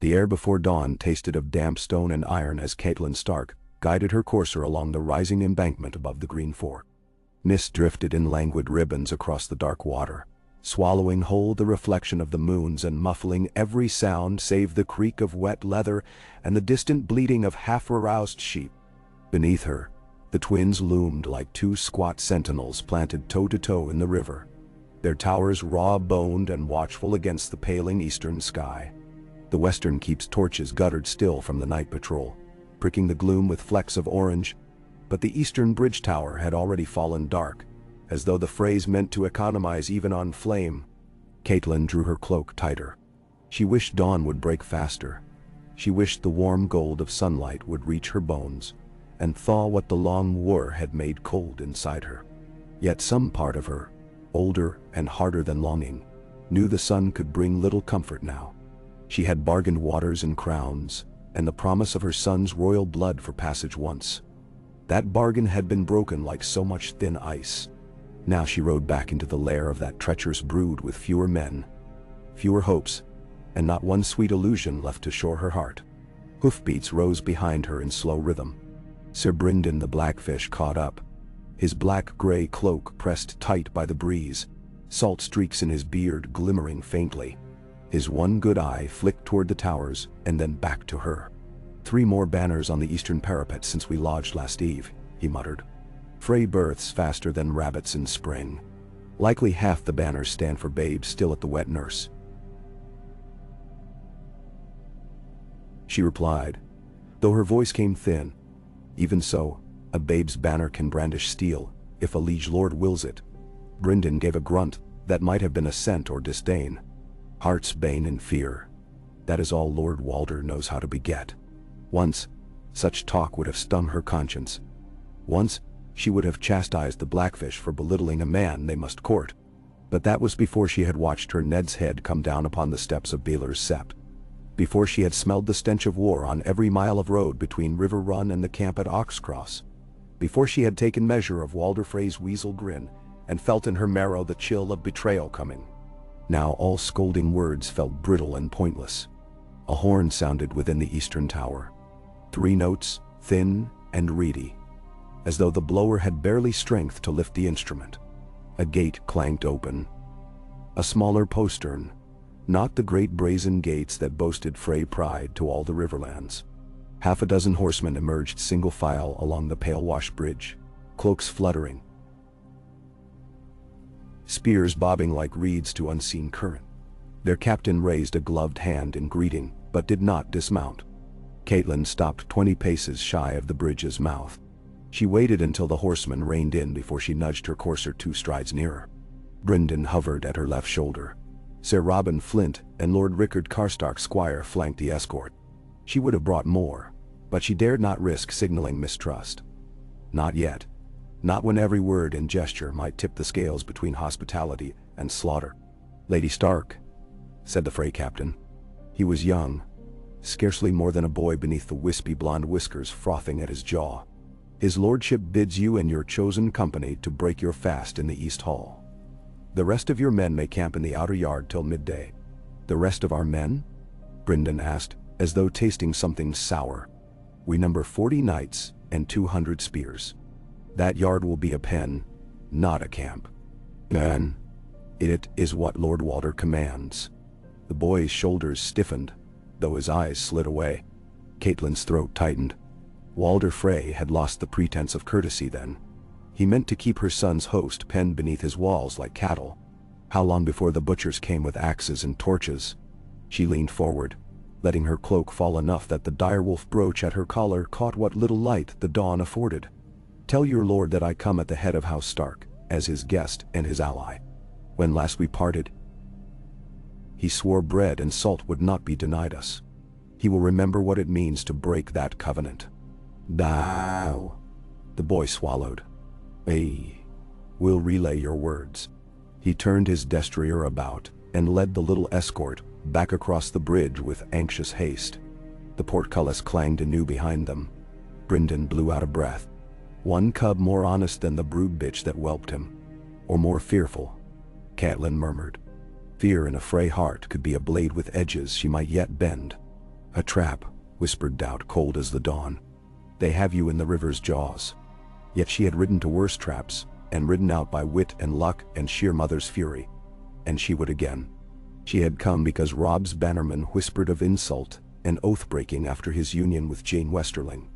The air before dawn tasted of damp stone and iron as Catelyn Stark guided her courser along the rising embankment above the green fort. Mist drifted in languid ribbons across the dark water, swallowing whole the reflection of the moons and muffling every sound save the creak of wet leather and the distant bleating of half-aroused sheep. Beneath her, the twins loomed like two squat sentinels planted toe-to-toe in the river, their towers raw-boned and watchful against the paling eastern sky. The western keep's torches guttered still from the night patrol, pricking the gloom with flecks of orange, but the eastern bridge tower had already fallen dark, as though the Freys meant to economize even on flame. Catelyn drew her cloak tighter. She wished dawn would break faster. She wished the warm gold of sunlight would reach her bones and thaw what the long war had made cold inside her. Yet some part of her, older and harder than longing, knew the sun could bring little comfort now. She had bargained waters and crowns, and the promise of her son's royal blood for passage once. That bargain had been broken like so much thin ice. Now she rode back into the lair of that treacherous brood with fewer men, fewer hopes, and not one sweet illusion left to shore her heart. Hoofbeats rose behind her in slow rhythm. Sir Brynden the Blackfish caught up, his black-gray cloak pressed tight by the breeze, salt streaks in his beard glimmering faintly. His one good eye flicked toward the towers and then back to her. 3 more banners on the eastern parapet since we lodged last eve, he muttered. Frey births faster than rabbits in spring. Likely half the banners stand for babes still at the wet nurse. She replied, though her voice came thin. Even so, a babe's banner can brandish steel, if a liege lord wills it. Brynden gave a grunt that might have been assent or disdain. Heart's bane and fear. That is all Lord Walder knows how to beget. Once, such talk would have stung her conscience. Once, she would have chastised the Blackfish for belittling a man they must court. But that was before she had watched her Ned's head come down upon the steps of Baelor's Sept. Before she had smelled the stench of war on every mile of road between River Run and the camp at Oxcross. Before she had taken measure of Walder Frey's weasel grin and felt in her marrow the chill of betrayal coming. Now all scolding words felt brittle and pointless. A horn sounded within the eastern tower. 3 notes, thin and reedy, as though the blower had barely strength to lift the instrument. A gate clanked open. A smaller postern, not the great brazen gates that boasted Frey pride to all the riverlands. Half a dozen horsemen emerged single file along the pale-washed bridge, cloaks fluttering, spears bobbing like reeds to unseen current. Their captain raised a gloved hand in greeting, but did not dismount. Catelyn stopped 20 paces shy of the bridge's mouth. She waited until the horseman reined in before she nudged her courser 2 strides nearer. Brynden hovered at her left shoulder. Sir Robin Flint and Lord Rickard Karstark's squire flanked the escort. She would have brought more, but she dared not risk signaling mistrust. Not yet. Not when every word and gesture might tip the scales between hospitality and slaughter. Lady Stark, said the Frey captain. He was young, scarcely more than a boy beneath the wispy blonde whiskers frothing at his jaw. His lordship bids you and your chosen company to break your fast in the East Hall. The rest of your men may camp in the outer yard till midday. The rest of our men? Brynden asked, as though tasting something sour. We number 40 knights and 200 spears. That yard will be a pen, not a camp. Then, it is what Lord Walder commands. The boy's shoulders stiffened, though his eyes slid away. Catelyn's throat tightened. Walder Frey had lost the pretense of courtesy then. He meant to keep her son's host penned beneath his walls like cattle. How long before the butchers came with axes and torches? She leaned forward, letting her cloak fall enough that the direwolf brooch at her collar caught what little light the dawn afforded. Tell your lord that I come at the head of House Stark, as his guest and his ally. When last we parted, he swore bread and salt would not be denied us. He will remember what it means to break that covenant. Thou. The boy swallowed. We'll relay your words. He turned his destrier about and led the little escort back across the bridge with anxious haste. The portcullis clanged anew behind them. Brynden blew out a breath. One cub more honest than the brood bitch that whelped him. Or more fearful, Catelyn murmured. Fear in a Frey heart could be a blade with edges she might yet bend. A trap, whispered Doubt, cold as the dawn. They have you in the river's jaws. Yet she had ridden to worse traps, and ridden out by wit and luck and sheer mother's fury. And she would again. She had come because Robb's bannerman whispered of insult and oath-breaking after his union with Jane Westerling.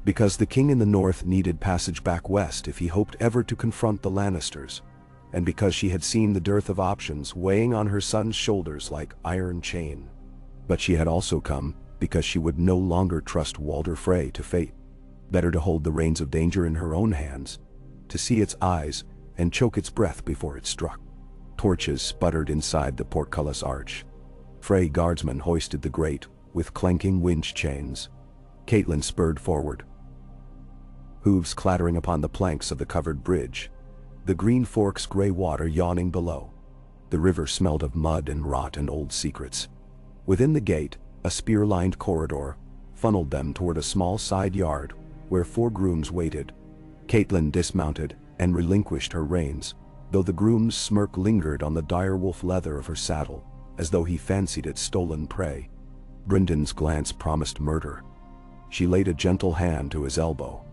Because the king in the north needed passage back west if he hoped ever to confront the Lannisters, and because she had seen the dearth of options weighing on her son's shoulders like iron chain. But she had also come because she would no longer trust Walder Frey to fate. Better to hold the reins of danger in her own hands, to see its eyes and choke its breath before it struck. Torches sputtered inside the portcullis arch. Frey guardsmen hoisted the grate with clanking winch chains. Catelyn spurred forward, hooves clattering upon the planks of the covered bridge, the Green Fork's gray water yawning below. The river smelled of mud and rot and old secrets. Within the gate, a spear-lined corridor funneled them toward a small side yard where 4 grooms waited. Catelyn dismounted and relinquished her reins, though the groom's smirk lingered on the direwolf leather of her saddle, as though he fancied it stolen prey. Bryndon's glance promised murder. She laid a gentle hand to his elbow.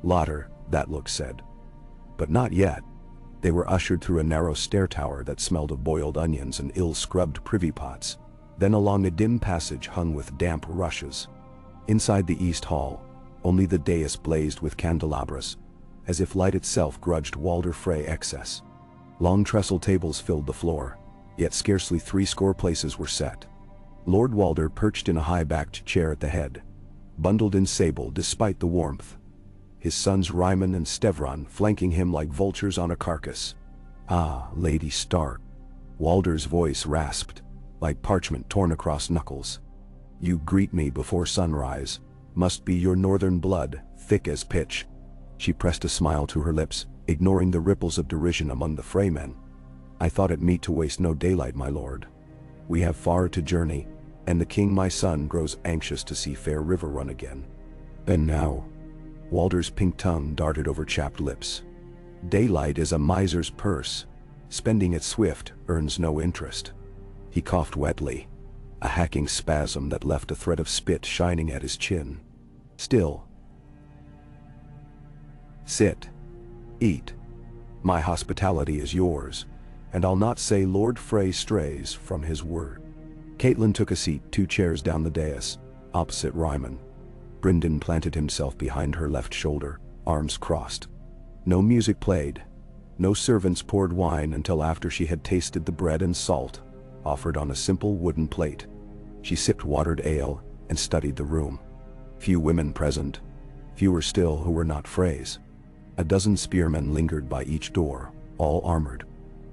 "Lauder," that look said. But not yet. They were ushered through a narrow stair tower that smelled of boiled onions and ill-scrubbed privy pots, then along a dim passage hung with damp rushes. Inside the east hall, only the dais blazed with candelabras, as if light itself grudged Walder Frey excess. Long trestle tables filled the floor, yet scarcely 70 places were set. Lord Walder perched in a high-backed chair at the head, bundled in sable despite the warmth, his sons Ryman and Stevron flanking him like vultures on a carcass. "Ah, Lady Stark," Walder's voice rasped, like parchment torn across knuckles. "You greet me before sunrise. Must be your northern blood, thick as pitch." She pressed a smile to her lips, ignoring the ripples of derision among the Freymen. "I thought it meet to waste no daylight, my lord. We have far to journey, and the king my son grows anxious to see fair river run again. And now," Walder's pink tongue darted over chapped lips, "daylight is a miser's purse. Spending it swift earns no interest." He coughed wetly, a hacking spasm that left a thread of spit shining at his chin. "Still. Sit. Eat. My hospitality is yours, and I'll not say Lord Frey strays from his word." Catelyn took a seat 2 chairs down the dais, opposite Ryman. Bryndon planted himself behind her left shoulder, arms crossed. No music played. No servants poured wine until after she had tasted the bread and salt, offered on a simple wooden plate. She sipped watered ale and studied the room. Few women present, fewer still who were not Freys. A dozen spearmen lingered by each door, all armored.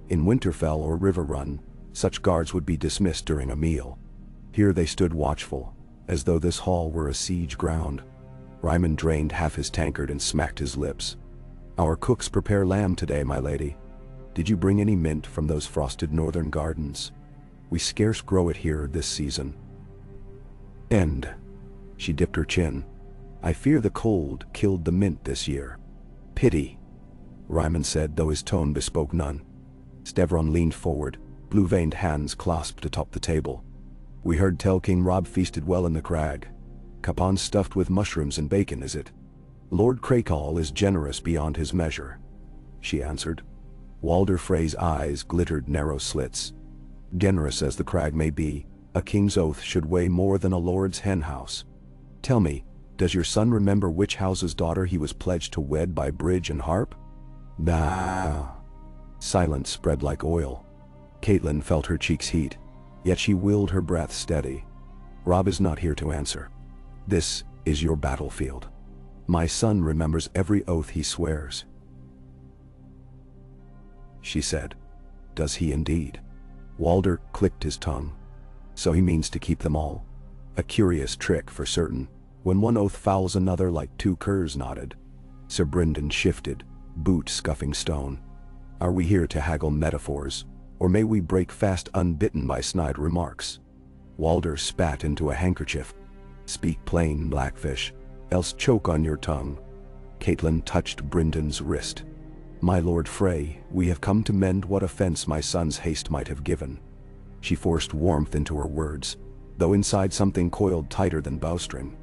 In Winterfell or Riverrun, such guards would be dismissed during a meal. Here they stood watchful, as though this hall were a siege ground. Ryman drained half his tankard and smacked his lips. "Our cooks prepare lamb today, my lady. Did you bring any mint from those frosted northern gardens? We scarce grow it here this season." "And," she dipped her chin, "I fear the cold killed the mint this year." "Pity," Ryman said, though his tone bespoke none. Stevron leaned forward, blue-veined hands clasped atop the table. "We heard tell King Robb feasted well in the crag. Capon stuffed with mushrooms and bacon, is it?" "Lord Crakehall is generous beyond his measure," she answered. Walder Frey's eyes glittered narrow slits. "Generous as the crag may be, a king's oath should weigh more than a lord's henhouse. Tell me, does your son remember which house's daughter he was pledged to wed by bridge and harp?" "Nah." Silence spread like oil. Catelyn felt her cheeks heat, yet she willed her breath steady. "Robb is not here to answer. This is your battlefield. My son remembers every oath he swears," she said. "Does he indeed?" Walder clicked his tongue. "So he means to keep them all. A curious trick for certain, when one oath fouls another like 2 curs knotted." Sir Bryndon shifted, boot scuffing stone. "Are we here to haggle metaphors, or may we break fast unbitten by snide remarks?" Walder spat into a handkerchief. "Speak plain, Blackfish, else choke on your tongue." Catelyn touched Bryndon's wrist. "My Lord Frey, we have come to mend what offense my son's haste might have given." She forced warmth into her words. though inside something coiled tighter than bowstring.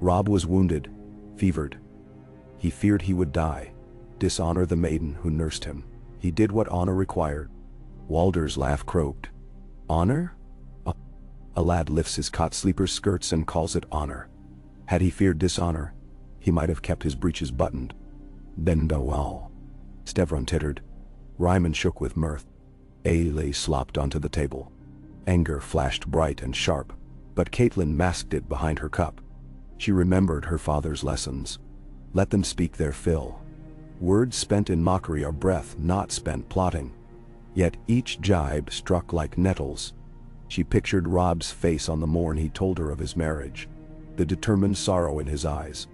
Robb was wounded, fevered. He feared he would die, dishonor the maiden who nursed him. He did what honor required. Walder's laugh croaked. Honor? A lad lifts his cot sleeper's skirts and calls it honor. Had he feared dishonor, he might have kept his breeches buttoned. Then well. Stevron tittered. Ryman shook with mirth. Ailey slopped onto the table. Anger flashed bright and sharp, but Catelyn masked it behind her cup. She remembered her father's lessons. Let them speak their fill. Words spent in mockery are breath not spent plotting. Yet each jibe struck like nettles. She pictured Robb's face on the morn he told her of his marriage, the determined sorrow in his eyes.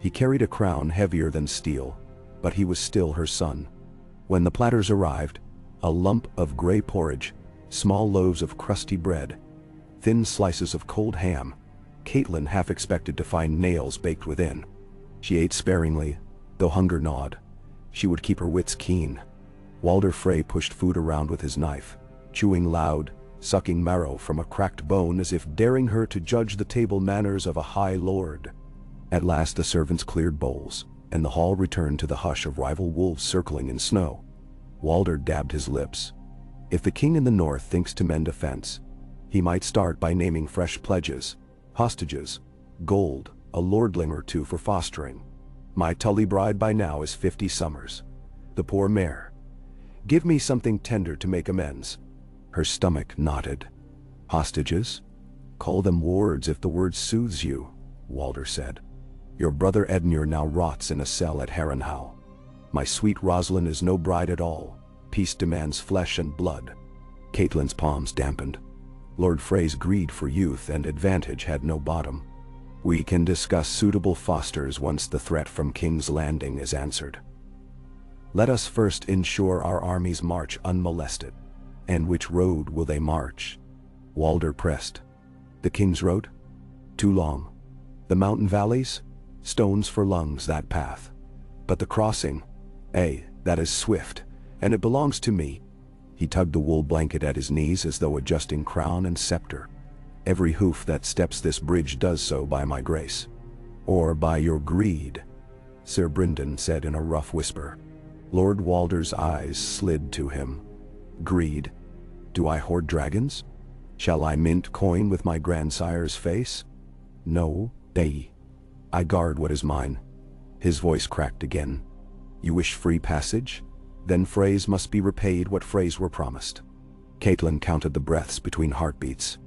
He carried a crown heavier than steel, but he was still her son. When the platters arrived, a lump of gray porridge, small loaves of crusty bread, thin slices of cold ham, Catelyn half expected to find nails baked within. She ate sparingly, though hunger gnawed. She would keep her wits keen. Walder Frey pushed food around with his knife, chewing loud, sucking marrow from a cracked bone as if daring her to judge the table manners of a high lord. At last the servants cleared bowls, and the hall returned to the hush of rival wolves circling in snow. Walder dabbed his lips. If the king in the north thinks to mend a fence, he might start by naming fresh pledges, hostages, gold, a lordling or two for fostering. My Tully bride by now is 50 summers. The poor mare. Give me something tender to make amends. Her stomach knotted. Hostages? Call them wards if the word soothes you, Walder said. Your brother Edmure now rots in a cell at Harrenhal. My sweet Rosalind is no bride at all. Peace demands flesh and blood. Catelyn's palms dampened. Lord Frey's greed for youth and advantage had no bottom. We can discuss suitable fosters once the threat from King's Landing is answered. Let us first ensure our armies march unmolested. And which road will they march? Walder pressed. The King's Road? Too long. The mountain valleys? Stones for lungs, that path. But the crossing? That is swift, and it belongs to me. He tugged the wool blanket at his knees as though adjusting crown and scepter. Every hoof that steps this bridge does so by my grace. Or by your greed, Sir Brynden said in a rough whisper. Lord Walder's eyes slid to him. Greed? Do I hoard dragons? Shall I mint coin with my grandsire's face? No, I guard what is mine. His voice cracked again. You wish free passage? Then Freys must be repaid what Freys were promised. Catelyn counted the breaths between heartbeats.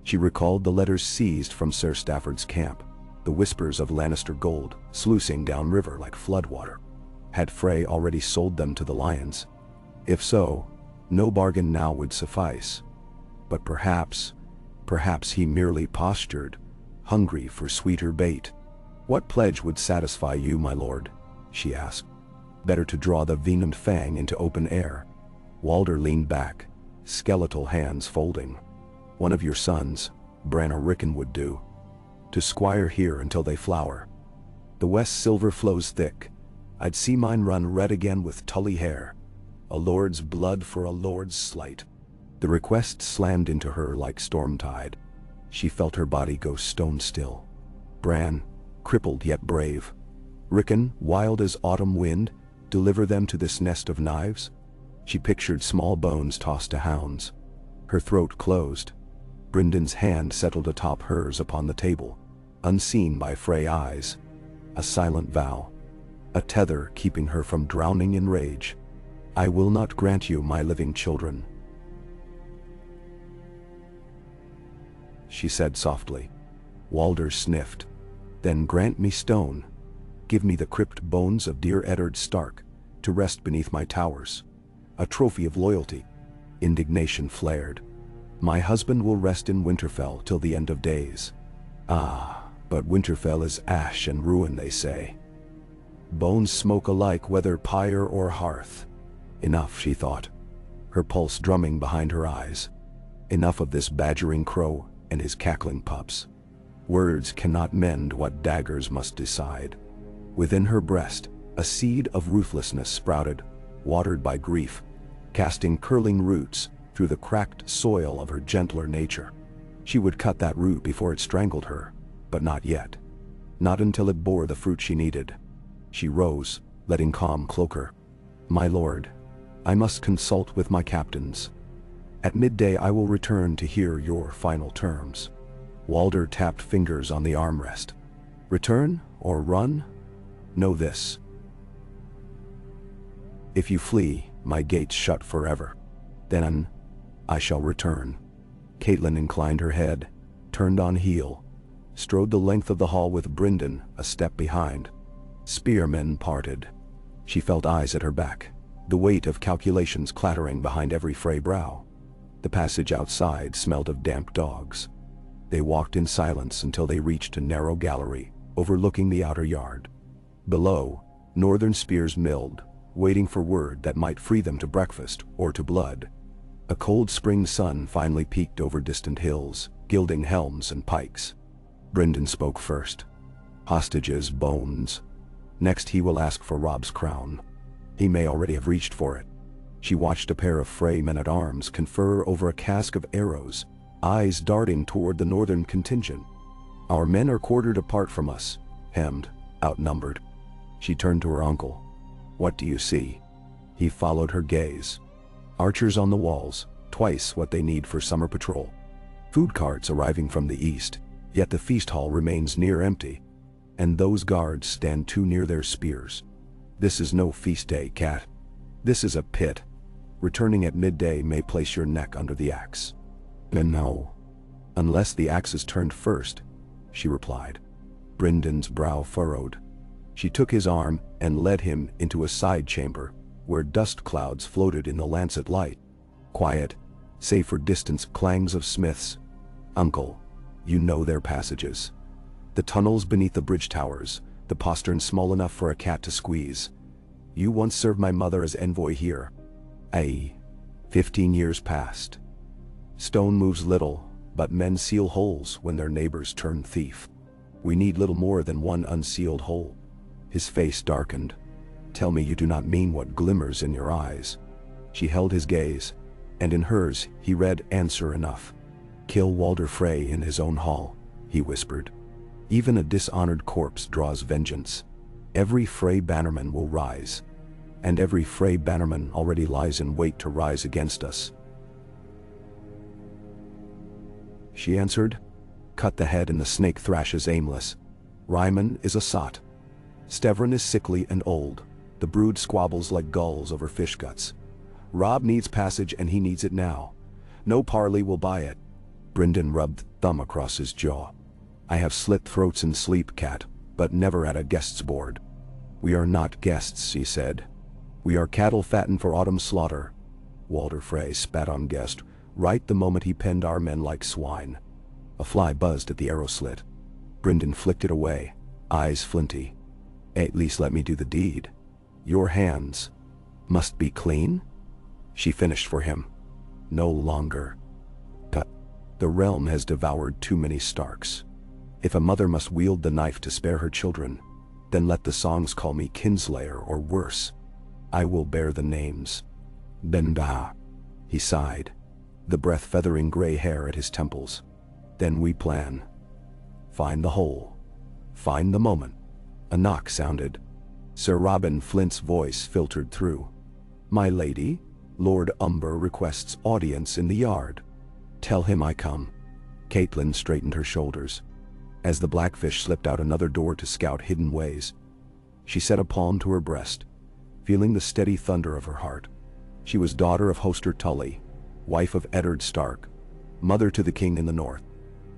She recalled the letters seized from Sir Stafford's camp, the whispers of Lannister gold sluicing downriver like floodwater. Had Frey already sold them to the lions? If so, no bargain now would suffice. But perhaps he merely postured, hungry for sweeter bait. What pledge would satisfy you, my lord? She asked. Better to draw the venomed fang into open air. Walder leaned back, skeletal hands folding. One of your sons, Bran or Rickon, would do. To squire here until they flower. The west silver flows thick. I'd see mine run red again with Tully hair. A lord's blood for a lord's slight. The request slammed into her like storm tide. She felt her body go stone still. Bran, crippled yet brave. Rickon, wild as autumn wind, deliver them to this nest of knives? She pictured small bones tossed to hounds. Her throat closed. Brynden's hand settled atop hers upon the table, unseen by Frey eyes. A silent vow. A tether keeping her from drowning in rage. I will not grant you my living children, she said softly. Walder sniffed. Then grant me stone. Give me the crypt bones of dear Eddard Stark, to rest beneath my towers. A trophy of loyalty. Indignation flared. My husband will rest in Winterfell till the end of days. Ah, but Winterfell is ash and ruin, they say. Bones smoke alike whether pyre or hearth. Enough, she thought, her pulse drumming behind her eyes. Enough of this badgering crow and his cackling pups. Words cannot mend what daggers must decide. Within her breast, a seed of ruthlessness sprouted, watered by grief, casting curling roots through the cracked soil of her gentler nature. She would cut that root before it strangled her, but not yet. Not until it bore the fruit she needed. She rose, letting calm cloak her. "My lord, I must consult with my captains. At midday I will return to hear your final terms." Walder tapped fingers on the armrest. "Return or run? Know this. If you flee, my gates shut forever. Then I shall return." Catelyn inclined her head, turned on heel, strode the length of the hall with Brynden a step behind. Spearmen parted. She felt eyes at her back, the weight of calculations clattering behind every Frey brow. The passage outside smelled of damp dogs. They walked in silence until they reached a narrow gallery overlooking the outer yard. Below, northern spears milled, waiting for word that might free them to breakfast or to blood. A cold spring sun finally peeked over distant hills, gilding helms and pikes. Brynden spoke first. "Hostages, bones. Next he will ask for Robb's crown. He may already have reached for it." She watched a pair of Frey men-at-arms confer over a cask of arrows, eyes darting toward the northern contingent. "Our men are quartered apart from us, hemmed, outnumbered." She turned to her uncle. "What do you see?" He followed her gaze. "Archers on the walls, twice what they need for summer patrol. Food carts arriving from the east, yet the feast hall remains near empty. And those guards stand too near their spears. This is no feast day, Cat. This is a pit. Returning at midday may place your neck under the axe." "And no. Unless the axe is turned first," she replied. Brynden's brow furrowed. She took his arm and led him into a side chamber, where dust clouds floated in the lancet light. Quiet, save for distant clangs of smiths. "Uncle, you know their passages. The tunnels beneath the bridge towers, the postern small enough for a cat to squeeze. You once served my mother as envoy here. 15 years passed. Stone moves little, but men seal holes when their neighbors turn thief. We need little more than one unsealed hole." His face darkened. "Tell me you do not mean what glimmers in your eyes." She held his gaze, and in hers he read answer enough. "Kill Walder Frey in his own hall," he whispered. "Even a dishonored corpse draws vengeance. Every Frey bannerman will rise. And every Frey bannerman already lies in wait to rise against us." She answered, "Cut the head and the snake thrashes aimless. Ryman is a sot. Stevran is sickly and old. The brood squabbles like gulls over fish guts. Robb needs passage and he needs it now. No parley will buy it." Brynden rubbed thumb across his jaw. "I have slit throats in sleep, Cat, but never at a guest's board." "We are not guests," he said. "We are cattle fattened for autumn slaughter." Walder Frey spat on guest, right the moment he penned our men like swine. A fly buzzed at the arrow slit. Brynden flicked it away, eyes flinty. "At least let me do the deed. Your hands must be clean?" She finished for him. "No longer. Cut. The realm has devoured too many Starks. If a mother must wield the knife to spare her children, then let the songs call me kinslayer or worse. I will bear the names." "Benda." He sighed, the breath feathering gray hair at his temples. "Then we plan. Find the hole. Find the moment." A knock sounded. Sir Robin Flint's voice filtered through. "My lady, Lord Umber requests audience in the yard." "Tell him I come." Catelyn straightened her shoulders. As the blackfish slipped out another door to scout hidden ways, she set a palm to her breast, feeling the steady thunder of her heart. She was daughter of Hoster Tully, wife of Eddard Stark, mother to the king in the north.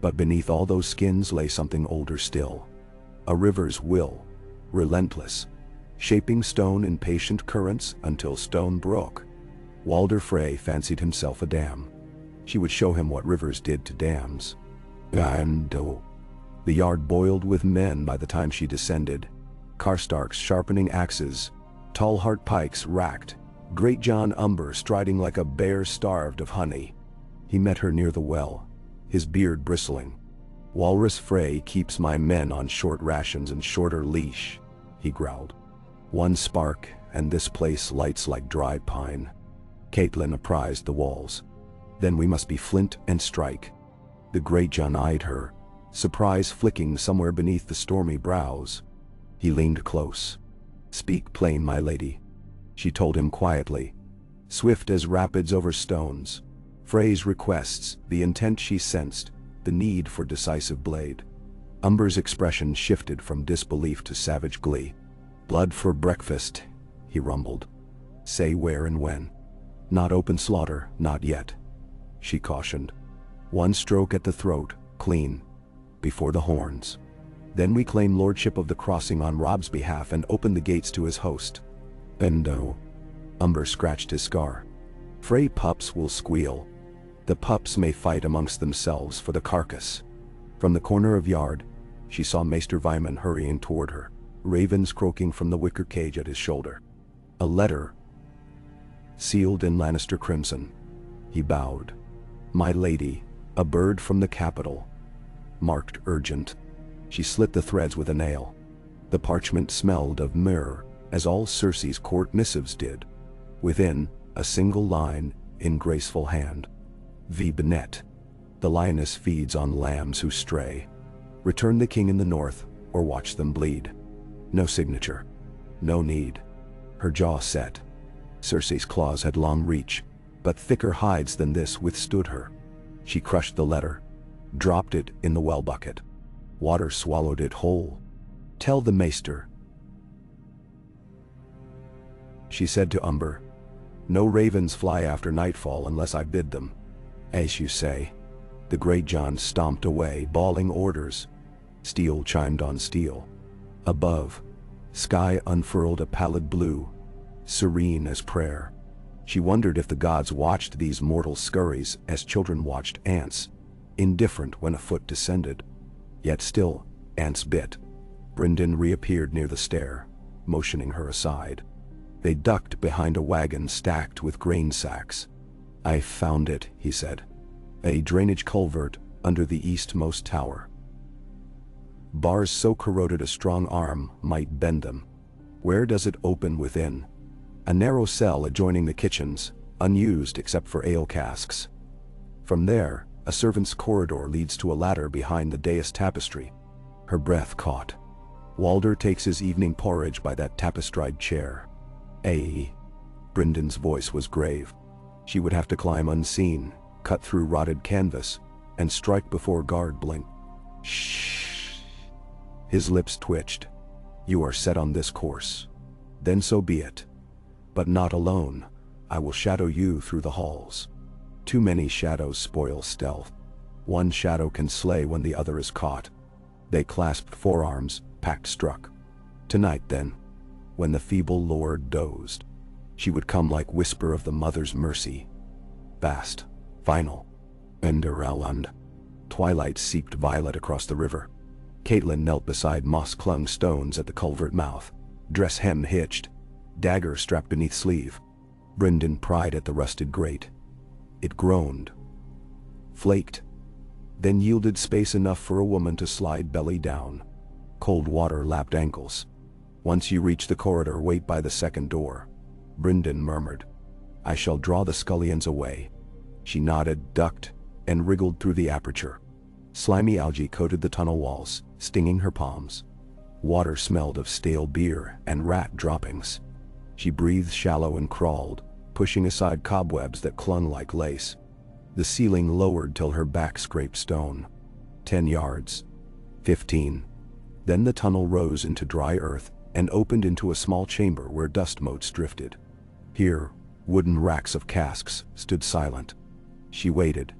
But beneath all those skins lay something older still. A river's will, relentless, shaping stone in patient currents until stone broke. Walder Frey fancied himself a dam. She would show him what rivers did to dams. And the yard boiled with men by the time she descended. Karstarks sharpening axes, tall-heart pikes racked, Great John Umber striding like a bear starved of honey. He met her near the well, his beard bristling. "Walrus Frey keeps my men on short rations and shorter leash," he growled. "One spark, and this place lights like dry pine." Catelyn apprised the walls. "Then we must be flint and strike." The great John eyed her, surprise flicking somewhere beneath the stormy brows. He leaned close. "Speak plain, my lady," she told him quietly, swift as rapids over stones. Frey's requests, the intent she sensed, the need for decisive blade. Umber's expression shifted from disbelief to savage glee. "Blood for breakfast," he rumbled. "Say where and when." "Not open slaughter, not yet," she cautioned. "One stroke at the throat, clean, before the horns. Then we claim lordship of the crossing on Rob's behalf and open the gates to his host." "Endo." Umber scratched his scar. "Frey pups will squeal. The pups may fight amongst themselves for the carcass." From the corner of yard, she saw Maester Vyman hurrying toward her, ravens croaking from the wicker cage at his shoulder. A letter, sealed in Lannister crimson. He bowed. "My lady, a bird from the capital. Marked urgent." She slit the threads with a nail. The parchment smelled of myrrh, as all Cersei's court missives did. Within, a single line, in graceful hand. "V. Bennett. The lioness feeds on lambs who stray. Return the king in the north, or watch them bleed." No signature. No need. Her jaw set. Cersei's claws had long reach, but thicker hides than this withstood her. She crushed the letter, dropped it in the well bucket. Water swallowed it whole. "Tell the maester," she said to Umber. "No ravens fly after nightfall unless I bid them." "As you say." The great John stomped away, bawling orders. Steel chimed on steel. Above, sky unfurled a pallid blue, serene as prayer. She wondered if the gods watched these mortal scurries as children watched ants, indifferent when a foot descended. Yet still, ants bit. Brynden reappeared near the stair, motioning her aside. They ducked behind a wagon stacked with grain sacks. "I found it," he said. "A drainage culvert under the eastmost tower. Bars so corroded a strong arm might bend them. Where does it open within?" "A narrow cell adjoining the kitchens, unused except for ale casks. From there, a servant's corridor leads to a ladder behind the dais tapestry." Her breath caught. "Walder takes his evening porridge by that tapestried chair." "Eh?" Brynden's voice was grave. She would have to climb unseen, cut through rotted canvas, and strike before guard blinked. "Shh." His lips twitched. "You are set on this course. Then so be it. But not alone. I will shadow you through the halls. Too many shadows spoil stealth. One shadow can slay when the other is caught." They clasped forearms, pact struck. Tonight then, when the feeble lord dozed, she would come like whisper of the mother's mercy. Vast, final. Enderalland. Twilight seeped violet across the river. Catelyn knelt beside moss-clung stones at the culvert mouth, dress hem hitched, dagger strapped beneath sleeve. Brynden pried at the rusted grate. It groaned, flaked, then yielded space enough for a woman to slide belly down. Cold water lapped ankles. "Once you reach the corridor, wait by the second door," Brynden murmured. "I shall draw the scullions away." She nodded, ducked, and wriggled through the aperture. Slimy algae coated the tunnel walls, stinging her palms. Water smelled of stale beer and rat droppings. She breathed shallow and crawled, pushing aside cobwebs that clung like lace. The ceiling lowered till her back scraped stone. 10 yards. 15. Then the tunnel rose into dry earth and opened into a small chamber where dust motes drifted. Here, wooden racks of casks stood silent. She waited.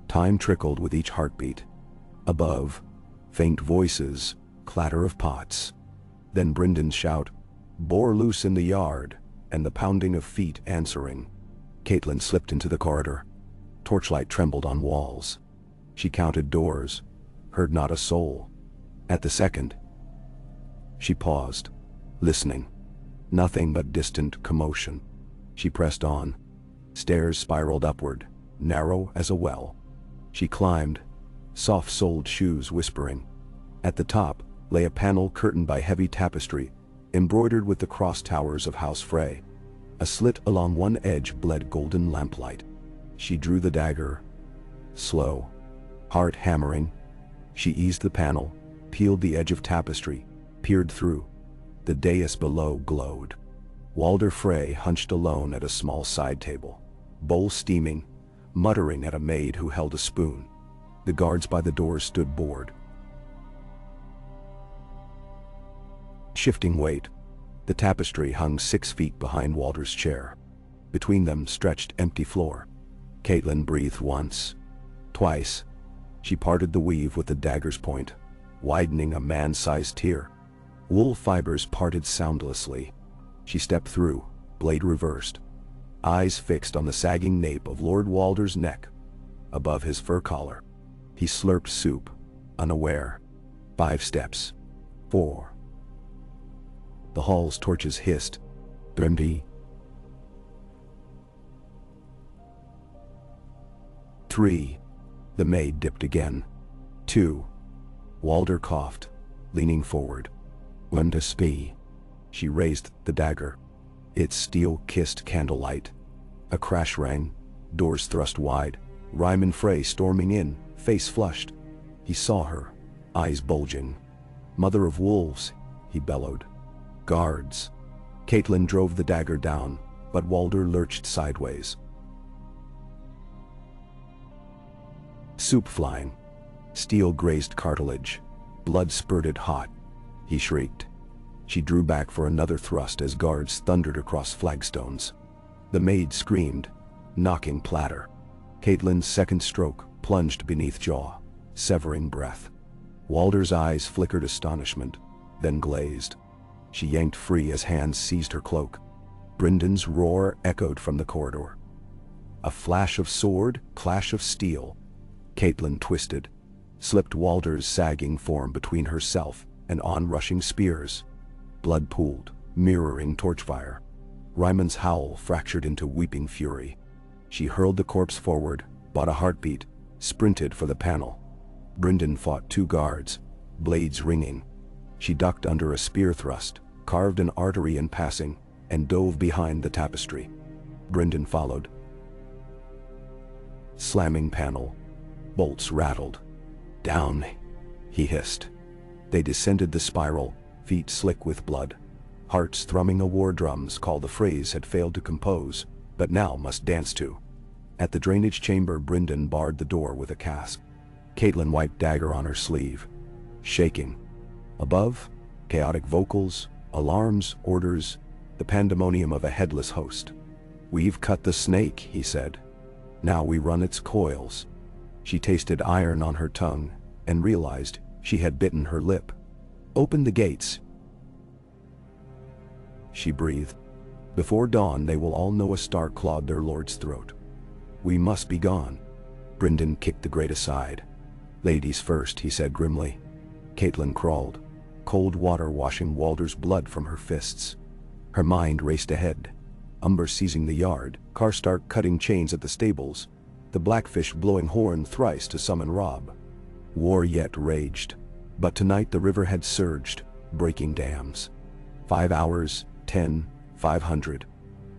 Time trickled with each heartbeat. Above, faint voices, clatter of pots. Then Bryndon's shout, "Bore loose in the yard," and the pounding of feet answering. Catelyn slipped into the corridor. Torchlight trembled on walls. She counted doors, heard not a soul. At the second, she paused, listening. Nothing but distant commotion. She pressed on. Stairs spiraled upward, narrow as a well. She climbed, soft-soled shoes whispering. At the top lay a panel curtained by heavy tapestry, embroidered with the cross towers of House Frey. A slit along one edge bled golden lamplight. She drew the dagger. Slow, Heart hammering, she eased the panel, peeled the edge of tapestry, peered through. The dais below glowed. Walder Frey hunched alone at a small side table, bowl steaming, muttering at a maid who held a spoon. The guards by the doors stood bored. Shifting weight, the tapestry hung 6 feet behind Walder's chair. Between them stretched empty floor. Catelyn breathed once, twice. She parted the weave with the dagger's point, widening a man-sized tear. Wool fibers parted soundlessly. She stepped through, blade reversed, eyes fixed on the sagging nape of Lord Walder's neck. Above his fur collar, he slurped soup, unaware. 5 steps. 4. The hall's torches hissed. Brimby. 3. The maid dipped again. 2. Walder coughed, leaning forward. 1 to spee. She raised the dagger. Its steel kissed candlelight. A crash rang, doors thrust wide, Ryman Frey storming in, face flushed. He saw her, eyes bulging. Mother of wolves, he bellowed. Guards. Catelyn drove the dagger down, but Walder lurched sideways. Soup flying. Steel grazed cartilage. Blood spurted hot. He shrieked. She drew back for another thrust as guards thundered across flagstones. The maid screamed, knocking platter. Catelyn's second stroke plunged beneath jaw, severing breath. Walder's eyes flickered astonishment, then glazed. She yanked free as hands seized her cloak. Bryndon's roar echoed from the corridor. A flash of sword, clash of steel. Catelyn twisted, slipped Walder's sagging form between herself and onrushing spears. Blood pooled, mirroring torchfire. Ryman's howl fractured into weeping fury. She hurled the corpse forward, bought a heartbeat, sprinted for the panel. Bryndon fought 2 guards, blades ringing. She ducked under a spear thrust, carved an artery in passing, and dove behind the tapestry. Bryndon followed. Slamming panel. Bolts rattled. Down, he hissed. They descended the spiral, feet slick with blood. Hearts thrumming a war drums call the phrase had failed to compose, but now must dance to. At the drainage chamber, Bryndon barred the door with a clasp. Catelyn wiped dagger on her sleeve, shaking. Above, chaotic vocals, alarms, orders, the pandemonium of a headless host. "We've cut the snake," he said. "Now we run its coils." She tasted iron on her tongue and realized she had bitten her lip. "Open the gates," she breathed. "Before dawn they will all know a star clawed their lord's throat. We must be gone." Bryndon kicked the grate aside. "Ladies first," he said grimly. Catelyn crawled, cold water washing Walder's blood from her fists. Her mind raced ahead. Umber seizing the yard, Karstark cutting chains at the stables, the Blackfish blowing horn thrice to summon Robb. War yet raged, but tonight the river had surged, breaking dams. 5 hours, 10, 500.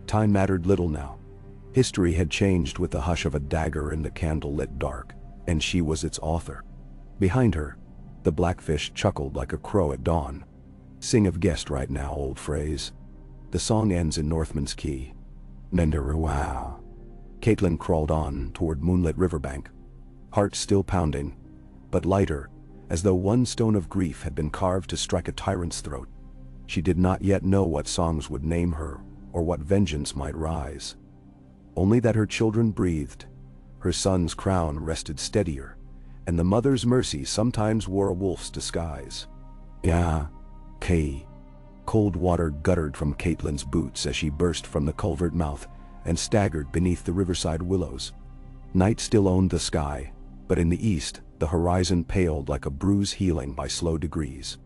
Time mattered little now. History had changed with the hush of a dagger in the candle-lit dark, and she was its author. Behind her, the Blackfish chuckled like a crow at dawn. "Sing of guest right now, old phrase." The song ends in Northman's key. Nenderuau. Catelyn crawled on toward moonlit riverbank, heart still pounding, but lighter, as though one stone of grief had been carved to strike a tyrant's throat. She did not yet know what songs would name her, or what vengeance might rise. Only that her children breathed, her son's crown rested steadier, and the mother's mercy sometimes wore a wolf's disguise. "Yeah, Kay." Cold water guttered from Catelyn's boots as she burst from the culvert mouth and staggered beneath the riverside willows. Night still owned the sky, but in the east, the horizon paled like a bruise healing by slow degrees.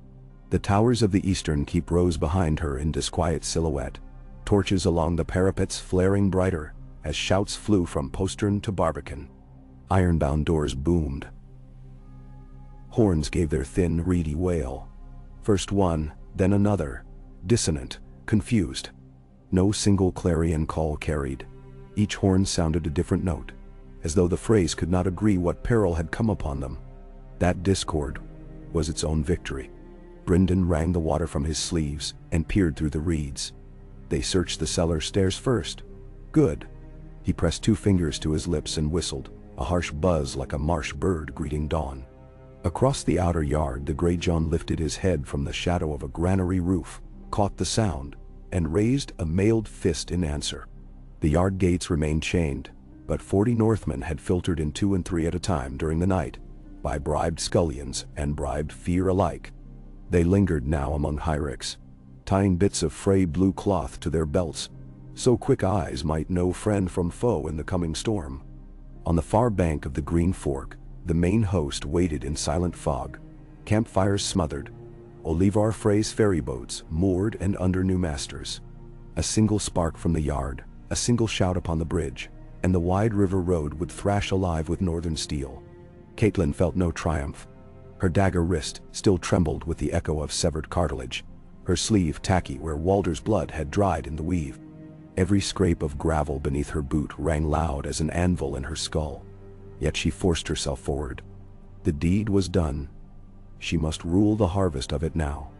The towers of the eastern keep rose behind her in disquiet silhouette, torches along the parapets flaring brighter as shouts flew from postern to barbican. Ironbound doors boomed. Horns gave their thin, reedy wail. First one, then another, dissonant, confused. No single clarion call carried. Each horn sounded a different note, as though the Freys could not agree what peril had come upon them. That discord was its own victory. Brynden wrung the water from his sleeves and peered through the reeds. They searched the cellar stairs first. Good. He pressed 2 fingers to his lips and whistled, a harsh buzz like a marsh bird greeting dawn. Across the outer yard, the Grey John lifted his head from the shadow of a granary roof, caught the sound, and raised a mailed fist in answer. The yard gates remained chained, but 40 Northmen had filtered in 2 and 3 at a time during the night, by bribed scullions and bribed fear alike. They lingered now among hyricks, tying bits of Frey blue cloth to their belts, so quick eyes might know friend from foe in the coming storm. On the far bank of the Green Fork, the main host waited in silent fog, campfires smothered, Olivar Frey's ferryboats moored and under new masters. A single spark from the yard, a single shout upon the bridge, and the wide river road would thrash alive with northern steel. Catelyn felt no triumph. Her dagger wrist still trembled with the echo of severed cartilage, her sleeve tacky where Walder's blood had dried in the weave. Every scrape of gravel beneath her boot rang loud as an anvil in her skull. Yet she forced herself forward. The deed was done. She must rule the harvest of it now.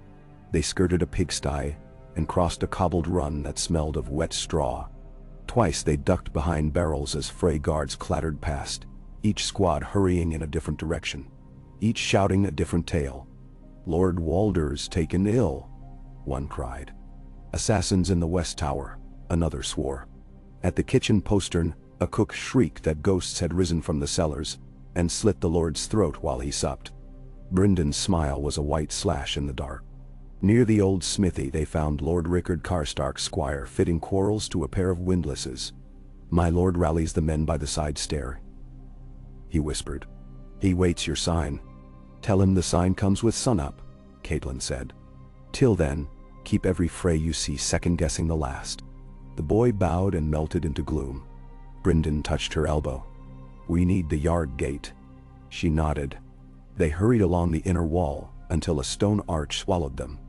They skirted a pigsty and crossed a cobbled run that smelled of wet straw. Twice they ducked behind barrels as Frey guards clattered past, each squad hurrying in a different direction, each shouting a different tale. "Lord Walder's taken ill," one cried. "Assassins in the West Tower," another swore. At the kitchen postern, a cook shrieked that ghosts had risen from the cellars and slit the Lord's throat while he supped. Brynden's smile was a white slash in the dark. Near the old smithy they found Lord Rickard Karstark's squire fitting quarrels to a pair of windlasses. "My lord rallies the men by the side stair," he whispered. "He waits your sign." "Tell him the sign comes with sunup," Catelyn said. "Till then, keep every Frey you see second-guessing the last." The boy bowed and melted into gloom. Brynden touched her elbow. "We need the yard gate." She nodded. They hurried along the inner wall until a stone arch swallowed them.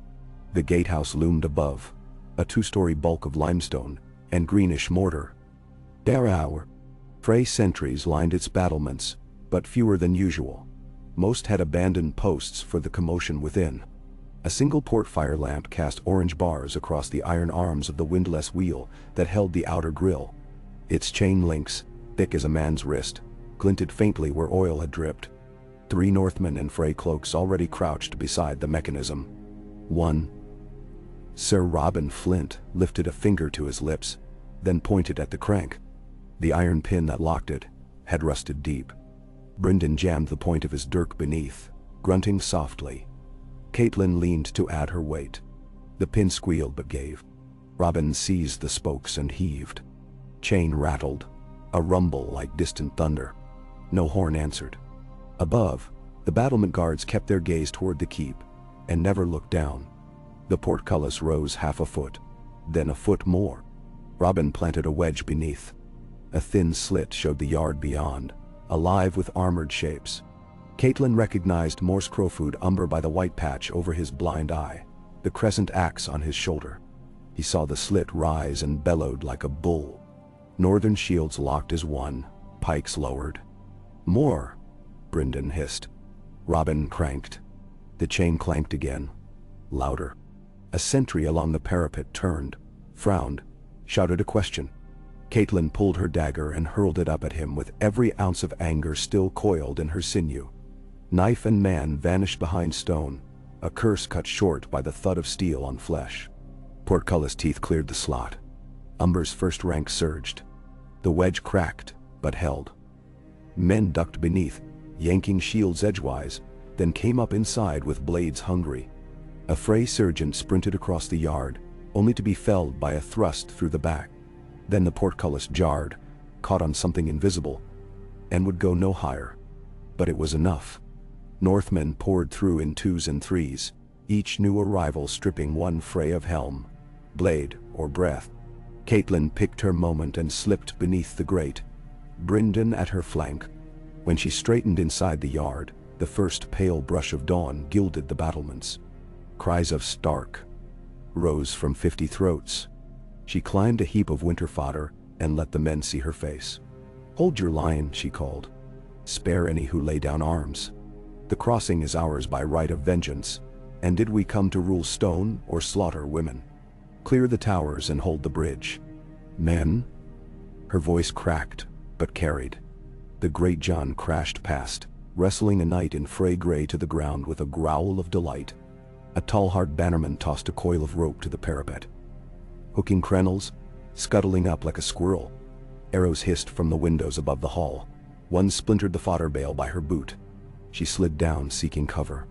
The gatehouse loomed above, a 2-story bulk of limestone and greenish mortar. "Der hour." Frey sentries lined its battlements, but fewer than usual. Most had abandoned posts for the commotion within. A single port-fire lamp cast orange bars across the iron arms of the windlass wheel that held the outer grille. Its chain links, thick as a man's wrist, glinted faintly where oil had dripped. 3 Northmen in Frey cloaks already crouched beside the mechanism. One, Sir Robin Flint, lifted a finger to his lips, then pointed at the crank. The iron pin that locked it had rusted deep. Brynden jammed the point of his dirk beneath, grunting softly. Catelyn leaned to add her weight. The pin squealed but gave. Robin seized the spokes and heaved. Chain rattled, a rumble like distant thunder. No horn answered. Above, the battlement guards kept their gaze toward the keep and never looked down. The portcullis rose half a foot, then a foot more. Robin planted a wedge beneath. A thin slit showed the yard beyond, alive with armored shapes. Catelyn recognized Morse Crowfoot umber by the white patch over his blind eye, the crescent axe on his shoulder. He saw the slit rise and bellowed like a bull. Northern shields locked as one, pikes lowered. "More," Brynden hissed. Robin cranked. The chain clanked again, louder. A sentry along the parapet turned, frowned, shouted a question. Catelyn pulled her dagger and hurled it up at him with every ounce of anger still coiled in her sinew. Knife and man vanished behind stone, a curse cut short by the thud of steel on flesh. Portcullis teeth cleared the slot. Umber's first rank surged. The wedge cracked, but held. Men ducked beneath, yanking shields edgewise, then came up inside with blades hungry. A Frey sergeant sprinted across the yard, only to be felled by a thrust through the back. Then the portcullis jarred, caught on something invisible, and would go no higher. But it was enough. Northmen poured through in 2s and 3s, each new arrival stripping one Frey of helm, blade, or breath. Catelyn picked her moment and slipped beneath the grate, Brynden at her flank. When she straightened inside the yard, the first pale brush of dawn gilded the battlements. Cries of "Stark" rose from 50 throats. She climbed a heap of winter fodder and let the men see her face. Hold your line, she called. Spare any who lay down arms. The crossing is ours by right of vengeance, and did we come to rule stone or slaughter women? Clear the towers and hold the bridge. Men? Her voice cracked, but carried. The great John crashed past, wrestling a knight in Frey gray to the ground with a growl of delight. A tall-hard bannerman tossed a coil of rope to the parapet. Hooking crenels, scuttling up like a squirrel. Arrows hissed from the windows above the hall. One splintered the fodder bale by her boot. She slid down, seeking cover.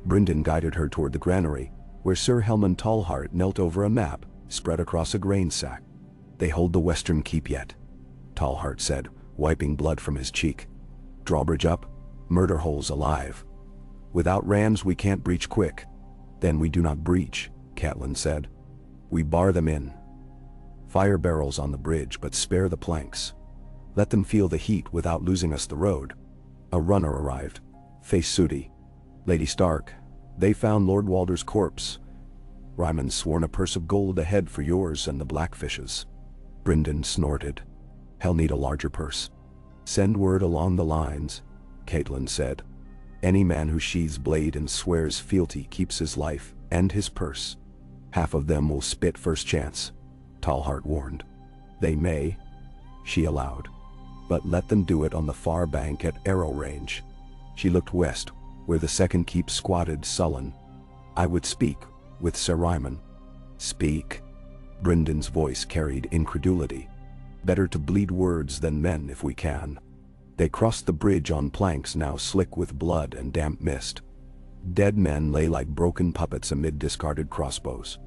Brynden guided her toward the granary, where Sir Helman Tallheart knelt over a map spread across a grain sack. They hold the western keep yet, Tallheart said, wiping blood from his cheek. Drawbridge up, murder holes alive. Without rams we can't breach quick. Then we do not breach, Catelyn said. We bar them in. Fire barrels on the bridge, but spare the planks. Let them feel the heat without losing us the road. A runner arrived, face sooty. Lady Stark, they found Lord Walder's corpse. Rymon's sworn a purse of gold ahead for yours and the Blackfish's. Brynden snorted. Hell need a larger purse. Send word along the lines, Catelyn said. Any man who sheathes blade and swears fealty keeps his life and his purse. Half of them will spit first chance, Tallheart warned. They may, she allowed, but let them do it on the far bank at arrow range. She looked west, where the second keep squatted sullen. I would speak with Sir Ryman. Speak? Brynden's voice carried incredulity. Better to bleed words than men if we can. They crossed the bridge on planks now slick with blood and damp mist. Dead men lay like broken puppets amid discarded crossbows.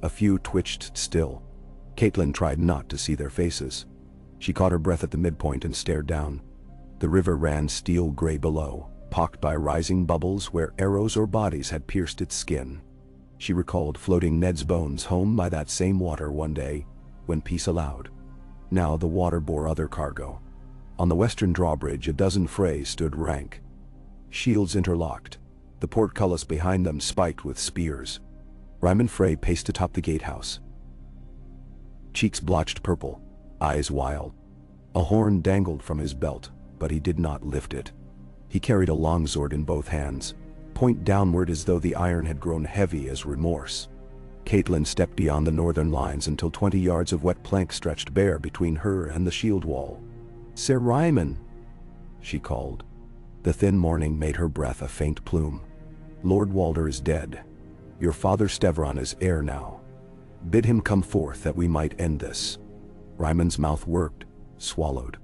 A few twitched still. Catelyn tried not to see their faces. She caught her breath at the midpoint and stared down. The river ran steel gray below, pocked by rising bubbles where arrows or bodies had pierced its skin. She recalled floating Ned's bones home by that same water one day, when peace allowed. Now the water bore other cargo. On the western drawbridge a dozen Frey stood rank. Shields interlocked, the portcullis behind them spiked with spears. Ryman Frey paced atop the gatehouse. Cheeks blotched purple, eyes wild. A horn dangled from his belt, but he did not lift it. He carried a longsword in both hands, point downward as though the iron had grown heavy as remorse. Catelyn stepped beyond the northern lines until 20 yards of wet plank stretched bare between her and the shield wall. Sir Ryman, she called. The thin morning made her breath a faint plume. Lord Walder is dead. Your father Stevron is heir now. Bid him come forth that we might end this. Ryman's mouth worked, swallowed.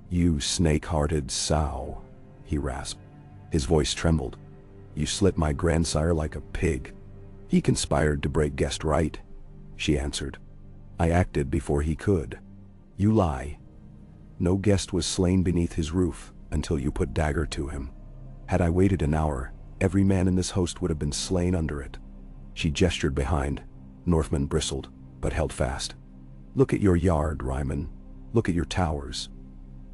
You snake-hearted sow, he rasped. His voice trembled. You slit my grandsire like a pig. He conspired to break guest right, she answered. I acted before he could. You lie. No guest was slain beneath his roof until you put dagger to him. Had I waited an hour, every man in this host would have been slain under it. She gestured behind. Northmen bristled, but held fast. Look at your yard, Ryman. Look at your towers.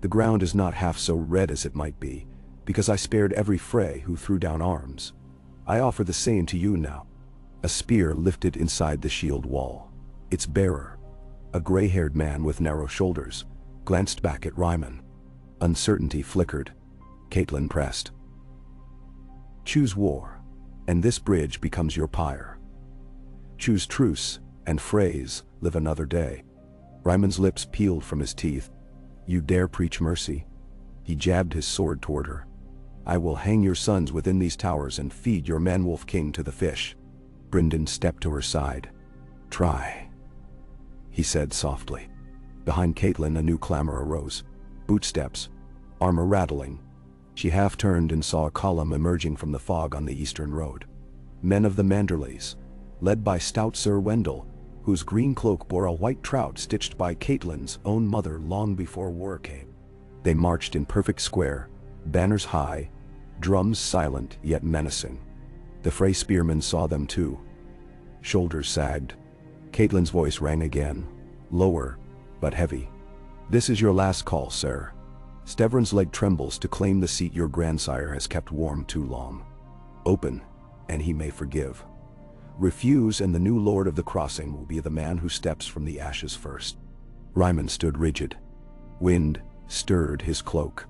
The ground is not half so red as it might be, because I spared every Frey who threw down arms. I offer the same to you now. A spear lifted inside the shield wall. Its bearer, a gray-haired man with narrow shoulders, glanced back at Ryman. Uncertainty flickered. Catelyn pressed. Choose war, and this bridge becomes your pyre. Choose truce, and Freys live another day. Ryman's lips peeled from his teeth. You dare preach mercy? He jabbed his sword toward her. I will hang your sons within these towers and feed your man-wolf king to the fish. Brynden stepped to her side. Try, he said softly. Behind Catelyn a new clamor arose. Bootsteps, armor rattling. She half-turned and saw a column emerging from the fog on the eastern road. Men of the Manderleys, led by stout Sir Wendell, whose green cloak bore a white trout stitched by Catelyn's own mother long before war came. They marched in perfect square, banners high, drums silent yet menacing. The Frey spearmen saw them too. Shoulders sagged. Catelyn's voice rang again, lower, but heavy. This is your last call, sir. Stevron's leg trembles to claim the seat your grandsire has kept warm too long. Open, and he may forgive. Refuse, and the new lord of the crossing will be the man who steps from the ashes first. Ryman stood rigid. Wind, stirred his cloak.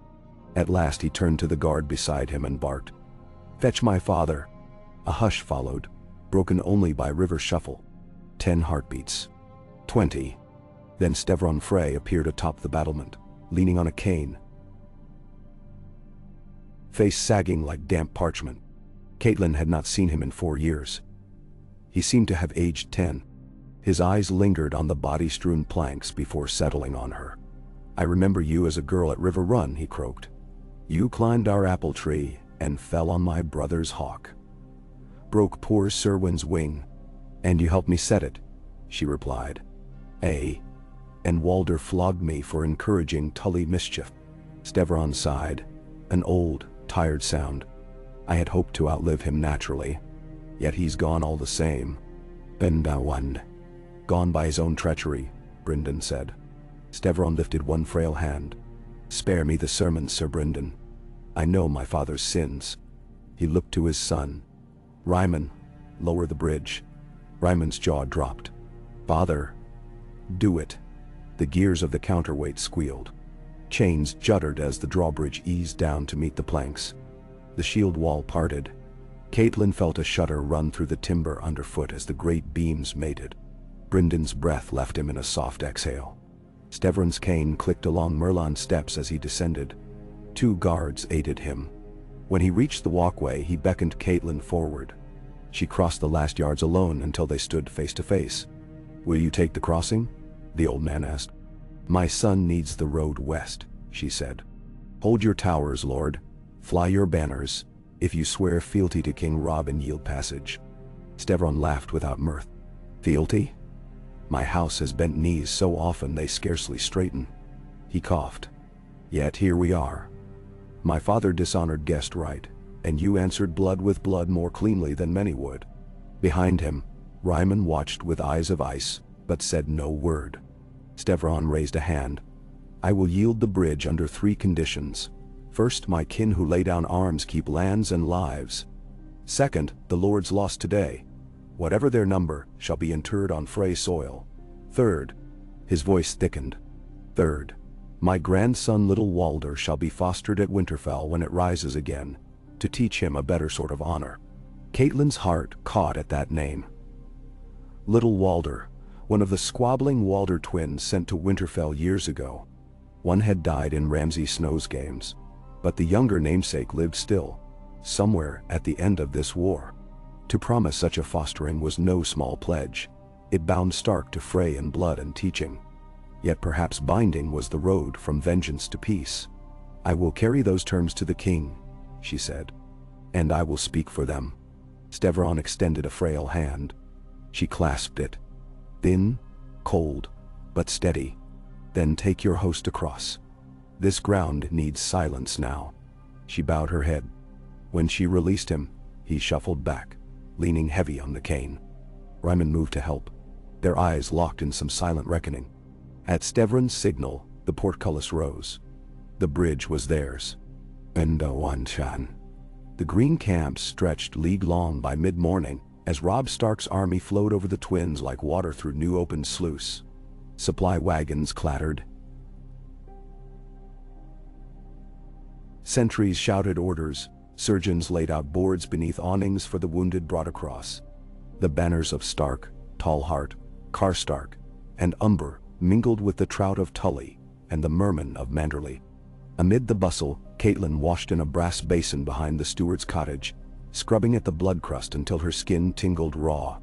At last he turned to the guard beside him and barked, "Fetch my father." A hush followed, broken only by river shuffle. 10 heartbeats. 20. Then Stevron Frey appeared atop the battlement, leaning on a cane, face sagging like damp parchment. Catelyn had not seen him in 4 years. He seemed to have aged 10. His eyes lingered on the body-strewn planks before settling on her. "I remember you as a girl at River Run," he croaked. "You climbed our apple tree and fell on my brother's hawk. Broke poor Serwyn's wing, and you helped me set it," she replied. "Ay, and Walder flogged me for encouraging Tully mischief." Stevron sighed, an old, tired sound. "I had hoped to outlive him naturally, yet he's gone all the same." "One. Gone by his own treachery," Brynden said. Stevron lifted one frail hand. "Spare me the sermon, Sir Brynden. I know my father's sins." He looked to his son. "Ryman, lower the bridge." Ryman's jaw dropped. "Father." "Do it." The gears of the counterweight squealed. Chains juddered as the drawbridge eased down to meet the planks. The shield wall parted. Catelyn felt a shudder run through the timber underfoot as the great beams mated. Brynden's breath left him in a soft exhale. Stevron's cane clicked along Merlon's steps as he descended. 2 guards aided him. When he reached the walkway, he beckoned Catelyn forward. She crossed the last yards alone until they stood face to face. "Will you take the crossing?" the old man asked. "My son needs the road west," she said. "Hold your towers, lord. Fly your banners, if you swear fealty to King Robb and yield passage." Stevron laughed without mirth. "Fealty? My house has bent knees so often they scarcely straighten." He coughed. "Yet here we are. My father dishonored guest right, and you answered blood with blood more cleanly than many would." Behind him, Ryman watched with eyes of ice, but said no word. Stevron raised a hand. "I will yield the bridge under 3 conditions. First, my kin who lay down arms keep lands and lives. Second, the lords lost today, whatever their number, shall be interred on Frey soil. Third," his voice thickened, "third, my grandson little Walder shall be fostered at Winterfell when it rises again, to teach him a better sort of honor." Catelyn's heart caught at that name. Little Walder, one of the squabbling Walder twins sent to Winterfell years ago. One had died in Ramsay Snow's games, but the younger namesake lived still, somewhere at the end of this war. To promise such a fostering was no small pledge. It bound Stark to Frey in blood and teaching. Yet perhaps binding was the road from vengeance to peace. "I will carry those terms to the king," she said. "And I will speak for them." Stevron extended a frail hand. She clasped it. Thin, cold, but steady. "Then take your host across. This ground needs silence now." She bowed her head. When she released him, he shuffled back, leaning heavy on the cane. Ryman moved to help. Their eyes locked in some silent reckoning. At Stevron's signal, the portcullis rose. The bridge was theirs. One Shan. The green camp stretched league-long by mid-morning as Robb Stark's army flowed over the twins like water through new opened sluice. Supply wagons clattered. Sentries shouted orders. Surgeons laid out boards beneath awnings for the wounded brought across. The banners of Stark, Tallheart, Karstark, and Umber mingled with the trout of Tully and the merman of Manderley. Amid the bustle, Catelyn washed in a brass basin behind the steward's cottage, scrubbing at the blood crust until her skin tingled raw.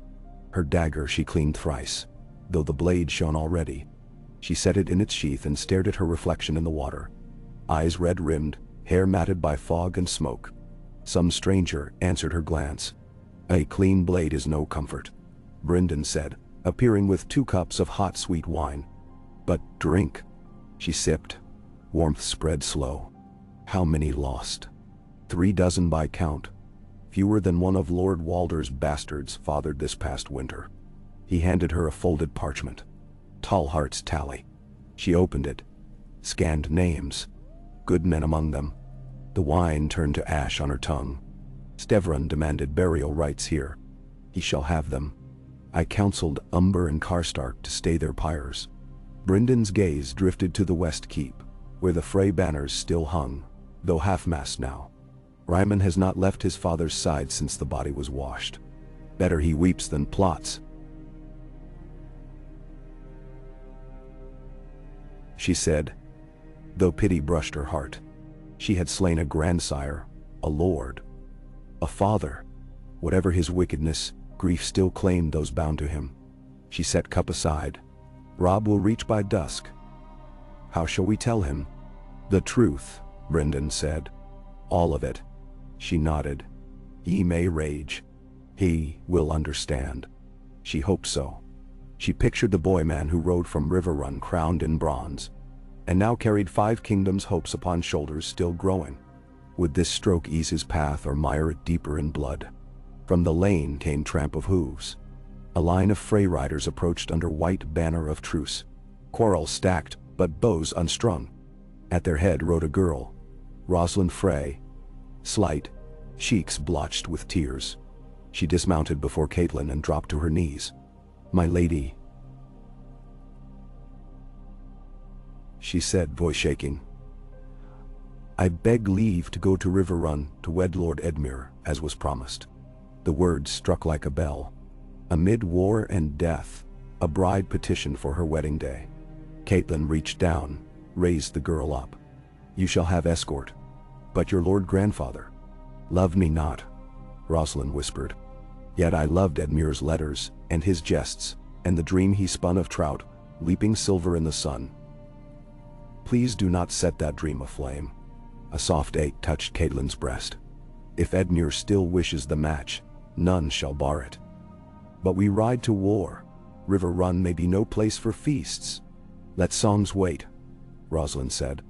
Her dagger she cleaned thrice, though the blade shone already. She set it in its sheath and stared at her reflection in the water. Eyes red-rimmed, hair matted by fog and smoke. Some stranger answered her glance. "A clean blade is no comfort," Brynden said, appearing with 2 cups of hot sweet wine. "But drink." She sipped. Warmth spread slow. How many lost? 3 dozen by count. Fewer than one of Lord Walder's bastards fathered this past winter. He handed her a folded parchment. Tallheart's tally. She opened it. Scanned names. Good men among them. The wine turned to ash on her tongue. Stevron demanded burial rites here. He shall have them. I counseled Umber and Karstark to stay their pyres. Brynden's gaze drifted to the west keep, where the Frey banners still hung, though half-mast now. Ryman has not left his father's side since the body was washed. Better he weeps than plots, she said, though pity brushed her heart. She had slain a grandsire, a lord, a father. Whatever his wickedness, grief still claimed those bound to him. She set cup aside. Robb will reach by dusk. How shall we tell him? The truth, Brynden said. All of it. She nodded. He may rage. He will understand. She hoped so. She pictured the boy-man who rode from Riverrun crowned in bronze, and now carried 5 kingdoms' hopes upon shoulders still growing. Would this stroke ease his path or mire it deeper in blood? From the lane came tramp of hooves. A line of Frey riders approached under white banner of truce. Quarrels stacked, but bows unstrung. At their head rode a girl, Rosalind Frey, slight, cheeks blotched with tears. She dismounted before Catelyn and dropped to her knees. "My lady," she said, voice shaking. "I beg leave to go to Riverrun to wed Lord Edmure, as was promised." The words struck like a bell. Amid war and death, a bride petitioned for her wedding day. Catelyn reached down, raised the girl up. "You shall have escort. But your lord grandfather." "Love me not," Rosalind whispered. "Yet I loved Edmure's letters, and his jests, and the dream he spun of trout, leaping silver in the sun. Please do not set that dream aflame." A soft ache touched Catelyn's breast. "If Edmure still wishes the match, none shall bar it. But we ride to war. Riverrun may be no place for feasts." "Let songs wait," Rosalind said.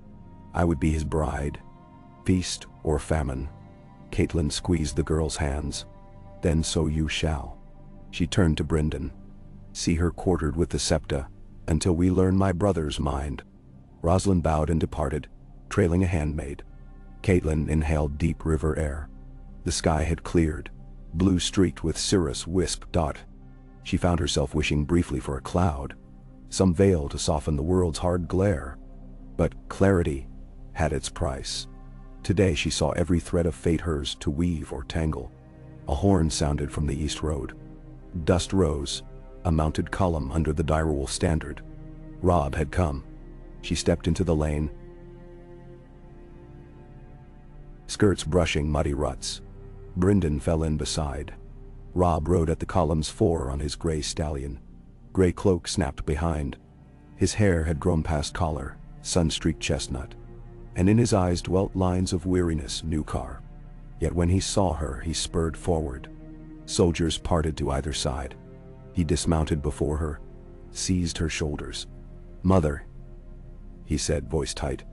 "I would be his bride. Feast or famine." Catelyn squeezed the girl's hands. "Then so you shall." She turned to Brynden. "See her quartered with the septa, until we learn my brother's mind." Rosalind bowed and departed, trailing a handmaid. Catelyn inhaled deep river air. The sky had cleared, blue streaked with cirrus wisp dot. She found herself wishing briefly for a cloud, some veil to soften the world's hard glare. But clarity had its price. Today she saw every thread of fate hers to weave or tangle. A horn sounded from the east road. Dust rose, a mounted column under the direwolf standard. Robb had come. She stepped into the lane, skirts brushing muddy ruts. Brynden fell in beside. Robb rode at the column's fore on his gray stallion. Gray cloak snapped behind. His hair had grown past collar, sun-streaked chestnut, and in his eyes dwelt lines of weariness, Newcar. Yet when he saw her, he spurred forward. Soldiers parted to either side. He dismounted before her, seized her shoulders. "Mother," he said, voice tight.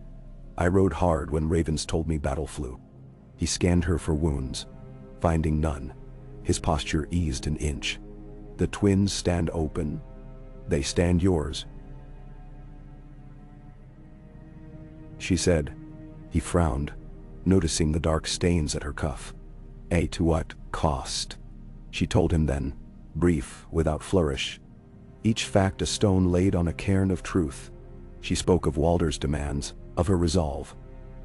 "I rode hard when ravens told me battle flew." He scanned her for wounds, finding none. His posture eased an inch. "The twins stand open. They stand yours," she said. He frowned, noticing the dark stains at her cuff. To what cost?" She told him then, brief, without flourish. Each fact a stone laid on a cairn of truth. She spoke of Walder's demands, of her resolve,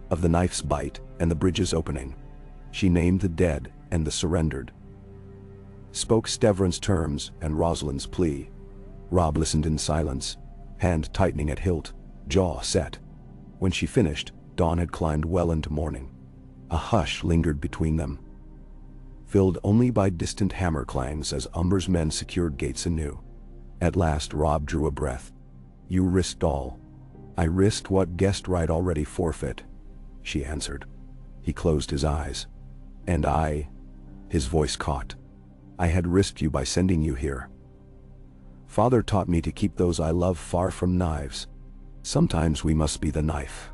of the knife's bite and the bridge's opening. She named the dead and the surrendered. Spoke Stevron's terms and Rosalind's plea. Robb listened in silence, hand tightening at hilt, jaw set. When she finished, dawn had climbed well into morning. A hush lingered between them, filled only by distant hammer clangs as Umber's men secured gates anew. At last Robb drew a breath. "You risked all." "I risked what guest right already forfeit," she answered. He closed his eyes. "And I," his voice caught, "I had risked you by sending you here. Father taught me to keep those I love far from knives. Sometimes we must be the knife,"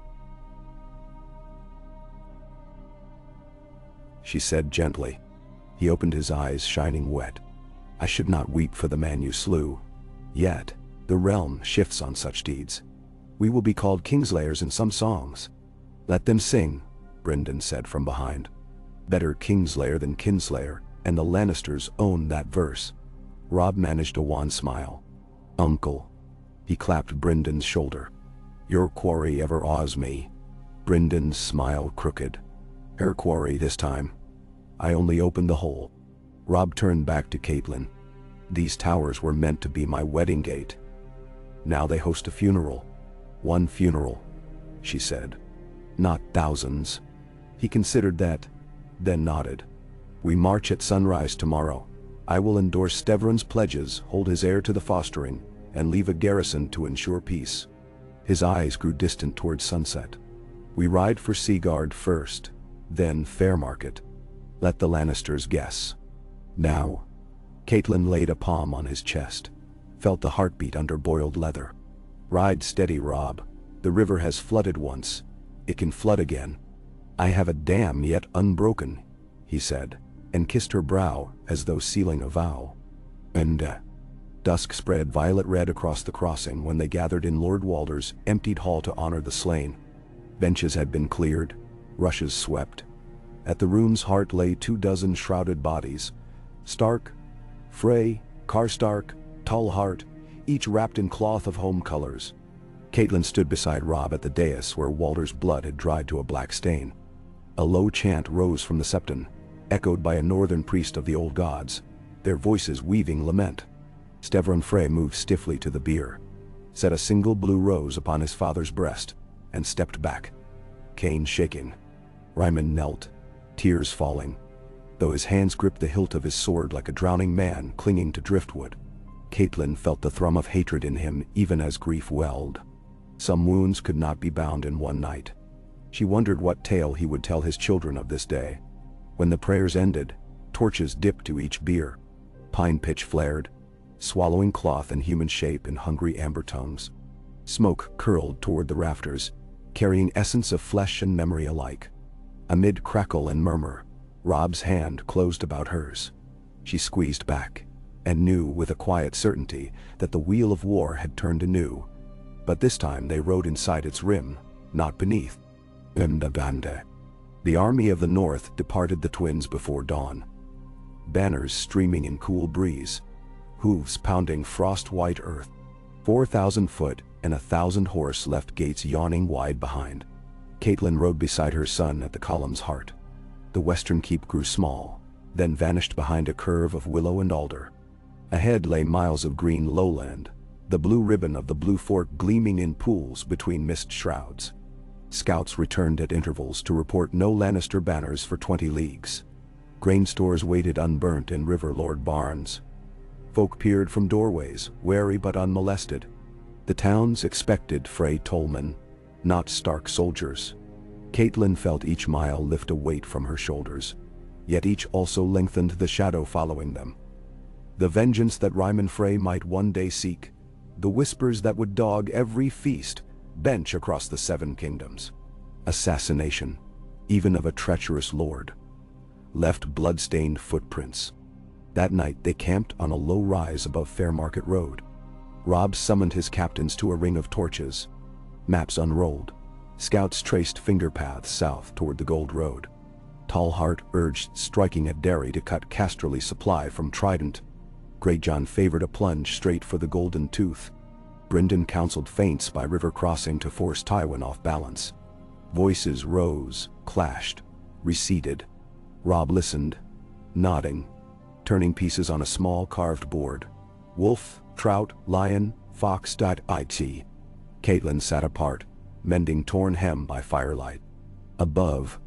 she said gently. He opened his eyes, shining wet. "I should not weep for the man you slew. Yet, the realm shifts on such deeds. We will be called kingslayers in some songs." "Let them sing," Brynden said from behind. "Better kingslayer than kinslayer, and the Lannisters own that verse." Robb managed a wan smile. "Uncle." He clapped Brendan's shoulder. Your quarry ever awes me. Bryndon's smile crooked. Her quarry this time. I only opened the hole. Robb turned back to Catelyn. These towers were meant to be my wedding gate. Now they host a funeral. One funeral, she said. Not thousands. He considered that, then nodded. We march at sunrise tomorrow. I will endorse Stevron's pledges, hold his heir to the fostering, and leave a garrison to ensure peace. His eyes grew distant towards sunset. We ride for Seaguard first, then Fairmarket. Let the Lannisters guess. Now. Catelyn laid a palm on his chest, felt the heartbeat under boiled leather. Ride steady, Robb. The river has flooded once. It can flood again. I have a dam yet unbroken, he said, and kissed her brow as though sealing a vow. And dusk spread violet red across the crossing when they gathered in Lord Walder's emptied hall to honor the slain. Benches had been cleared, rushes swept. At the room's heart lay 24 shrouded bodies. Stark, Frey, Karstark, Tallhart, each wrapped in cloth of home colors. Catelyn stood beside Robb at the dais where Walder's blood had dried to a black stain. A low chant rose from the septon, echoed by a northern priest of the old gods, their voices weaving lament. Stevron Frey moved stiffly to the bier, set a single blue rose upon his father's breast, and stepped back, cane shaking. Ryman knelt, tears falling, though his hands gripped the hilt of his sword like a drowning man clinging to driftwood. Catelyn felt the thrum of hatred in him even as grief welled. Some wounds could not be bound in one night. She wondered what tale he would tell his children of this day. When the prayers ended, torches dipped to each bier. Pine pitch flared, swallowing cloth and human shape in hungry amber tongues. Smoke curled toward the rafters, carrying essence of flesh and memory alike. Amid crackle and murmur, Robb's hand closed about hers. She squeezed back, and knew with a quiet certainty that the wheel of war had turned anew. But this time they rode inside its rim, not beneath. The army of the north departed the twins before dawn. Banners streaming in cool breeze, hooves pounding frost-white earth. 4,000 foot and 1,000 horse left gates yawning wide behind. Catelyn rode beside her son at the column's heart. The western keep grew small, then vanished behind a curve of willow and alder. Ahead lay miles of green lowland, the blue ribbon of the Blue Fort gleaming in pools between mist shrouds. Scouts returned at intervals to report no Lannister banners for 20 leagues. Grain stores waited unburnt in River Lord barns. Folk peered from doorways, wary but unmolested. The towns expected Frey tollmen, not Stark soldiers. Catelyn felt each mile lift a weight from her shoulders, yet each also lengthened the shadow following them. The vengeance that Ryman Frey might one day seek, the whispers that would dog every feast, bench across the 7 kingdoms. Assassination, even of a treacherous lord, left blood-stained footprints. That night they camped on a low rise above Fairmarket Road. Robb summoned his captains to a ring of torches. Maps unrolled. Scouts traced finger paths south toward the Gold Road. Tallhart urged striking at Derry to cut Casterly's supply from Trident. Greyjohn favored a plunge straight for the Golden Tooth. Bryndon counseled feints by river crossing to force Tywin off balance. Voices rose, clashed, receded. Robb listened, nodding, turning pieces on a small carved board. Wolf, trout, lion, fox. It. Catelyn sat apart, mending torn hem by firelight. Above,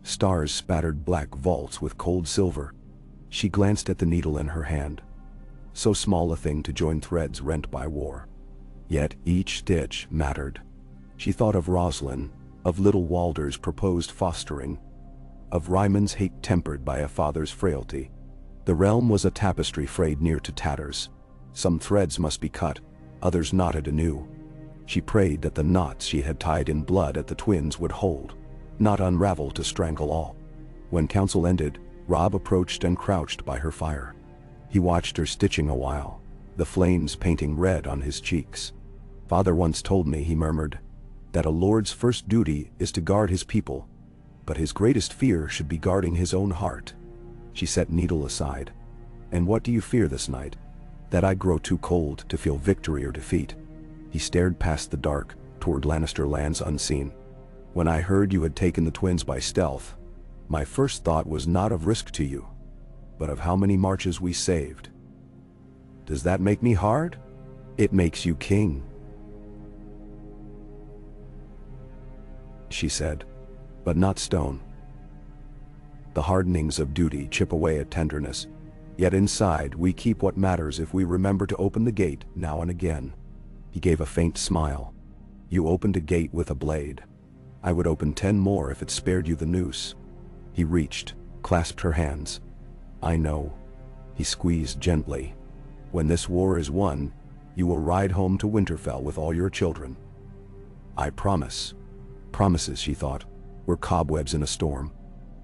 stars spattered black vaults with cold silver. She glanced at the needle in her hand. So small a thing to join threads rent by war. Yet each stitch mattered. She thought of Roslyn, of little Walder's proposed fostering, of Ryman's hate tempered by a father's frailty. The realm was a tapestry frayed near to tatters. Some threads must be cut, others knotted anew. She prayed that the knots she had tied in blood at the twins would hold, not unravel to strangle all. When council ended, Robb approached and crouched by her fire. He watched her stitching a while, the flames painting red on his cheeks. "Father once told me," he murmured, "that a lord's first duty is to guard his people, but his greatest fear should be guarding his own heart." She set needle aside. "And what do you fear this night? That I grow too cold to feel victory or defeat?" He stared past the dark, toward Lannister lands unseen. When I heard you had taken the twins by stealth, my first thought was not of risk to you, but of how many marches we saved. Does that make me hard? It makes you king, she said, but not stone. The hardenings of duty chip away at tenderness, yet inside we keep what matters if we remember to open the gate now and again. He gave a faint smile. You opened a gate with a blade. I would open 10 more if it spared you the noose. He reached, clasped her hands. I know. He squeezed gently. When this war is won, you will ride home to Winterfell with all your children. I promise. Promises, she thought, were cobwebs in a storm.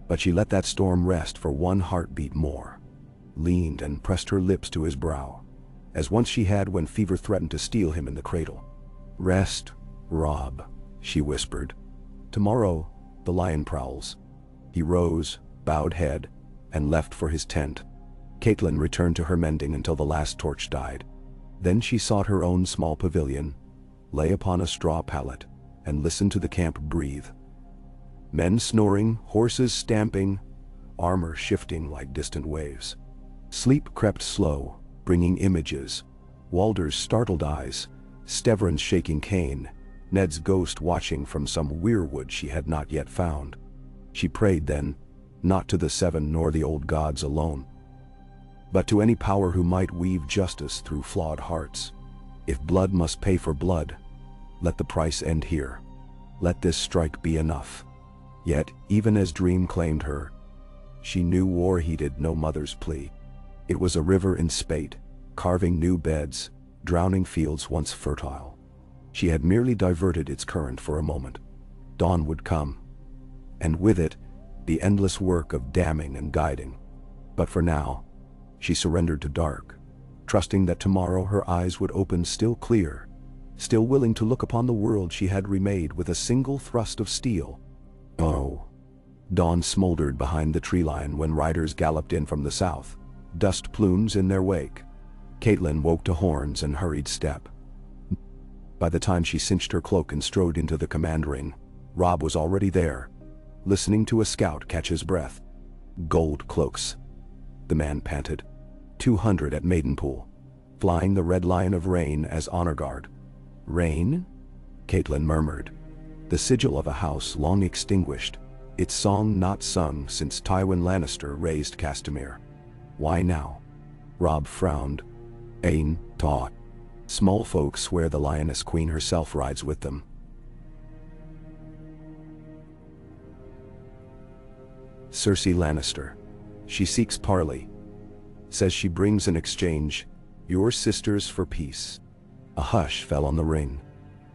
But she let that storm rest for one heartbeat more. Leaned and pressed her lips to his brow, as once she had when fever threatened to steal him in the cradle. Rest, Robb, she whispered. Tomorrow, the lion prowls. He rose, bowed head, and left for his tent. Catelyn returned to her mending until the last torch died. Then she sought her own small pavilion, lay upon a straw pallet, and listened to the camp breathe. Men snoring, horses stamping, armor shifting like distant waves. Sleep crept slow, bringing images. Walder's startled eyes, Stevran's shaking cane, Ned's ghost watching from some weirwood she had not yet found. She prayed then, not to the Seven nor the old gods alone, but to any power who might weave justice through flawed hearts. If blood must pay for blood, let the price end here. Let this strike be enough. Yet, even as dream claimed her, she knew war heeded no mother's plea. It was a river in spate, carving new beds, drowning fields once fertile. She had merely diverted its current for a moment. Dawn would come, and with it, the endless work of damming and guiding. But for now, she surrendered to dark, trusting that tomorrow her eyes would open still clear, still willing to look upon the world she had remade with a single thrust of steel. Oh. Dawn smoldered behind the tree line when riders galloped in from the south, dust plumes in their wake. Catelyn woke to horns and hurried step. By the time she cinched her cloak and strode into the command ring, Robb was already there, listening to a scout catch his breath. Gold cloaks, the man panted. 200 at Maidenpool, flying the Red Lion of Rain as honor guard. Rain? Catelyn murmured. The sigil of a house long extinguished, its song not sung since Tywin Lannister raised Castamere. Why now? Robb frowned. Ain taught. Small folk swear the Lioness Queen herself rides with them. Cersei Lannister. She seeks parley. Says she brings in exchange your sisters for peace. A hush fell on the ring.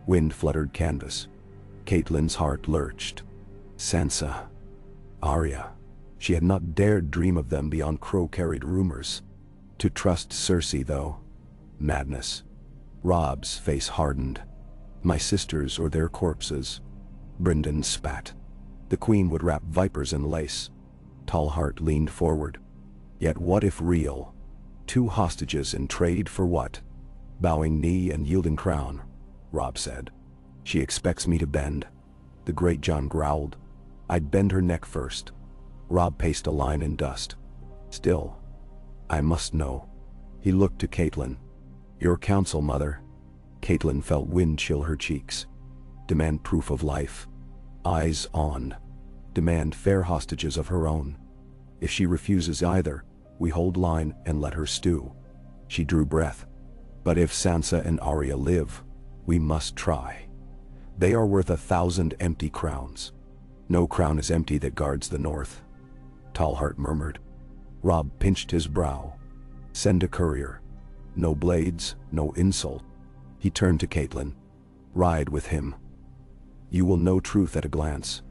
Wind fluttered canvas. Catelyn's heart lurched. Sansa. Arya. She had not dared dream of them beyond crow-carried rumors. To trust Cersei, though. Madness. Robb's face hardened. My sisters or their corpses. Brynden spat. The queen would wrap vipers in lace. Tallheart leaned forward. Yet what if real? 2 hostages in trade for what? Bowing knee and yielding crown, Robb said. She expects me to bend. The great Jon growled. I'd bend her neck first. Robb paced a line in dust. Still, I must know. He looked to Catelyn. Your counsel, mother. Catelyn felt wind chill her cheeks. Demand proof of life. Eyes on. Demand fair hostages of her own. If she refuses either, we hold line and let her stew. She drew breath. But if Sansa and Arya live, we must try. They are worth 1,000 empty crowns. No crown is empty that guards the north. Tallheart murmured. Robb pinched his brow. Send a courier. No blades, no insult. He turned to Catelyn. Ride with him. You will know truth at a glance.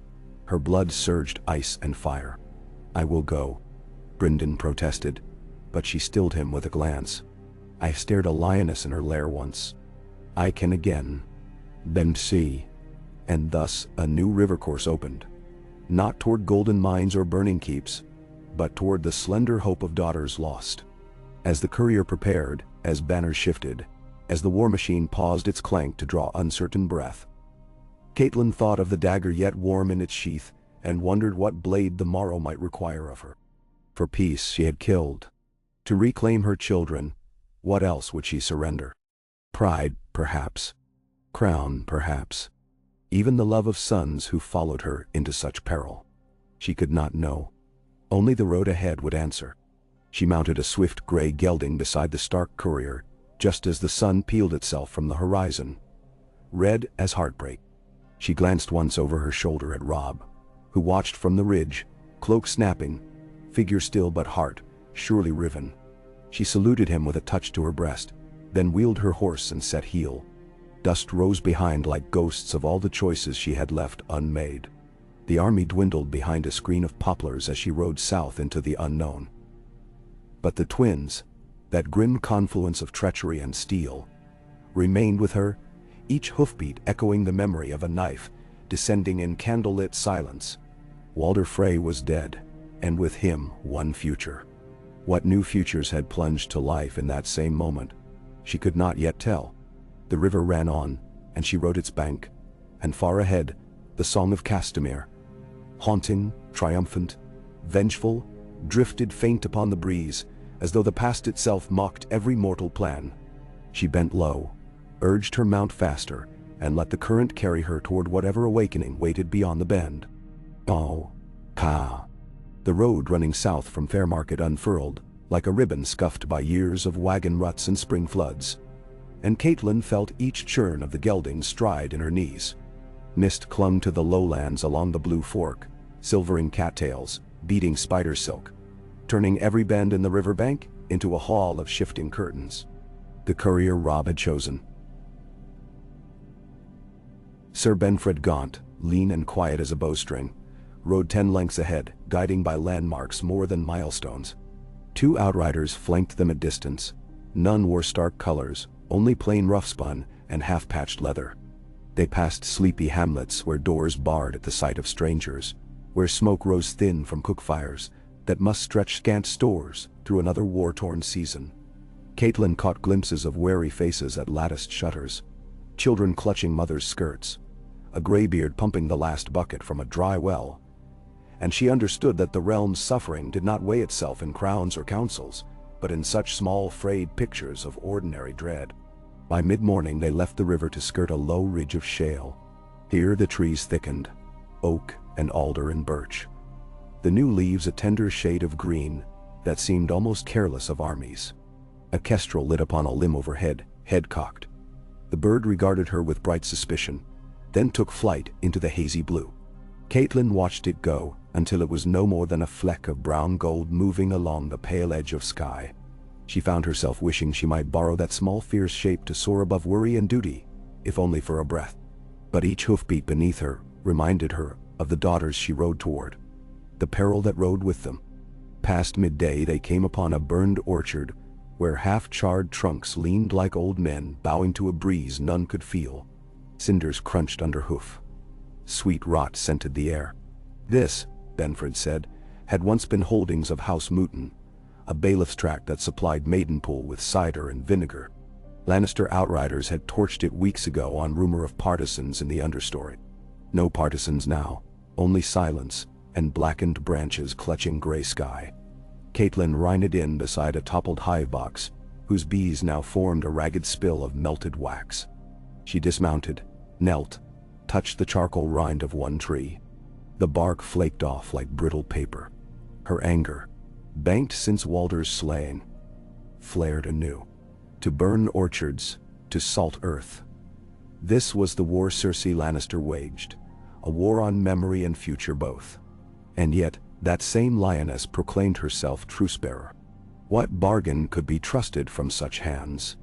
Her blood surged ice and fire. I will go, Brynden protested, but she stilled him with a glance. I stared a lioness in her lair once. I can again. Then see. And thus a new river course opened. Not toward golden mines or burning keeps, but toward the slender hope of daughters lost. As the courier prepared, as banners shifted, as the war machine paused its clank to draw uncertain breath, Catelyn thought of the dagger yet warm in its sheath, and wondered what blade the morrow might require of her. For peace she had killed. To reclaim her children, what else would she surrender? Pride, perhaps. Crown, perhaps. Even the love of sons who followed her into such peril. She could not know. Only the road ahead would answer. She mounted a swift gray gelding beside the stark courier, just as the sun peeled itself from the horizon. Red as heartbreak. She glanced once over her shoulder at Robb, who watched from the ridge, cloak snapping, figure still but heart surely riven. She saluted him with a touch to her breast, then wheeled her horse and set heel. Dust rose behind like ghosts of all the choices she had left unmade. The army dwindled behind a screen of poplars as she rode south into the unknown. But the twins, that grim confluence of treachery and steel, remained with her, each hoofbeat echoing the memory of a knife descending in candlelit silence. Walder Frey was dead, and with him one future. What new futures had plunged to life in that same moment? She could not yet tell. The river ran on, and she rode its bank, and far ahead, the song of Castamere, haunting, triumphant, vengeful, drifted faint upon the breeze, as though the past itself mocked every mortal plan. She bent low, urged her mount faster, and let the current carry her toward whatever awakening waited beyond the bend. Oh, ka! The road running south from Fairmarket unfurled, like a ribbon scuffed by years of wagon ruts and spring floods. And Catelyn felt each churn of the gelding stride in her knees. Mist clung to the lowlands along the Blue Fork, silvering cattails, beating spider silk, turning every bend in the riverbank into a hall of shifting curtains. The courier Robb had chosen. Sir Benfred Gaunt, lean and quiet as a bowstring, rode 10 lengths ahead, guiding by landmarks more than milestones. 2 outriders flanked them at distance. None wore stark colors, only plain rough-spun and half-patched leather. They passed sleepy hamlets where doors barred at the sight of strangers, where smoke rose thin from cook fires that must stretch scant stores through another war-torn season. Catelyn caught glimpses of wary faces at latticed shutters, children clutching mothers' skirts, a graybeard pumping the last bucket from a dry well, and she understood that the realm's suffering did not weigh itself in crowns or councils, but in such small frayed pictures of ordinary dread. By mid-morning they left the river to skirt a low ridge of shale. Here the trees thickened, oak and alder and birch, the new leaves a tender shade of green that seemed almost careless of armies. A kestrel lit upon a limb overhead, head cocked. The bird regarded her with bright suspicion, then took flight into the hazy blue. Catelyn watched it go until it was no more than a fleck of brown gold moving along the pale edge of sky. She found herself wishing she might borrow that small fierce shape to soar above worry and duty, if only for a breath. But each hoofbeat beneath her reminded her of the daughters she rode toward, the peril that rode with them. Past midday they came upon a burned orchard where half-charred trunks leaned like old men bowing to a breeze none could feel. Cinders crunched under hoof. Sweet rot scented the air. This, Benfred said, had once been holdings of House Mouton, a bailiff's tract that supplied Maidenpool with cider and vinegar. Lannister outriders had torched it weeks ago on rumor of partisans in the understory. No partisans now, only silence and blackened branches clutching gray sky. Catelyn reined in beside a toppled hive box, whose bees now formed a ragged spill of melted wax. She dismounted, knelt, touched the charcoal rind of one tree. The bark flaked off like brittle paper. Her anger, banked since Walder's slaying, flared anew. To burn orchards, to salt earth. This was the war Cersei Lannister waged, a war on memory and future both. And yet, that same lioness proclaimed herself truce-bearer. What bargain could be trusted from such hands?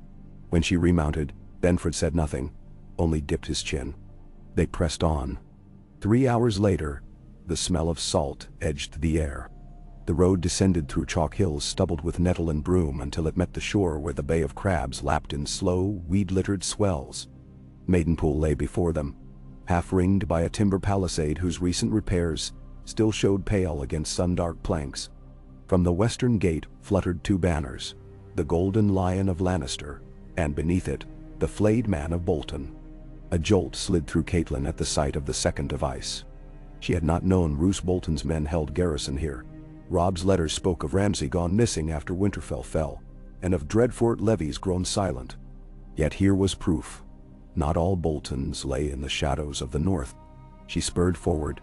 When she remounted, Benfred said nothing, only dipped his chin. They pressed on. 3 hours later, the smell of salt edged the air. The road descended through chalk hills stubbled with nettle and broom until it met the shore where the Bay of Crabs lapped in slow, weed-littered swells. Maidenpool lay before them, half-ringed by a timber palisade whose recent repairs still showed pale against sun-dark planks. From the western gate fluttered 2 banners, the Golden Lion of Lannister, and beneath it, the Flayed Man of Bolton. A jolt slid through Catelyn at the sight of the second device. She had not known Roose Bolton's men held garrison here. Robb's letters spoke of Ramsay gone missing after Winterfell fell, and of Dreadfort levies grown silent. Yet here was proof. Not all Boltons lay in the shadows of the north. She spurred forward,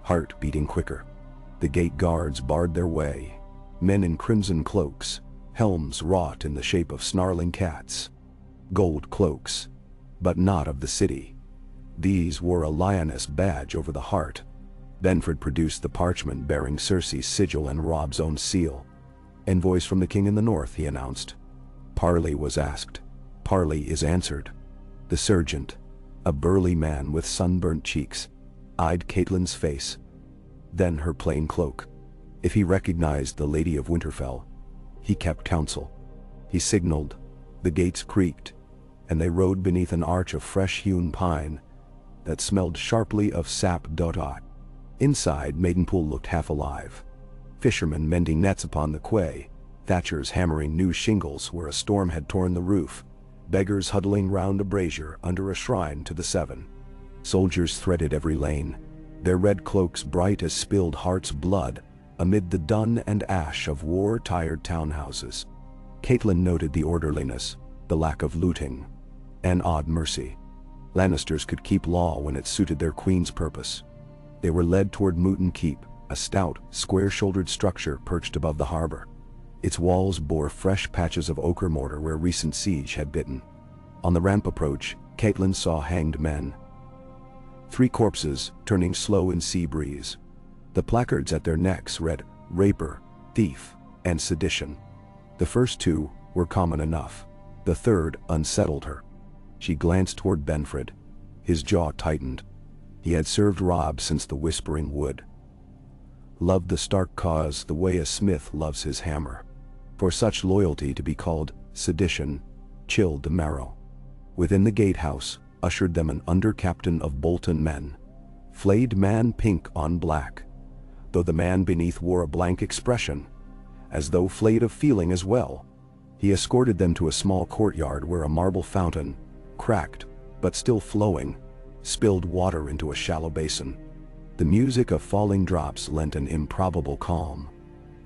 heart beating quicker. The gate guards barred their way, men in crimson cloaks, helms wrought in the shape of snarling cats. Gold cloaks, but not of the city. These wore a lioness badge over the heart. Benford produced the parchment bearing Cersei's sigil and Robb's own seal. "Envoys from the king in the north," he announced. Parley was asked. Parley is answered. The sergeant, a burly man with sunburnt cheeks, eyed Catelyn's face, then her plain cloak. If he recognized the Lady of Winterfell, he kept counsel. He signaled, the gates creaked, and they rode beneath an arch of fresh-hewn pine that smelled sharply of sap. Inside, Maidenpool looked half alive. Fishermen mending nets upon the quay, thatchers hammering new shingles where a storm had torn the roof, beggars huddling round a brazier under a shrine to the Seven. Soldiers threaded every lane, their red cloaks bright as spilled heart's blood amid the dun and ash of war-tired townhouses. Catelyn noted the orderliness, the lack of looting, an odd mercy. Lannisters could keep law when it suited their queen's purpose. They were led toward Mooton Keep, a stout, square-shouldered structure perched above the harbor. Its walls bore fresh patches of ochre mortar where recent siege had bitten. On the ramp approach, Catelyn saw hanged men. 3 corpses turning slow in sea breeze. The placards at their necks read, "Raper, Thief, and Sedition." The first 2 were common enough. The third unsettled her. She glanced toward Benford. His jaw tightened. He had served Robb since the Whispering Wood. Loved the stark cause the way a smith loves his hammer. For such loyalty to be called sedition chilled the marrow. Within the gatehouse ushered them an under-captain of Bolton men, flayed man pink on black, though the man beneath wore a blank expression, as though flayed of feeling as well. He escorted them to a small courtyard where a marble fountain, cracked but still flowing, spilled water into a shallow basin. The music of falling drops lent an improbable calm.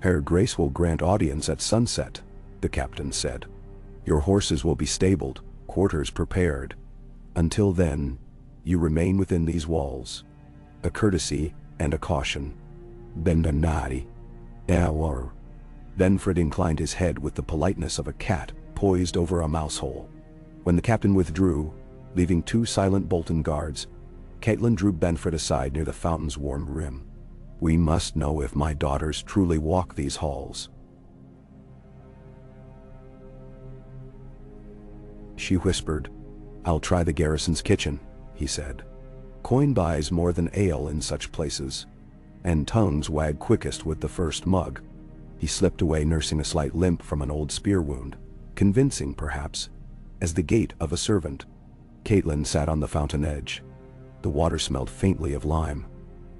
"Her Grace will grant audience at sunset," the captain said. "Your horses will be stabled, quarters prepared. Until then, you remain within these walls." A courtesy and a caution. "Bendanari. Or." Benford inclined his head with the politeness of a cat poised over a mouse hole. When the captain withdrew, leaving 2 silent Bolton guards, Catelyn drew Benford aside near the fountain's warm rim. "We must know if my daughters truly walk these halls." She whispered. "I'll try the garrison's kitchen," he said. "Coin buys more than ale in such places, and tongues wag quickest with the first mug." He slipped away nursing a slight limp from an old spear wound, convincing, perhaps, as the gait of a servant. Catelyn sat on the fountain edge. The water smelled faintly of lime.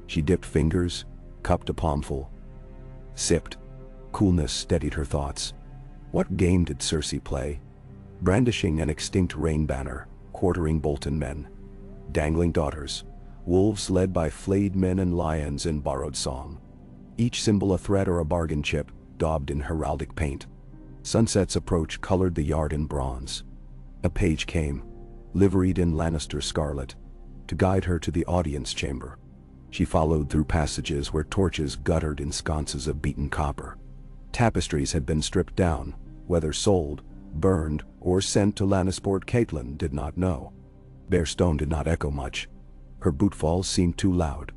She dipped fingers, cupped a palmful, sipped. Coolness steadied her thoughts. What game did Cersei play? Brandishing an extinct rain banner, quartering Bolton men, dangling daughters, wolves led by flayed men and lions in borrowed song. Each symbol a threat or a bargain chip, daubed in heraldic paint. Sunset's approach colored the yard in bronze. A page came, liveried in Lannister scarlet, to guide her to the audience chamber. She followed through passages where torches guttered in sconces of beaten copper. Tapestries had been stripped down, whether sold, burned, or sent to Lannisport Catelyn did not know. Bare stone did not echo much. Her bootfalls seemed too loud.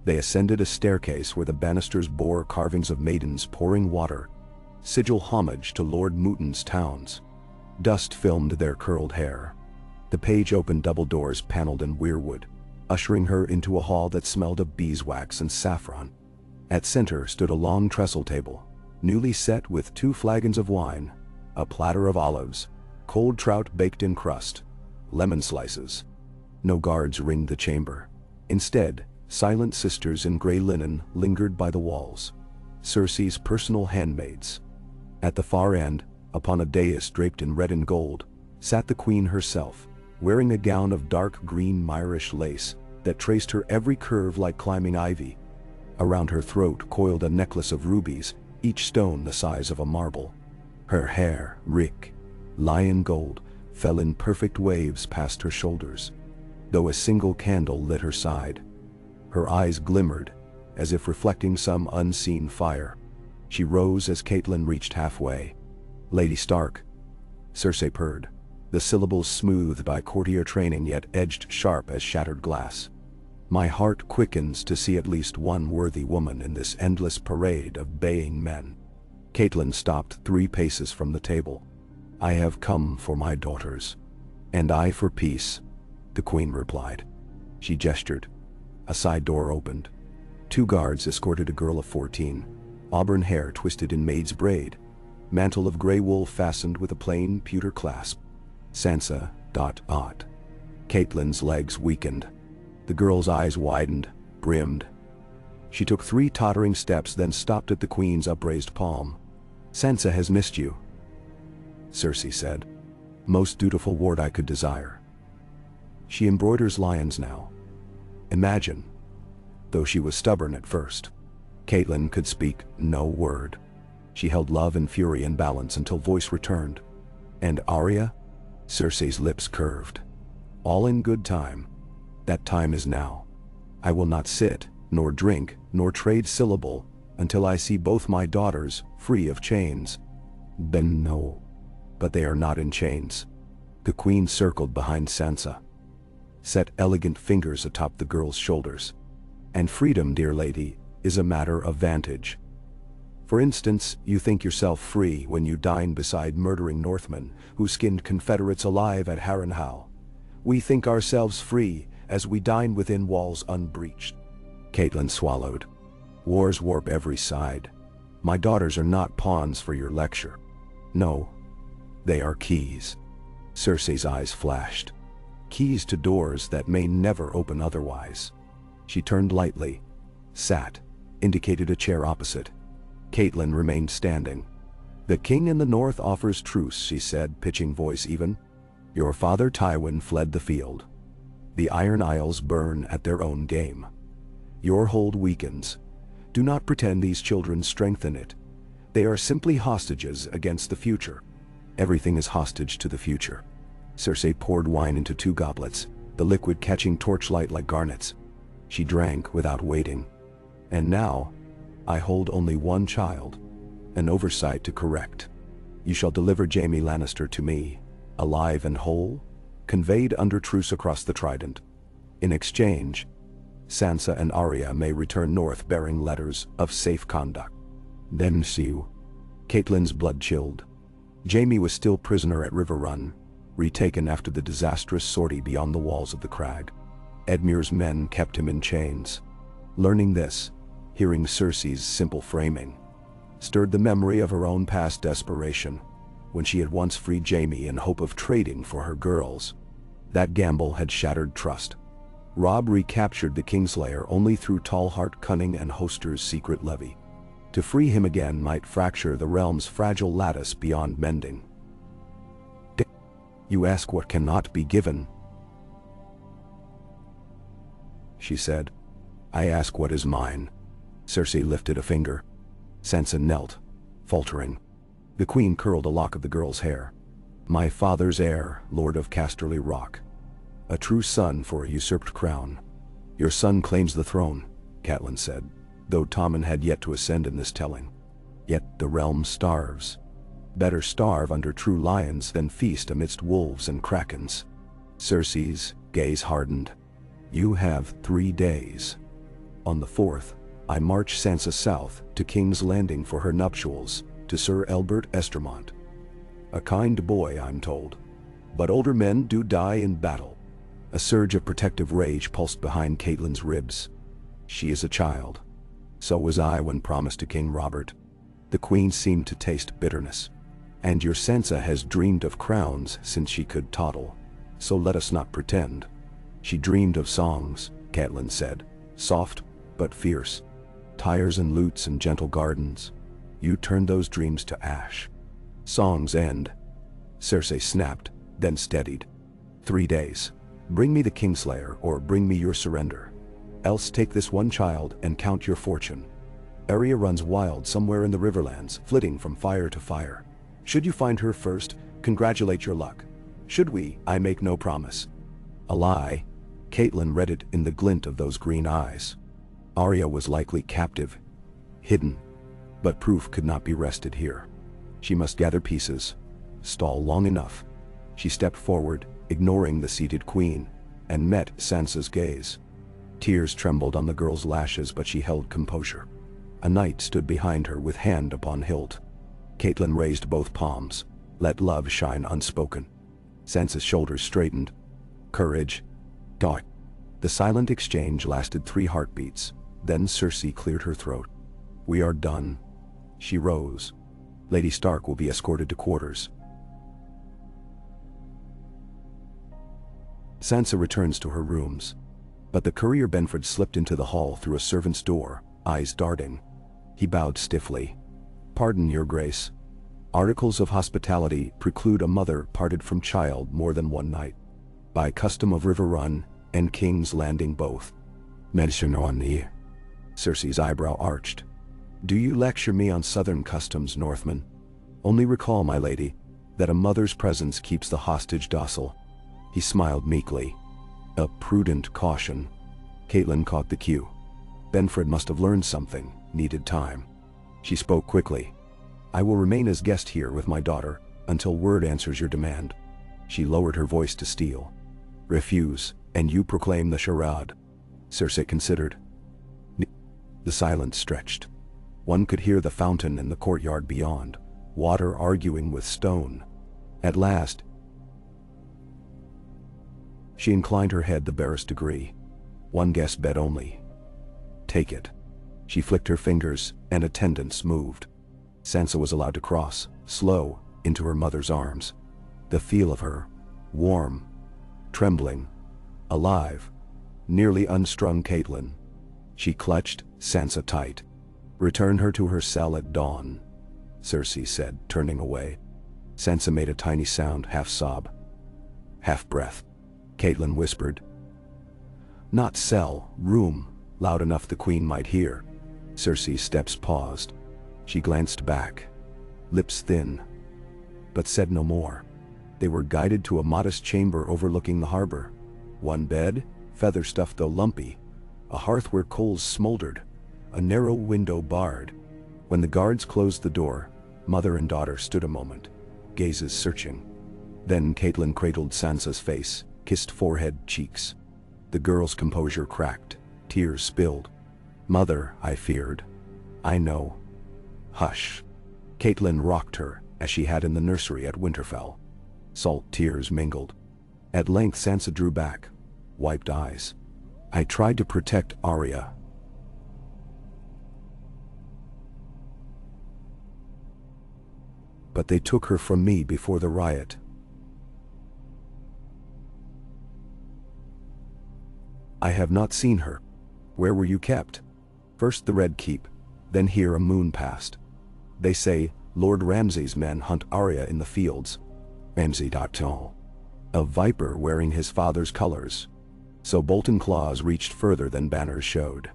They ascended a staircase where the banisters bore carvings of maidens pouring water, sigil homage to Lord Mooton's towns. Dust filmed their curled hair. The page opened double doors paneled in weirwood, ushering her into a hall that smelled of beeswax and saffron. At center stood a long trestle table, newly set with 2 flagons of wine, a platter of olives, cold trout baked in crust, lemon slices. No guards ringed the chamber. Instead, silent sisters in gray linen lingered by the walls, Cersei's personal handmaids. At the far end, upon a dais draped in red and gold, sat the queen herself, wearing a gown of dark green Myrish lace that traced her every curve like climbing ivy. Around her throat coiled a necklace of rubies, each stone the size of a marble. Her hair, rick, lion gold, fell in perfect waves past her shoulders, though a single candle lit her side. Her eyes glimmered, as if reflecting some unseen fire. She rose as Catelyn reached halfway. "Lady Stark," Cersei purred, the syllables smooth by courtier training yet edged sharp as shattered glass. "My heart quickens to see at least one worthy woman in this endless parade of baying men." Catelyn stopped 3 paces from the table. "I have come for my daughters." "And I for peace," the queen replied. She gestured. A side door opened. 2 guards escorted a girl of 14, auburn hair twisted in maid's braid, mantle of gray wool fastened with a plain pewter clasp. Sansa. Catelyn's legs weakened. The girl's eyes widened, brimmed. She took 3 tottering steps, then stopped at the queen's upraised palm. "Sansa has missed you," Cersei said. "Most dutiful ward I could desire. She embroiders lions now. Imagine." Though she was stubborn at first, Catelyn could speak no word. She held love and fury in balance until voice returned. "And Arya?" Cersei's lips curved. "All in good time. That time is now. I will not sit, nor drink, nor trade syllable, until I see both my daughters free of chains." "Then no." "But they are not in chains." The queen circled behind Sansa, set elegant fingers atop the girl's shoulders. "And freedom, dear lady, is a matter of vantage. For instance, you think yourself free when you dine beside murdering Northmen who skinned Confederates alive at Harrenhal. We think ourselves free as we dine within walls unbreached." Catelyn swallowed. "Wars warp every side. My daughters are not pawns for your lecture. No, they are keys." Cersei's eyes flashed. "Keys to doors that may never open otherwise." She turned lightly, sat, indicated a chair opposite. Catelyn remained standing. "The king in the north offers truce," she said, pitching voice even. "Your father Tywin fled the field. The Iron Isles burn at their own game. Your hold weakens. Do not pretend these children strengthen it. They are simply hostages against the future." "Everything is hostage to the future." Cersei poured wine into 2 goblets, the liquid catching torchlight like garnets. She drank without waiting. "And now, I hold only one child, an oversight to correct. You shall deliver Jaime Lannister to me, alive and whole, conveyed under truce across the Trident. In exchange, Sansa and Arya may return north bearing letters of safe conduct." "Then see you." Catelyn's blood chilled. Jaime was still prisoner at River Run, retaken after the disastrous sortie beyond the walls of the crag. Edmure's men kept him in chains. Learning this, hearing Cersei's simple framing, stirred the memory of her own past desperation, when she had once freed Jaime in hope of trading for her girls. That gamble had shattered trust. Robb recaptured the Kingslayer only through Tallheart cunning and Hoster's secret levy. To free him again might fracture the realm's fragile lattice beyond mending. "You ask what cannot be given," she said. "I ask what is mine." Cersei lifted a finger. Sansa knelt, faltering. The queen curled a lock of the girl's hair. "My father's heir, Lord of Casterly Rock. A true son for a usurped crown." "Your son claims the throne," Catelyn said, though Tommen had yet to ascend in this telling. "Yet the realm starves. Better starve under true lions than feast amidst wolves and krakens." Cersei's gaze hardened. "You have 3 days. On the 4th, I march Sansa south to King's Landing for her nuptials, to Sir Elbert Estermont. A kind boy, I'm told. But older men do die in battle." A surge of protective rage pulsed behind Catelyn's ribs. She is a child. So was I when promised to King Robert. The queen seemed to taste bitterness. "And your Sansa has dreamed of crowns since she could toddle. So let us not pretend." "She dreamed of songs," Catelyn said, "soft but fierce. Tyres and lutes and gentle gardens. You turned those dreams to ash." "Songs end," Cersei snapped, then steadied. 3 days. Bring me the Kingslayer or bring me your surrender. Else take this one child and count your fortune. Arya runs wild somewhere in the Riverlands, flitting from fire to fire. Should you find her first, congratulate your luck. Should we, I make no promise." A lie. Catelyn read it in the glint of those green eyes. Arya was likely captive, hidden, but proof could not be rested here. She must gather pieces, stall long enough. She stepped forward, ignoring the seated queen, and met Sansa's gaze. Tears trembled on the girl's lashes, but she held composure. A knight stood behind her with hand upon hilt. Catelyn raised both palms. Let love shine unspoken. Sansa's shoulders straightened. Courage. Dark. The silent exchange lasted 3 heartbeats. Then Cersei cleared her throat. "We are done." She rose. "Lady Stark will be escorted to quarters." Sansa returns to her rooms. But the courier Benford slipped into the hall through a servant's door, eyes darting. He bowed stiffly. "Pardon, your grace. Articles of hospitality preclude a mother parted from child more than one night. By custom of River Run and King's Landing both." "Mention on the..." Cersei's eyebrow arched. "Do you lecture me on southern customs, Northman? Only recall, my lady, that a mother's presence keeps the hostage docile." He smiled meekly. A prudent caution. Catelyn caught the cue. Benford must have learned something, needed time. She spoke quickly. "I will remain as guest here with my daughter until word answers your demand." She lowered her voice to steel. "Refuse, and you proclaim the charade." Cersei considered. The silence stretched. One could hear the fountain in the courtyard beyond, water arguing with stone. At last, she inclined her head the barest degree. "One guest bed only. Take it." She flicked her fingers, and attendants moved. Sansa was allowed to cross, slow, into her mother's arms. The feel of her, warm, trembling, alive, nearly unstrung Catelyn. She clutched Sansa tight. "Return her to her cell at dawn," Cersei said, turning away. Sansa made a tiny sound, half sob, half breath. Catelyn whispered, "Not cell, room," loud enough the queen might hear. Cersei's steps paused. She glanced back, lips thin, but said no more. They were guided to a modest chamber overlooking the harbor. One bed, feather-stuffed though lumpy, a hearth where coals smoldered, a narrow window barred. When the guards closed the door, mother and daughter stood a moment, gazes searching. Then Catelyn cradled Sansa's face, kissed forehead, cheeks. The girl's composure cracked, tears spilled. "Mother, I feared. I know." "Hush." Catelyn rocked her, as she had in the nursery at Winterfell. Salt tears mingled. At length Sansa drew back, wiped eyes. "I tried to protect Arya. But they took her from me before the riot. I have not seen her." "Where were you kept?" "First the Red Keep, then here a moon passed. They say Lord Ramsay's men hunt Arya in the fields." Ramsay Dotall. A viper wearing his father's colors. So Bolton claws reached further than banners showed.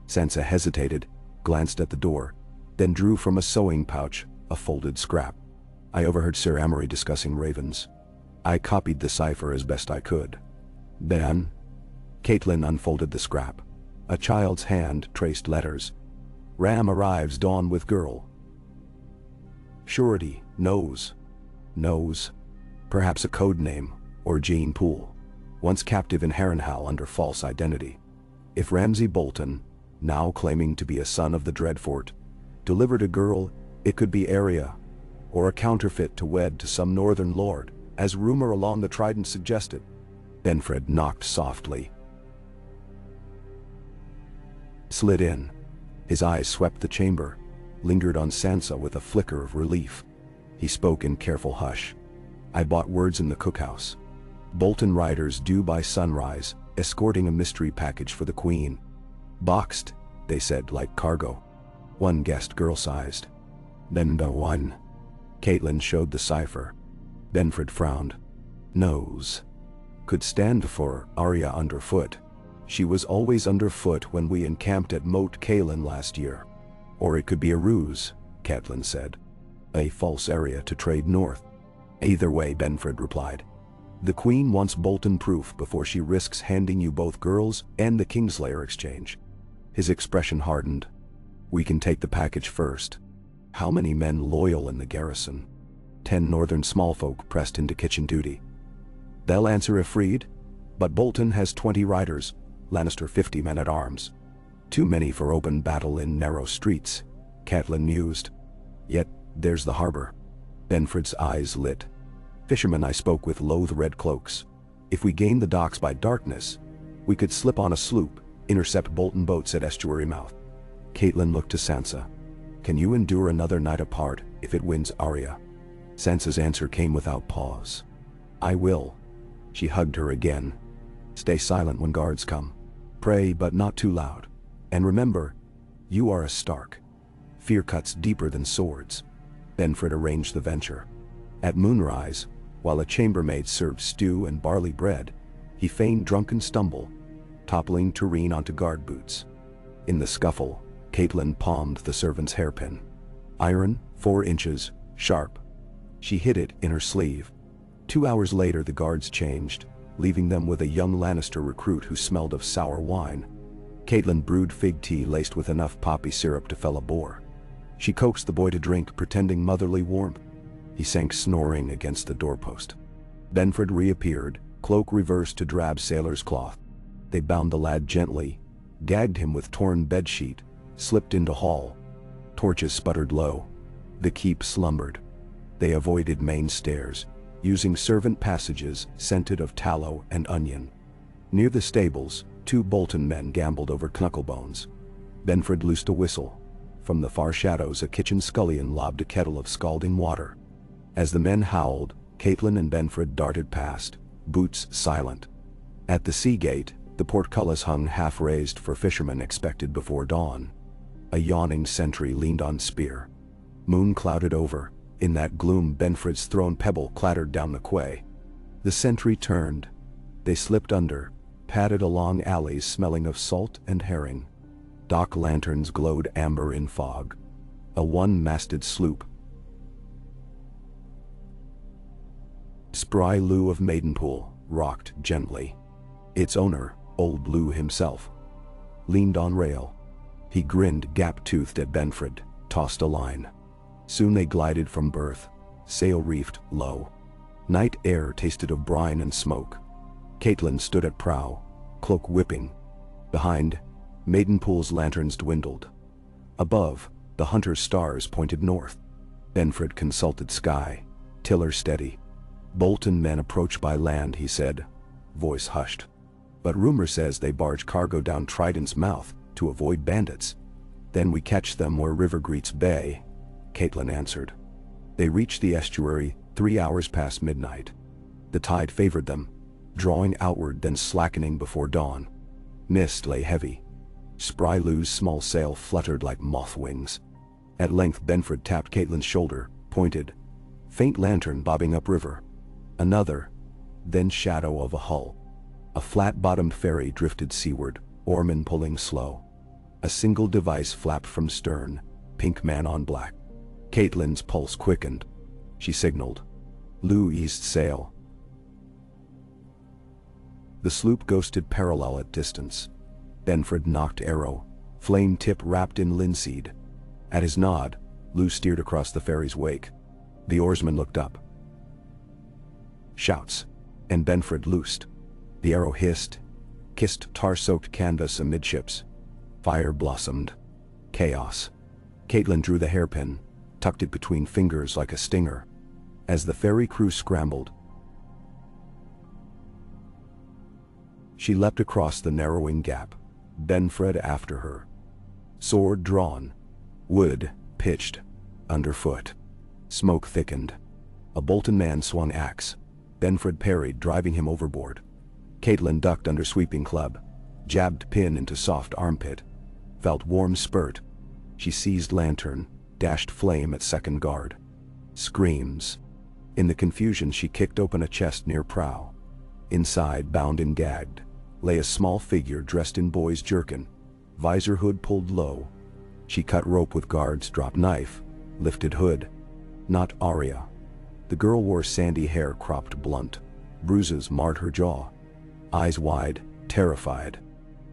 Sansa hesitated, glanced at the door, then drew from a sewing pouch a folded scrap. "I overheard Sir Amory discussing ravens. I copied the cipher as best I could." "Then?" Catelyn unfolded the scrap. A child's hand traced letters. "Ram arrives dawn with girl. Surety, knows. Knows. Perhaps a code name, or Jane Poole. Once captive in Harrenhal under false identity. If Ramsay Bolton, now claiming to be a son of the Dreadfort, delivered a girl, it could be Arya, or a counterfeit to wed to some northern lord, as rumor along the Trident suggested." Benford knocked softly. Slid in. His eyes swept the chamber, lingered on Sansa with a flicker of relief. He spoke in careful hush. "I bought words in the cookhouse. Bolton riders due by sunrise, escorting a mystery package for the queen. Boxed, they said, like cargo." One guest girl-sized. "Then the one." Catelyn showed the cipher. Benford frowned. "Knows." could stand for Arya underfoot. She was always underfoot when we encamped at Moat Catelyn last year. Or it could be a ruse, Catelyn said. A false area to trade north. Either way, Benford replied. The Queen wants Bolton proof before she risks handing you both girls and the Kingslayer exchange. His expression hardened. We can take the package first. How many men loyal in the garrison? 10 northern smallfolk pressed into kitchen duty. They'll answer if freed, but Bolton has 20 riders, Lannister 50 men-at-arms. Too many for open battle in narrow streets, Catelyn mused. Yet, there's the harbor. Benford's eyes lit. Fishermen I spoke with loathe red cloaks. If we gain the docks by darkness, we could slip on a sloop, intercept Bolton boats at estuary mouth. Catelyn looked to Sansa. Can you endure another night apart if it wins Arya? Sansa's answer came without pause. I will. She hugged her again. Stay silent when guards come. Pray, but not too loud. And remember, you are a Stark. Fear cuts deeper than swords. Benford arranged the venture. At moonrise, while a chambermaid served stew and barley bread, he feigned drunken stumble, toppling Tureen onto guard boots. In the scuffle, Catelyn palmed the servant's hairpin. Iron, 4 inches, sharp. She hid it in her sleeve. 2 hours later the guards changed, leaving them with a young Lannister recruit who smelled of sour wine. Catelyn brewed fig tea laced with enough poppy syrup to fell a bore. She coaxed the boy to drink, pretending motherly warmth. He sank snoring against the doorpost. Benford reappeared, cloak reversed to drab sailor's cloth. They bound the lad gently, gagged him with torn bedsheet, slipped into hall. Torches sputtered low. The keep slumbered. They avoided main stairs, using servant passages scented of tallow and onion. Near the stables, 2 Bolton men gambled over knucklebones. Benford loosed a whistle. From the far shadows a kitchen scullion lobbed a kettle of scalding water. As the men howled, Catelyn and Benford darted past, boots silent. At the sea gate, the portcullis hung half-raised for fishermen expected before dawn. A yawning sentry leaned on spear. Moon clouded over. In that gloom Benford's thrown pebble clattered down the quay. The sentry turned. They slipped under, padded along alleys smelling of salt and herring. Dock lanterns glowed amber in fog. A one-masted sloop, Spry Lou of Maidenpool, rocked gently. Its owner, Old Lou himself, leaned on rail. He grinned gap-toothed at Benford, tossed a line. Soon they glided from berth, sail reefed low. Night air tasted of brine and smoke. Catelyn stood at prow, cloak whipping. Behind, Maidenpool's lanterns dwindled. Above, the hunter's stars pointed north. Benford consulted sky, tiller steady. Bolton men approach by land, he said, voice hushed. But rumor says they barge cargo down Trident's mouth to avoid bandits. Then we catch them where river greets bay, Catelyn answered. They reached the estuary 3 hours past midnight. The tide favored them, drawing outward then slackening before dawn. Mist lay heavy. Spry Lou's small sail fluttered like moth wings. At length Benford tapped Catelyn's shoulder, pointed. Faint lantern bobbing upriver. Another, then shadow of a hull. A flat-bottomed ferry drifted seaward, oarmen pulling slow. A single device flapped from stern, pink man on black. Catelyn's pulse quickened. She signaled. Lou eased sail. The sloop ghosted parallel at distance. Benford knocked arrow, flame tip wrapped in linseed. At his nod, Lou steered across the ferry's wake. The oarsman looked up. Shouts, and Benford loosed. The arrow hissed, kissed tar-soaked canvas amidships. Fire blossomed. Chaos. Catelyn drew the hairpin, tucked it between fingers like a stinger. As the ferry crew scrambled, she leapt across the narrowing gap, Benford after her. Sword drawn, wood pitched, underfoot. Smoke thickened. A Bolton man swung axe. Benford parried, driving him overboard. Catelyn ducked under sweeping club, jabbed pin into soft armpit. Felt warm spurt. She seized lantern, dashed flame at second guard. Screams. In the confusion she kicked open a chest near prow. Inside, bound and gagged, lay a small figure dressed in boy's jerkin, visor hood pulled low. She cut rope with guards, dropped knife, lifted hood. Not Arya. The girl wore sandy hair cropped blunt. Bruises marred her jaw. Eyes wide, terrified.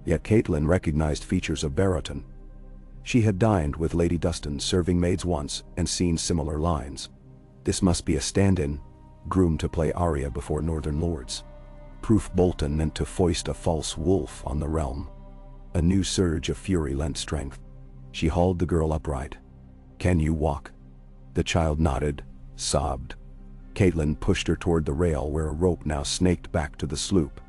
Yet Catelyn recognized features of Barrington. She had dined with Lady Dustin's serving maids once and seen similar lines. This must be a stand-in, groomed to play Arya before northern lords. Proof Bolton meant to foist a false wolf on the realm. A new surge of fury lent strength. She hauled the girl upright. "Can you walk?" The child nodded, sobbed. Catelyn pushed her toward the rail where a rope now snaked back to the sloop.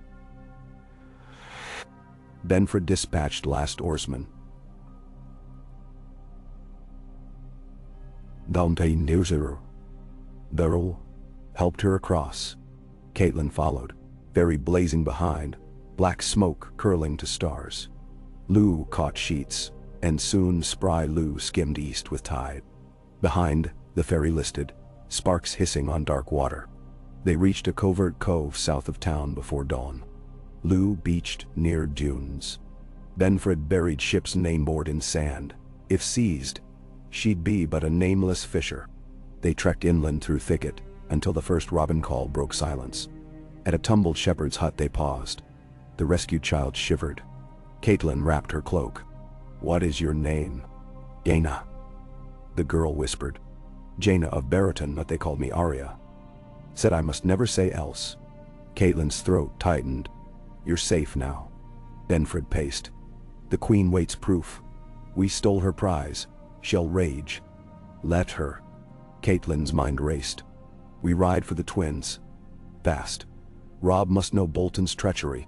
Benford dispatched last oarsman. Dante Newser. Beryl helped her across. Catelyn followed, ferry blazing behind, black smoke curling to stars. Lou caught sheets, and soon spry Lou skimmed east with tide. Behind, the ferry listed, sparks hissing on dark water. They reached a covert cove south of town before dawn. Lou beached near dunes. Benford buried ship's nameboard in sand. If seized, she'd be but a nameless fisher. They trekked inland through thicket until the first robin call broke silence. At a tumbled shepherd's hut they paused. The rescued child shivered. Catelyn wrapped her cloak. "What is your name?" "Jaina," the girl whispered. "Jaina of Barrington, but they called me Arya. Said I must never say else." Catelyn's throat tightened. "You're safe now." Benford paced. "The queen waits proof. We stole her prize. She'll rage. Let her." Catelyn's mind raced. "We ride for the twins. Fast. Robb must know Bolton's treachery.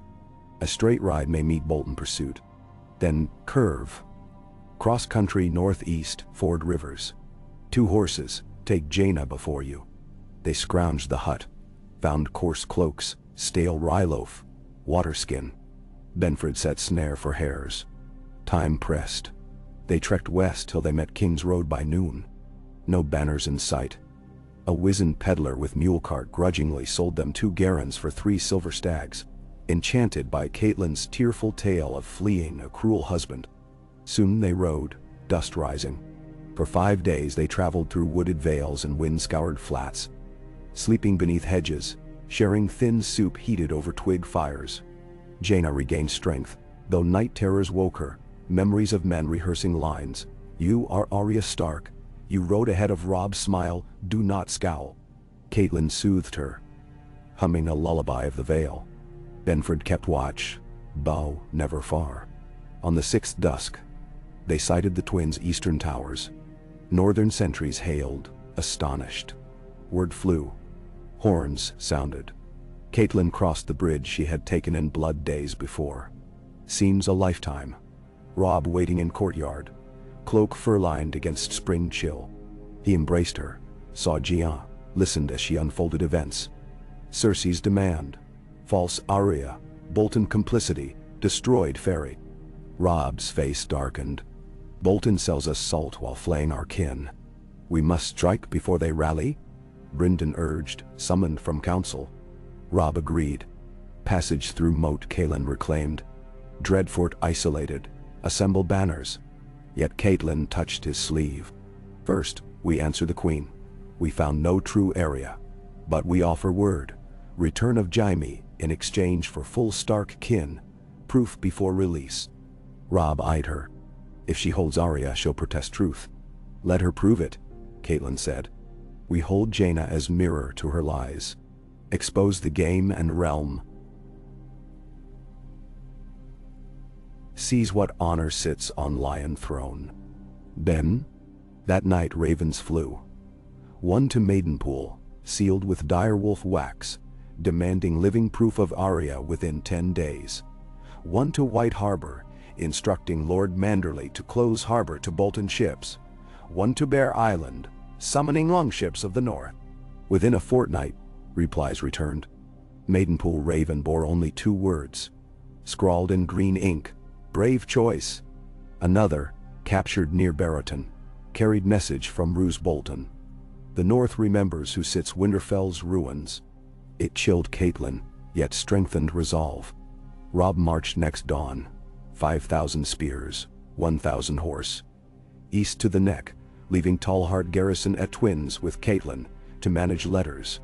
A straight ride may meet Bolton pursuit. Then curve. Cross country northeast, ford rivers. 2 horses, take Jaina before you." They scrounged the hut, found coarse cloaks, stale rye loaf, water skin. Benford set snare for hares. Time pressed. They trekked west till they met King's Road by noon. No banners in sight. A wizened peddler with mule cart grudgingly sold them 2 garrons for 3 silver stags, enchanted by Catelyn's tearful tale of fleeing a cruel husband. Soon they rode, dust rising. For 5 days they traveled through wooded vales and wind-scoured flats, sleeping beneath hedges, sharing thin soup heated over twig fires. Jaina regained strength, though night terrors woke her, memories of men rehearsing lines. "You are Arya Stark. You rode ahead of Robb. Smile, do not scowl." Catelyn soothed her, humming a lullaby of the Vale. Benford kept watch, bow never far. On the 6th dusk, they sighted the twins' eastern towers. Northern sentries hailed, astonished. Word flew. Horns sounded. Catelyn crossed the bridge she had taken in blood days before. Seems a lifetime. Robb waiting in courtyard, cloak fur-lined against spring chill. He embraced her, saw Gian, listened as she unfolded events. Cersei's demand, false Arya, Bolton complicity, destroyed ferry. Robb's face darkened. "Bolton sells us salt while flaying our kin. We must strike before they rally?" Brynden urged, summoned from council. Robb agreed. Passage through moat Catelyn reclaimed. Dreadfort isolated. Assemble banners. Yet Catelyn touched his sleeve. "First, we answer the queen. We found no true area. But we offer word. Return of Jaime in exchange for full Stark kin. Proof before release." Robb eyed her. "If she holds Arya, she'll protest truth." "Let her prove it," Catelyn said. "We hold Jaina as mirror to her lies. Expose the game and realm. Sees what honor sits on lion throne." Then, that night ravens flew. One to Maidenpool, sealed with direwolf wax, demanding living proof of Arya within 10 days. One to White Harbor, instructing Lord Manderley to close harbor to Bolton ships. One to Bear Island, summoning longships of the north. Within a fortnight, replies returned. Maidenpool Raven bore only 2 words, scrawled in green ink, "Brave choice." Another, captured near Barrington, carried message from Roose Bolton. "The North remembers who sits Winterfell's ruins." It chilled Catelyn, yet strengthened resolve. Robb marched next dawn, 5,000 spears, 1,000 horse, east to the neck, leaving Tallheart garrison at Twins with Catelyn to manage letters.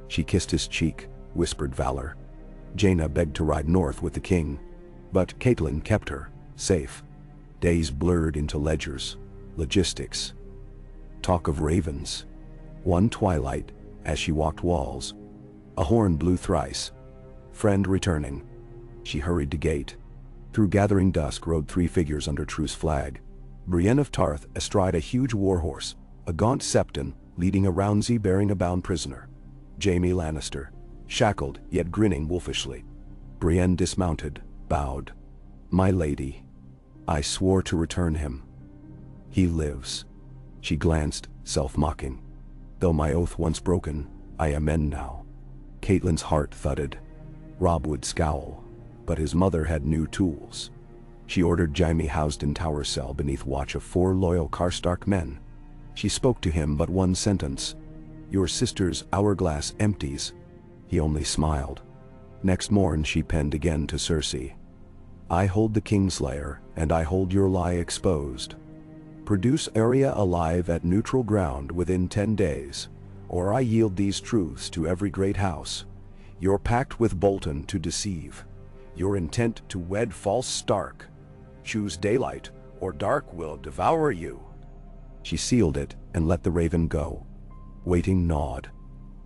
She kissed his cheek, whispered valor. Jaina begged to ride north with the king, but Catelyn kept her safe. Days blurred into ledgers, logistics, talk of ravens. One twilight, as she walked walls, a horn blew thrice. Friend returning. She hurried to gate. Through gathering dusk rode 3 figures under truce flag. Brienne of Tarth astride a huge warhorse, a gaunt Septon leading a Roundsey bearing a bound prisoner. Jaime Lannister, shackled yet grinning wolfishly. Brienne dismounted, bowed. My lady, I swore to return him. He lives. She glanced, self-mocking. Though my oath once broken, I amend now. Catelyn's heart thudded. Robb would scowl, but his mother had new tools. She ordered Jaime housed in tower cell beneath watch of 4 loyal Karstark men. She spoke to him but one sentence. Your sister's hourglass empties. He only smiled. Next morn she penned again to Cersei. I hold the Kingslayer, and I hold your lie exposed. Produce Arya alive at neutral ground within 10 days, or I yield these truths to every great house. Your pact with Bolton to deceive, your intent to wed false Stark. Choose daylight, or dark will devour you. She sealed it and let the raven go. Waiting gnawed.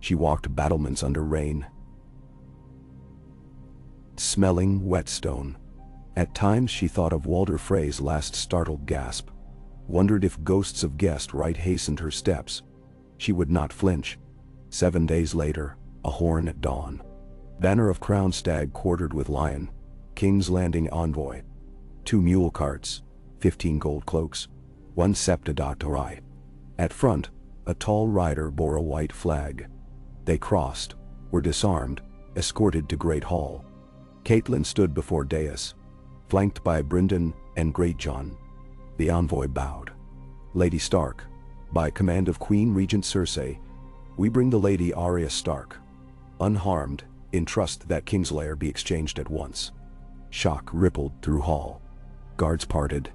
She walked battlements under rain, smelling whetstone. At times she thought of Walder Frey's last startled gasp, wondered if ghosts of guest right hastened her steps. She would not flinch. 7 days later, a horn at dawn. Banner of crown stag quartered with lion, King's Landing envoy. 2 mule carts, 15 gold cloaks, 1 septadatori. At front, a tall rider bore a white flag. They crossed, were disarmed, escorted to Great Hall. Catelyn stood before dais, flanked by Brynden and Greatjon. The envoy bowed. Lady Stark, by command of Queen Regent Cersei, we bring the Lady Arya Stark, unharmed, in trust that Kingslayer be exchanged at once. Shock rippled through hall. Guards parted.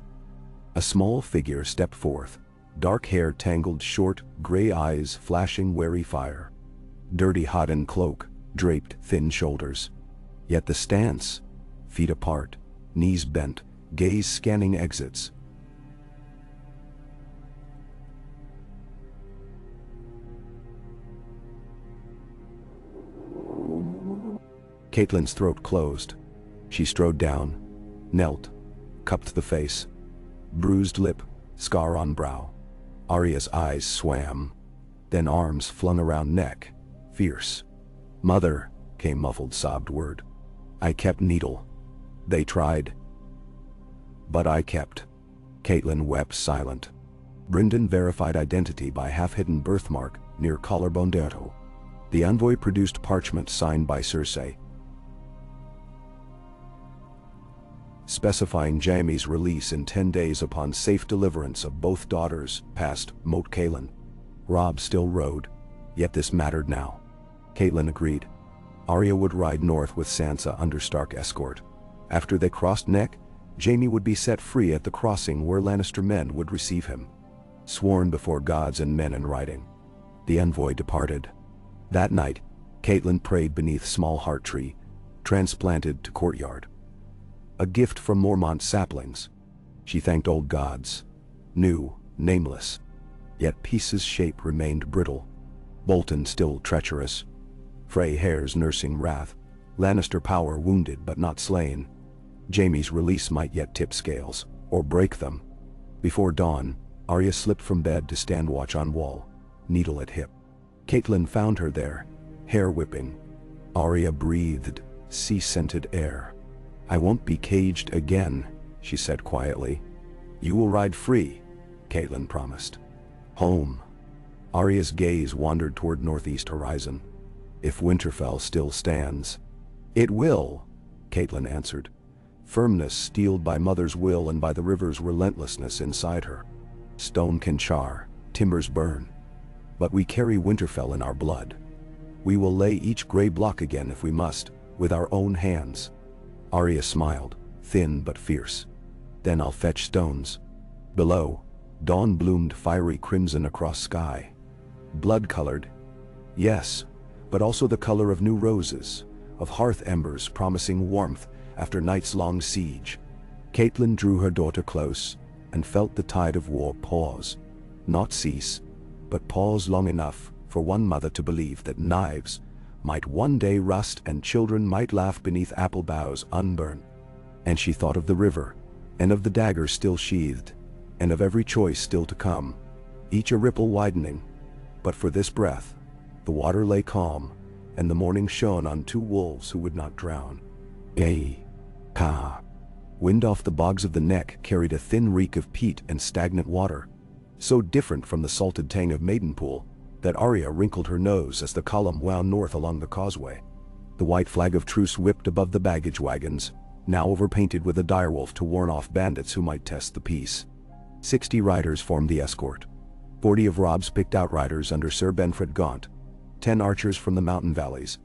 A small figure stepped forth, dark hair tangled short, gray eyes flashing wary fire. Dirty hodden cloak draped thin shoulders. Yet the stance, feet apart, knees bent, gaze scanning exits. Catelyn's throat closed. She strode down, knelt, cupped the face. Bruised lip, scar on brow. Arya's eyes swam. Then arms flung around neck, fierce. Mother, came muffled sobbed word. I kept needle. They tried. But I kept. Catelyn wept silent. Brynden verified identity by half-hidden birthmark near collarbone Derto. The envoy produced parchment signed by Cersei, specifying Jaime's release in 10 days upon safe deliverance of both daughters past Moat Cailin. Robb still rode, yet this mattered now. Catelyn agreed. Arya would ride north with Sansa under Stark escort. After they crossed Neck, Jaime would be set free at the crossing where Lannister men would receive him. Sworn before gods and men in writing. The envoy departed. That night, Catelyn prayed beneath small heart tree, transplanted to courtyard. A gift from Mormont saplings. She thanked old gods. New, nameless. Yet Peace's shape remained brittle. Bolton still treacherous. Frey hairs nursing wrath. Lannister power wounded but not slain. Jaime's release might yet tip scales, or break them. Before dawn, Arya slipped from bed to stand watch on wall, needle at hip. Catelyn found her there, hair whipping. Arya breathed sea-scented air. I won't be caged again, she said quietly. You will ride free, Catelyn promised. Home. Arya's gaze wandered toward northeast horizon. If Winterfell still stands. It will, Catelyn answered. Firmness steeled by mother's will and by the river's relentlessness inside her. Stone can char, timbers burn. But we carry Winterfell in our blood. We will lay each gray block again if we must, With our own hands. Arya smiled, thin but fierce. Then I'll fetch stones. Below, dawn bloomed fiery crimson across sky. Blood-colored. Yes, but also the color of new roses, of hearth embers promising warmth after night's long siege. Catelyn drew her daughter close and felt the tide of war pause. Not cease, but pause long enough for one mother to believe that knives might one day rust and children might laugh beneath apple boughs unburned. And she thought of the river, and of the dagger still sheathed, and of every choice still to come, each a ripple widening. But for this breath, the water lay calm, and the morning shone on two wolves who would not drown. Ka. Wind off the bogs of the neck carried a thin reek of peat and stagnant water, so different from the salted tang of Maidenpool that Arya wrinkled her nose as the column wound north along the causeway. The white flag of truce whipped above the baggage wagons, now overpainted with a direwolf to warn off bandits who might test the peace. 60 riders formed the escort. 40 of Robb's picked outriders under Sir Benfred Gaunt, 10 archers from the mountain valleys,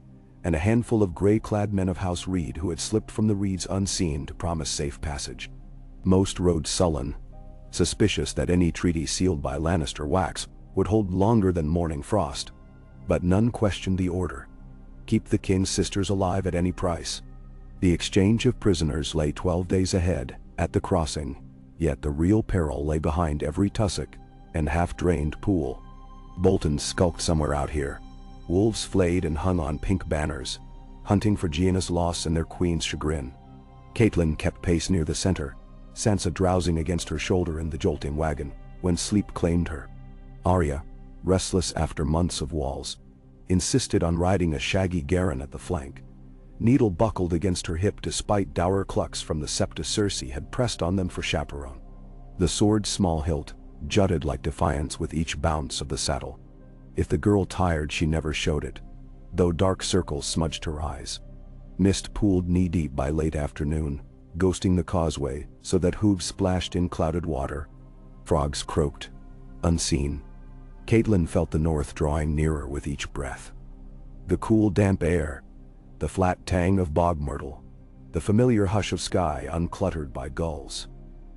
and a handful of gray-clad men of House Reed who had slipped from the reeds unseen to promise safe passage. Most rode sullen, suspicious that any treaty sealed by Lannister wax would hold longer than morning frost. But none questioned the order. Keep the king's sisters alive at any price. The exchange of prisoners lay 12 days ahead, at the crossing, yet the real peril lay behind every tussock and half-drained pool. Boltons skulked somewhere out here. Wolves flayed and hung on pink banners, hunting for Gianna's loss and their queen's chagrin. Catelyn kept pace near the center, Sansa drowsing against her shoulder in the jolting wagon, when sleep claimed her. Arya, restless after months of walls, insisted on riding a shaggy Garin at the flank. Needle buckled against her hip despite dour clucks from the Septa Cersei had pressed on them for chaperone. The sword's small hilt jutted like defiance with each bounce of the saddle. If the girl tired, she never showed it, though dark circles smudged her eyes. Mist pooled knee-deep by late afternoon, ghosting the causeway so that hooves splashed in clouded water. Frogs croaked, unseen. Catelyn felt the north drawing nearer with each breath. The cool, damp air, the flat tang of bog myrtle, the familiar hush of sky uncluttered by gulls.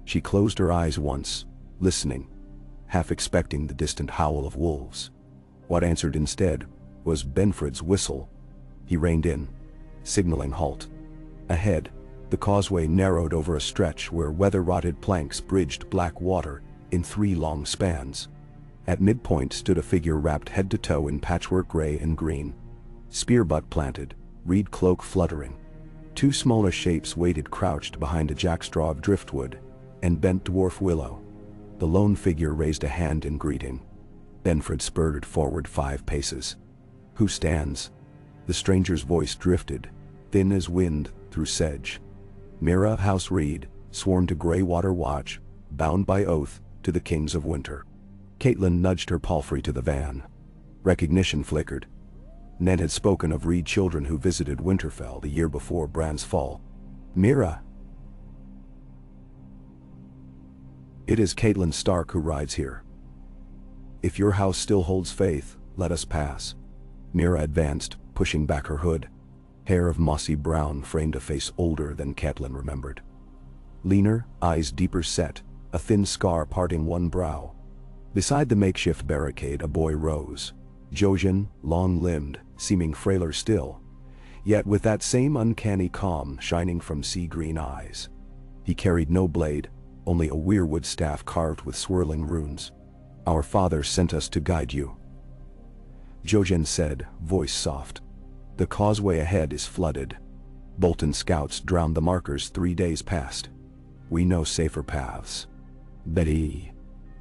She closed her eyes once, listening, half expecting the distant howl of wolves. What answered instead was Benfred's whistle. He reined in, signaling halt. Ahead, the causeway narrowed over a stretch where weather-rotted planks bridged black water in 3 long spans. At midpoint stood a figure wrapped head to toe in patchwork gray and green, spear butt planted, reed cloak fluttering. 2 smaller shapes waited crouched behind a jackstraw of driftwood and bent dwarf willow. The lone figure raised a hand in greeting. Benfred spurred forward 5 paces. "Who stands?" The stranger's voice drifted, thin as wind, through sedge. Mira House Reed, sworn to Greywater Watch, bound by oath to the Kings of Winter. Catelyn nudged her palfrey to the van. Recognition flickered. Ned had spoken of Reed children who visited Winterfell the year before Bran's fall. "Mira." "It is Catelyn Stark who rides here. If your house still holds faith, let us pass." Mira advanced, pushing back her hood. Hair of mossy brown framed a face older than Catelyn remembered. Leaner, eyes deeper set, a thin scar parting one brow. Beside the makeshift barricade a boy rose, Jojen, long-limbed, seeming frailer still, yet with that same uncanny calm shining from sea-green eyes. He carried no blade, only a weirwood staff carved with swirling runes. "Our father sent us to guide you," Jojen said, voice soft. "The causeway ahead is flooded. Bolton scouts drowned the markers 3 days past. We know safer paths." "Betty,"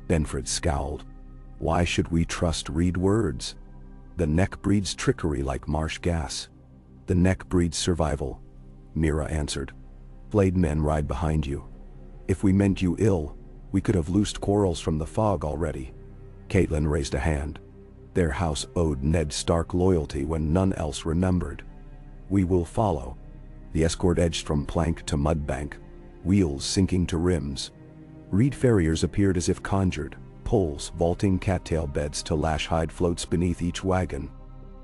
Benfred scowled. "Why should we trust Reed words? The neck breeds trickery like marsh gas." "The neck breeds survival," Mira answered. "Flayed men ride behind you. If we meant you ill, we could have loosed quarrels from the fog already." Catelyn raised a hand. Their house owed Ned Stark loyalty when none else remembered. "We will follow." The escort edged from plank to mudbank, wheels sinking to rims. Reed farriers appeared as if conjured, poles vaulting cattail beds to lash hide floats beneath each wagon.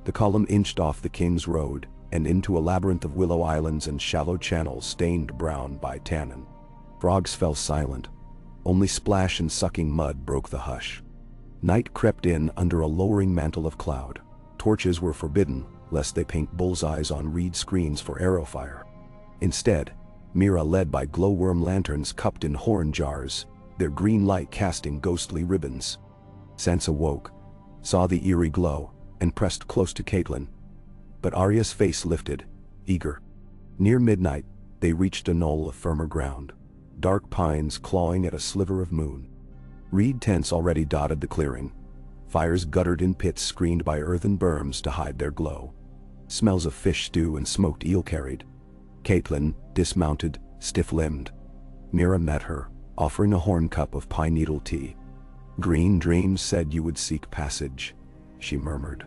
The column inched off the King's Road, and into a labyrinth of willow islands and shallow channels stained brown by tannin. Frogs fell silent. Only splash and sucking mud broke the hush. Night crept in under a lowering mantle of cloud. Torches were forbidden, lest they paint bullseyes on reed screens for arrow fire. Instead, Mira led by glowworm lanterns cupped in horn jars, their green light casting ghostly ribbons. Sansa woke, saw the eerie glow, and pressed close to Catelyn. But Arya's face lifted, eager. Near midnight, they reached a knoll of firmer ground, dark pines clawing at a sliver of moon. Reed tents already dotted the clearing. Fires guttered in pits screened by earthen berms to hide their glow. Smells of fish stew and smoked eel carried. Catelyn, dismounted, stiff-limbed. Mira met her, offering a horn cup of pine needle tea. "Green dreams said you would seek passage," she murmured.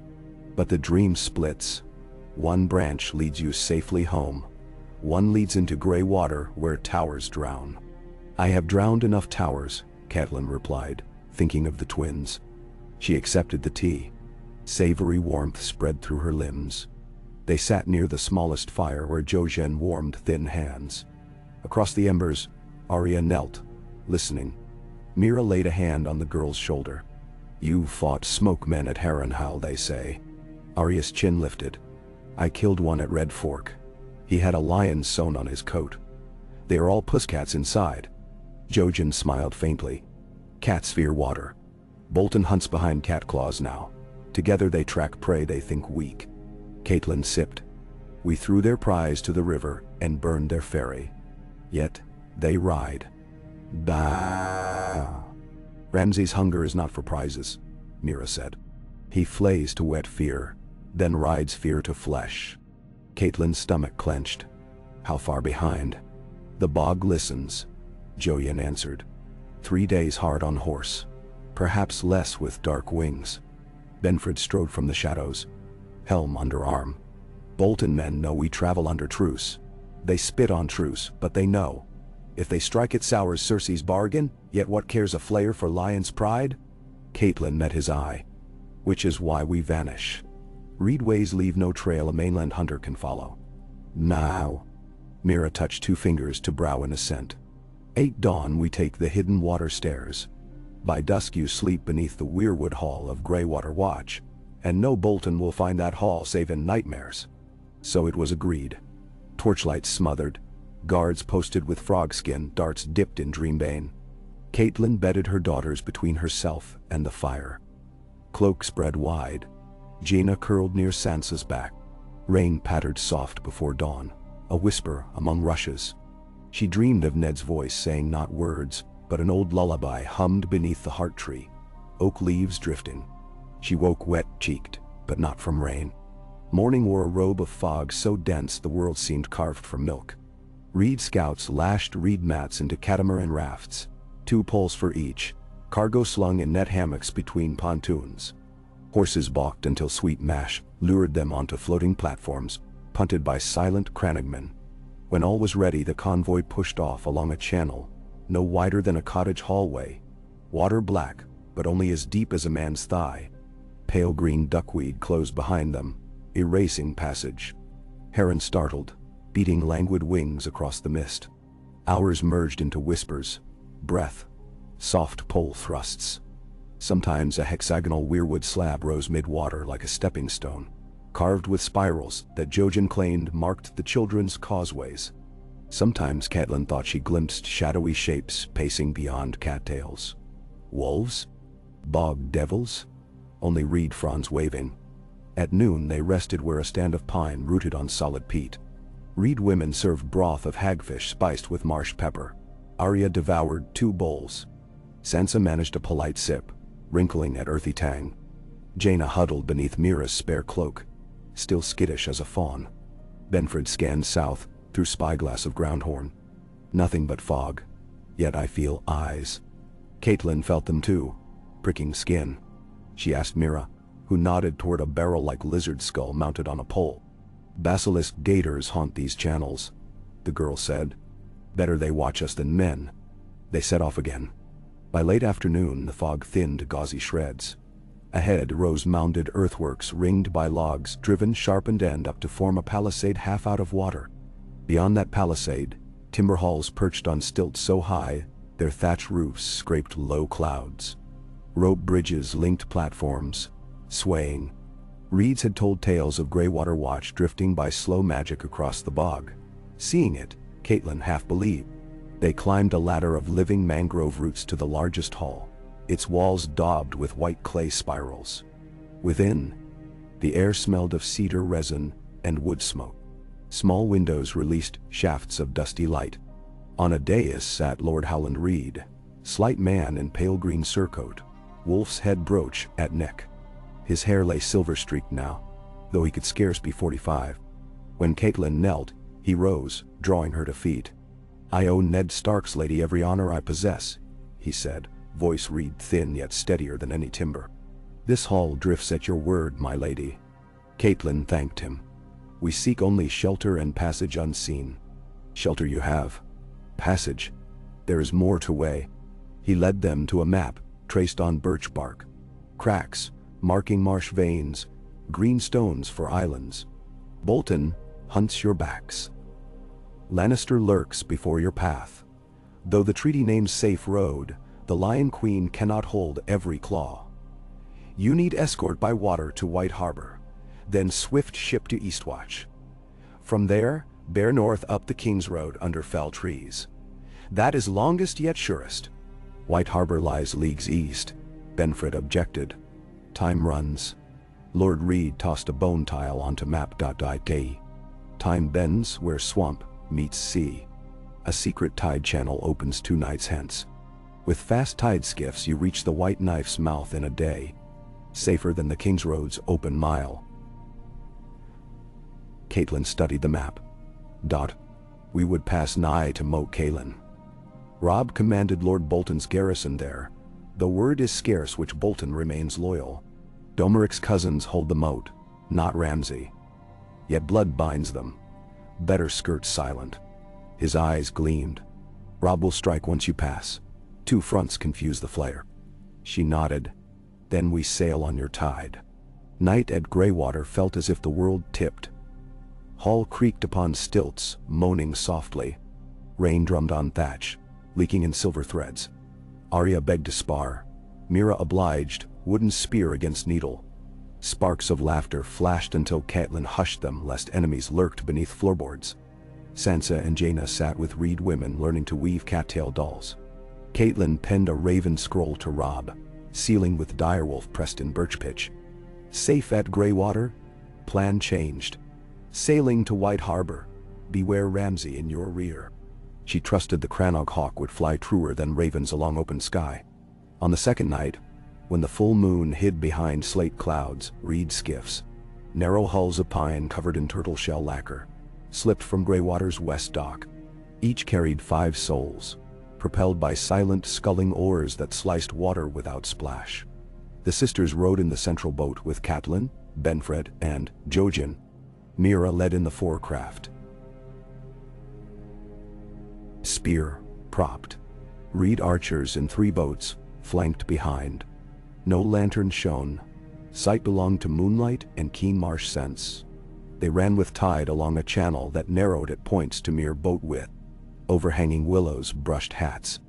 "But the dream splits. One branch leads you safely home. One leads into gray water where towers drown." "I have drowned enough towers," Catelyn replied, thinking of the twins. She accepted the tea. Savory warmth spread through her limbs. They sat near the smallest fire where Jojen warmed thin hands. Across the embers, Arya knelt, listening. Mira laid a hand on the girl's shoulder. "You fought smoke men at Harrenhal, they say." Arya's chin lifted. "I killed one at Red Fork. He had a lion sewn on his coat. They are all pusscats inside." Jojen smiled faintly. "Cats fear water. Bolton hunts behind cat claws now. Together they track prey they think weak." Catelyn sipped. "We threw their prize to the river and burned their ferry. Yet, they ride." "Bah." "Ramsay's hunger is not for prizes," Mira said. "He flays to whet fear, then rides fear to flesh." Catelyn's stomach clenched. "How far behind?" "The bog listens," Jojen answered. 3 days hard on horse. Perhaps less with dark wings." Benford strode from the shadows, helm under arm. "Bolton men know we travel under truce. They spit on truce, but they know. If they strike it sours Cersei's bargain, yet what cares a flayer for lion's pride?" Catelyn met his eye. "Which is why we vanish. Reedways leave no trail a mainland hunter can follow." "Now." Mira touched 2 fingers to brow in assent. "8 dawn we take the hidden water stairs. By dusk you sleep beneath the weirwood hall of Greywater Watch, and no Bolton will find that hall save in nightmares." So it was agreed. Torchlights smothered, guards posted with frogskin, darts dipped in dreambane. Catelyn bedded her daughters between herself and the fire. Cloak spread wide. Jaina curled near Sansa's back. Rain pattered soft before dawn, a whisper among rushes. She dreamed of Ned's voice saying not words, but an old lullaby hummed beneath the heart tree, oak leaves drifting. She woke wet-cheeked, but not from rain. Morning wore a robe of fog so dense the world seemed carved from milk. Reed scouts lashed reed mats into catamaran rafts, 2 poles for each, cargo slung in net hammocks between pontoons. Horses balked until sweet mash lured them onto floating platforms, punted by silent crannogmen. When all was ready, the convoy pushed off along a channel, no wider than a cottage hallway. Water black, but only as deep as a man's thigh. Pale green duckweed closed behind them, erasing passage. Heron startled, beating languid wings across the mist. Hours merged into whispers, breath, soft pole thrusts. Sometimes a hexagonal weirwood slab rose mid-water like a stepping stone, carved with spirals that Jojen claimed marked the children's causeways. Sometimes Catelyn thought she glimpsed shadowy shapes pacing beyond cattails. Wolves? Bog devils? Only reed fronds waving. At noon they rested where a stand of pine rooted on solid peat. Reed women served broth of hagfish spiced with marsh pepper. Arya devoured 2 bowls. Sansa managed a polite sip, wrinkling at earthy tang. Jaina huddled beneath Mira's spare cloak, still skittish as a fawn. Benford scanned south, through spyglass of groundhorn. Nothing but fog. Yet I feel eyes. Catelyn felt them too, pricking skin. She asked Mira, who nodded toward a barrel-like lizard skull mounted on a pole. "Basilisk gators haunt these channels," the girl said. "Better they watch us than men." They set off again. By late afternoon the fog thinned to gauzy shreds. Ahead rose mounded earthworks ringed by logs driven sharpened end up to form a palisade half out of water. Beyond that palisade, timber halls perched on stilts so high, their thatch roofs scraped low clouds. Rope bridges linked platforms, swaying. Reeds had told tales of Greywater Watch drifting by slow magic across the bog. Seeing it, Catelyn half believed. They climbed a ladder of living mangrove roots to the largest hall, its walls daubed with white clay spirals. Within, the air smelled of cedar resin and wood smoke. Small windows released shafts of dusty light. On a dais sat Lord Howland Reed, slight man in pale green surcoat, wolf's head brooch at neck. His hair lay silver-streaked now, though he could scarce be 45. When Catelyn knelt, he rose, drawing her to feet. "I owe Ned Stark's lady every honor I possess," he said, voice reed thin yet steadier than any timber. "This hall drifts at your word, my lady." Catelyn thanked him. "We seek only shelter and passage unseen." "Shelter you have. Passage. There is more to weigh." He led them to a map, traced on birch bark. Cracks, marking marsh veins, green stones for islands. "Bolton hunts your backs. Lannister lurks before your path. Though the treaty names Safe Road, the Lion Queen cannot hold every claw. You need escort by water to White Harbor, then swift ship to Eastwatch. From there, bear north up the King's Road under fell trees. That is longest yet surest." "White Harbor lies leagues east," Benfred objected. "Time runs." Lord Reed tossed a bone tile onto map.ik. "Time bends where swamp meets sea. A secret tide channel opens 2 nights hence. With fast tide skiffs you reach the White Knife's mouth in a day. Safer than the King's Road's open mile." Catelyn studied the map. "We would pass nigh to Moat Cailin. Robb commanded Lord Bolton's garrison there, though word is scarce which Bolton remains loyal. Domeric's cousins hold the moat, not Ramsay. Yet blood binds them. Better skirt silent." His eyes gleamed. "Robb will strike once you pass. 2 fronts confuse the flare." She nodded. "Then we sail on your tide." Night at Greywater felt as if the world tipped. Hall creaked upon stilts, moaning softly. Rain drummed on thatch, leaking in silver threads. Arya begged to spar. Mira obliged, wooden spear against needle. Sparks of laughter flashed until Catelyn hushed them lest enemies lurked beneath floorboards. Sansa and Jaina sat with Reed women learning to weave cattail dolls. Catelyn penned a raven scroll to Robb, sealing with direwolf pressed in birch pitch. "Safe at Greywater? Plan changed. Sailing to White Harbor. Beware Ramsay in your rear." She trusted the Crannog hawk would fly truer than ravens along open sky. On the second night, when the full moon hid behind slate clouds, Reed skiffs, narrow hulls of pine covered in turtle shell lacquer, slipped from Greywater's west dock. Each carried 5 souls, propelled by silent sculling oars that sliced water without splash. The sisters rowed in the central boat with Catelyn, Benfred, and Jojen. Mira led in the forecraft. Spear, propped. Reed archers in 3 boats, flanked behind. No lantern shone. Sight belonged to moonlight and keen marsh scents. They ran with tide along a channel that narrowed at points to mere boat width. Overhanging willows brushed hats.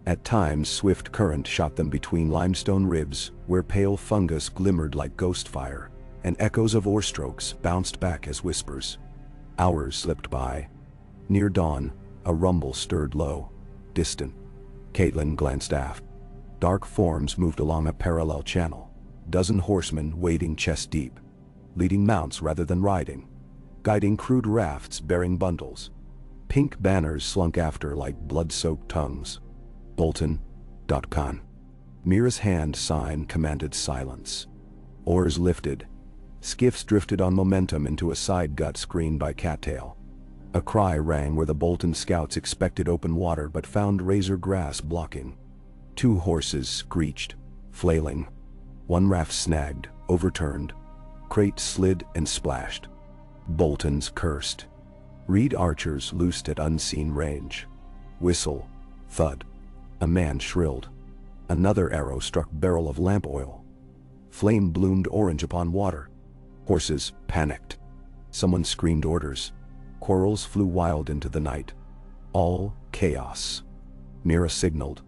At times swift current shot them between limestone ribs where pale fungus glimmered like ghost fire, and echoes of oar strokes bounced back as whispers. Hours slipped by. Near dawn, a rumble stirred low, distant. Catelyn glanced aft. Dark forms moved along a parallel channel, dozen horsemen wading chest deep, leading mounts rather than riding, guiding crude rafts bearing bundles. Pink banners slunk after like blood-soaked tongues. Bolton.con. Mira's hand sign commanded silence. Oars lifted. Skiffs drifted on momentum into a side gut screened by cattail. A cry rang where the Bolton scouts expected open water but found razor grass blocking. 2 horses screeched, flailing. 1 raft snagged, overturned. Crates slid and splashed. Boltons cursed. Reed archers loosed at unseen range. Whistle, thud. A man shrilled. Another arrow struck barrel of lamp oil. Flame bloomed orange upon water. Horses panicked. Someone screamed orders. Quarrels flew wild into the night. All chaos. Mira signaled.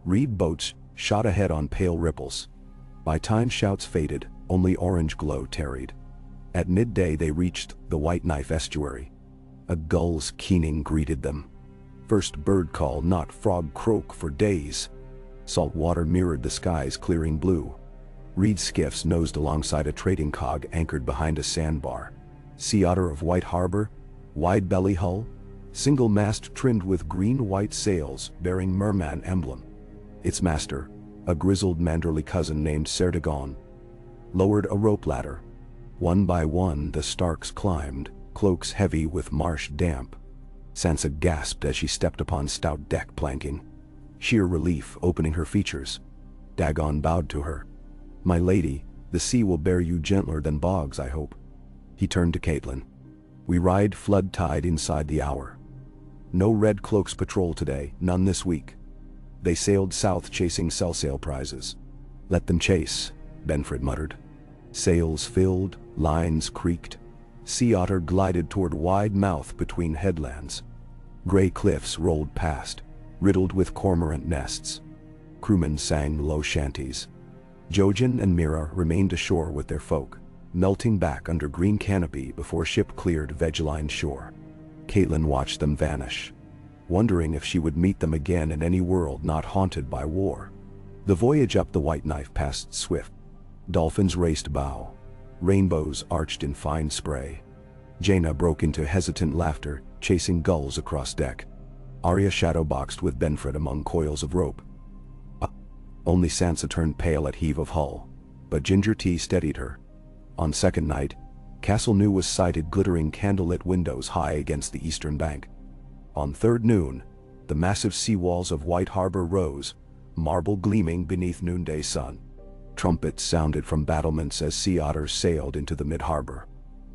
Reed boats shot ahead on pale ripples. By time shouts faded, only orange glow tarried. At midday they reached the White Knife estuary. A gull's keening greeted them. First bird call, not frog croak for days. Salt water mirrored the sky's clearing blue. Reed skiffs nosed alongside a trading cog anchored behind a sandbar. Sea otter of White Harbor, wide belly hull, single mast trimmed with green-white sails bearing merman emblem. Its master, a grizzled Manderley cousin named Sertagon, lowered a rope ladder. One by one the Starks climbed, cloaks heavy with marsh damp. Sansa gasped as she stepped upon stout deck planking, sheer relief opening her features. Dagon bowed to her. "My lady, the sea will bear you gentler than bogs, I hope." He turned to Catelyn. "We ride flood tide inside the hour. No red cloaks patrol today, none this week. They sailed south chasing sellsail prizes." "Let them chase," Benford muttered. Sails filled, lines creaked. Sea otter glided toward wide mouth between headlands. Gray cliffs rolled past, riddled with cormorant nests. Crewmen sang low shanties. Jojen and Mira remained ashore with their folk, melting back under green canopy before ship cleared Vegeline shore. Catelyn watched them vanish, wondering if she would meet them again in any world not haunted by war. The voyage up the White Knife passed swift. Dolphins raced bow. Rainbows arched in fine spray. Jaina broke into hesitant laughter, chasing gulls across deck. Arya shadowboxed with Benford among coils of rope. Only Sansa turned pale at heave of hull, but ginger tea steadied her. On second night, Castle New was sighted glittering candlelit windows high against the eastern bank. On third noon, the massive seawalls of White Harbor rose, marble gleaming beneath noonday sun. Trumpets sounded from battlements as sea otters sailed into the mid-harbor.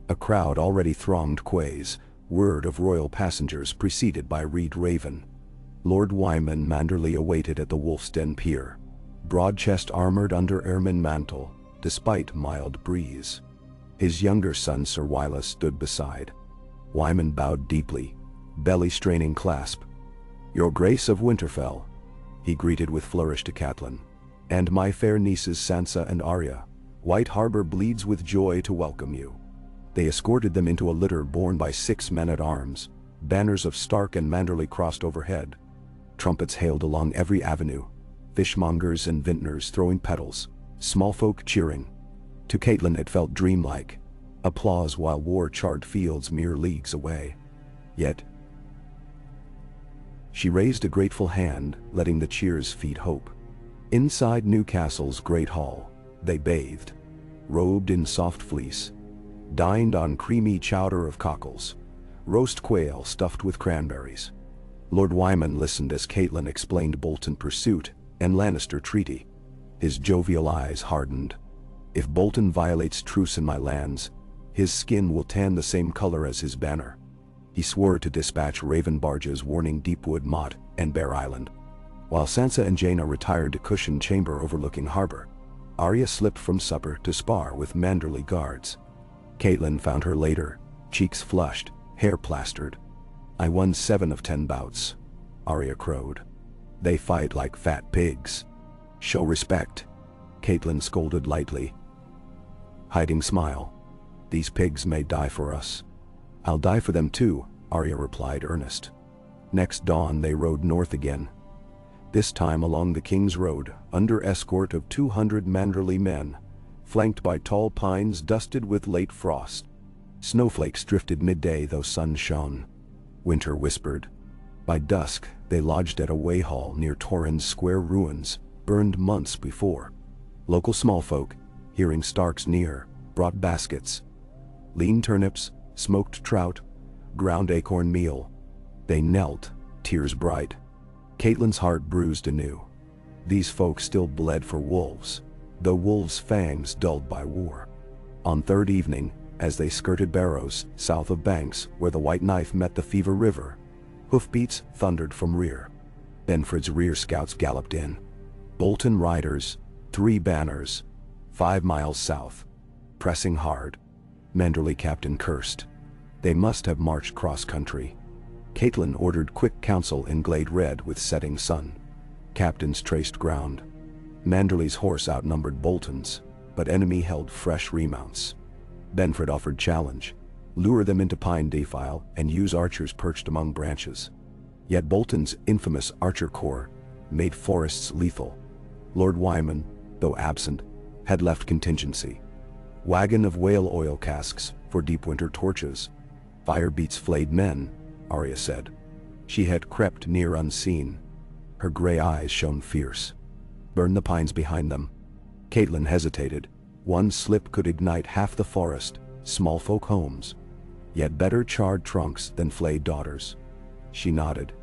A crowd already thronged quays, word of royal passengers preceded by Reed Raven. Lord Wyman Manderley awaited at the Wolf's Den pier, broad-chest armored under ermine mantle, despite mild breeze. His younger son Sir Wylas stood beside. Wyman bowed deeply, belly straining clasp. "Your Grace of Winterfell," he greeted with flourish to Catelyn, "and my fair nieces Sansa and Arya, White Harbor bleeds with joy to welcome you." They escorted them into a litter borne by 6 men-at-arms. Banners of Stark and Manderley crossed overhead. Trumpets hailed along every avenue, fishmongers and vintners throwing petals, small folk cheering. To Catelyn it felt dreamlike, applause while war charred fields mere leagues away. Yet she raised a grateful hand, letting the cheers feed hope. Inside Newcastle's great hall, they bathed, robed in soft fleece, dined on creamy chowder of cockles, roast quail stuffed with cranberries. Lord Wyman listened as Catelyn explained Bolton pursuit and Lannister treaty. His jovial eyes hardened. "If Bolton violates truce in my lands, his skin will tan the same color as his banner." He swore to dispatch Raven barges warning Deepwood Motte and Bear Island. While Sansa and Jaina retired to cushioned chamber overlooking harbor, Arya slipped from supper to spar with Manderley guards. Catelyn found her later, cheeks flushed, hair plastered. "I won 7 of 10 bouts," Arya crowed. "They fight like fat pigs." "Show respect," Catelyn scolded lightly. Hiding smile. "These pigs may die for us." "I'll die for them too," Arya replied earnest. Next dawn they rode north again. This time along the King's Road, under escort of 200 Manderley men, flanked by tall pines dusted with late frost. Snowflakes drifted midday though sun shone. Winter whispered. By dusk, they lodged at a way hall near Torrhen's square ruins, burned months before. Local smallfolk, hearing Starks near, brought baskets. Lean turnips, smoked trout, ground acorn meal. They knelt, tears bright. Catelyn's heart bruised anew. These folk still bled for wolves, though wolves' fangs dulled by war. On third evening, as they skirted Barrows, south of Banks, where the White Knife met the Fever River, hoofbeats thundered from rear. Benford's rear scouts galloped in. Bolton riders, 3 banners, 5 miles south. Pressing hard. Manderley captain cursed. They must have marched cross-country. Catelyn ordered quick counsel in glade red with setting sun. Captains traced ground. Manderley's horse outnumbered Bolton's, but enemy held fresh remounts. Benford offered challenge. Lure them into pine defile and use archers perched among branches. Yet Bolton's infamous archer corps made forests lethal. Lord Wyman, though absent, had left contingency. Wagon of whale oil casks for deep winter torches. Fire beats flayed men, Arya said. She had crept near unseen. Her gray eyes shone fierce. Burn the pines behind them. Catelyn hesitated. One slip could ignite half the forest, small folk homes. Yet better charred trunks than flayed daughters. She nodded.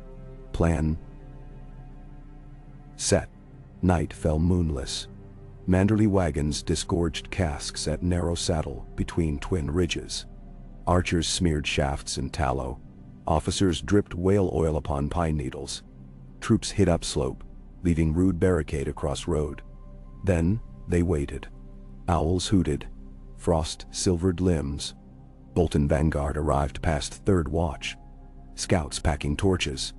Plan set. Night fell moonless. Manderley wagons disgorged casks at narrow saddle between twin ridges. Archers smeared shafts in tallow. Officers dripped whale oil upon pine needles. Troops hid upslope, leaving rude barricade across road. Then they waited. Owls hooted. Frost silvered limbs. Bolton vanguard arrived past third watch. Scouts packing torches.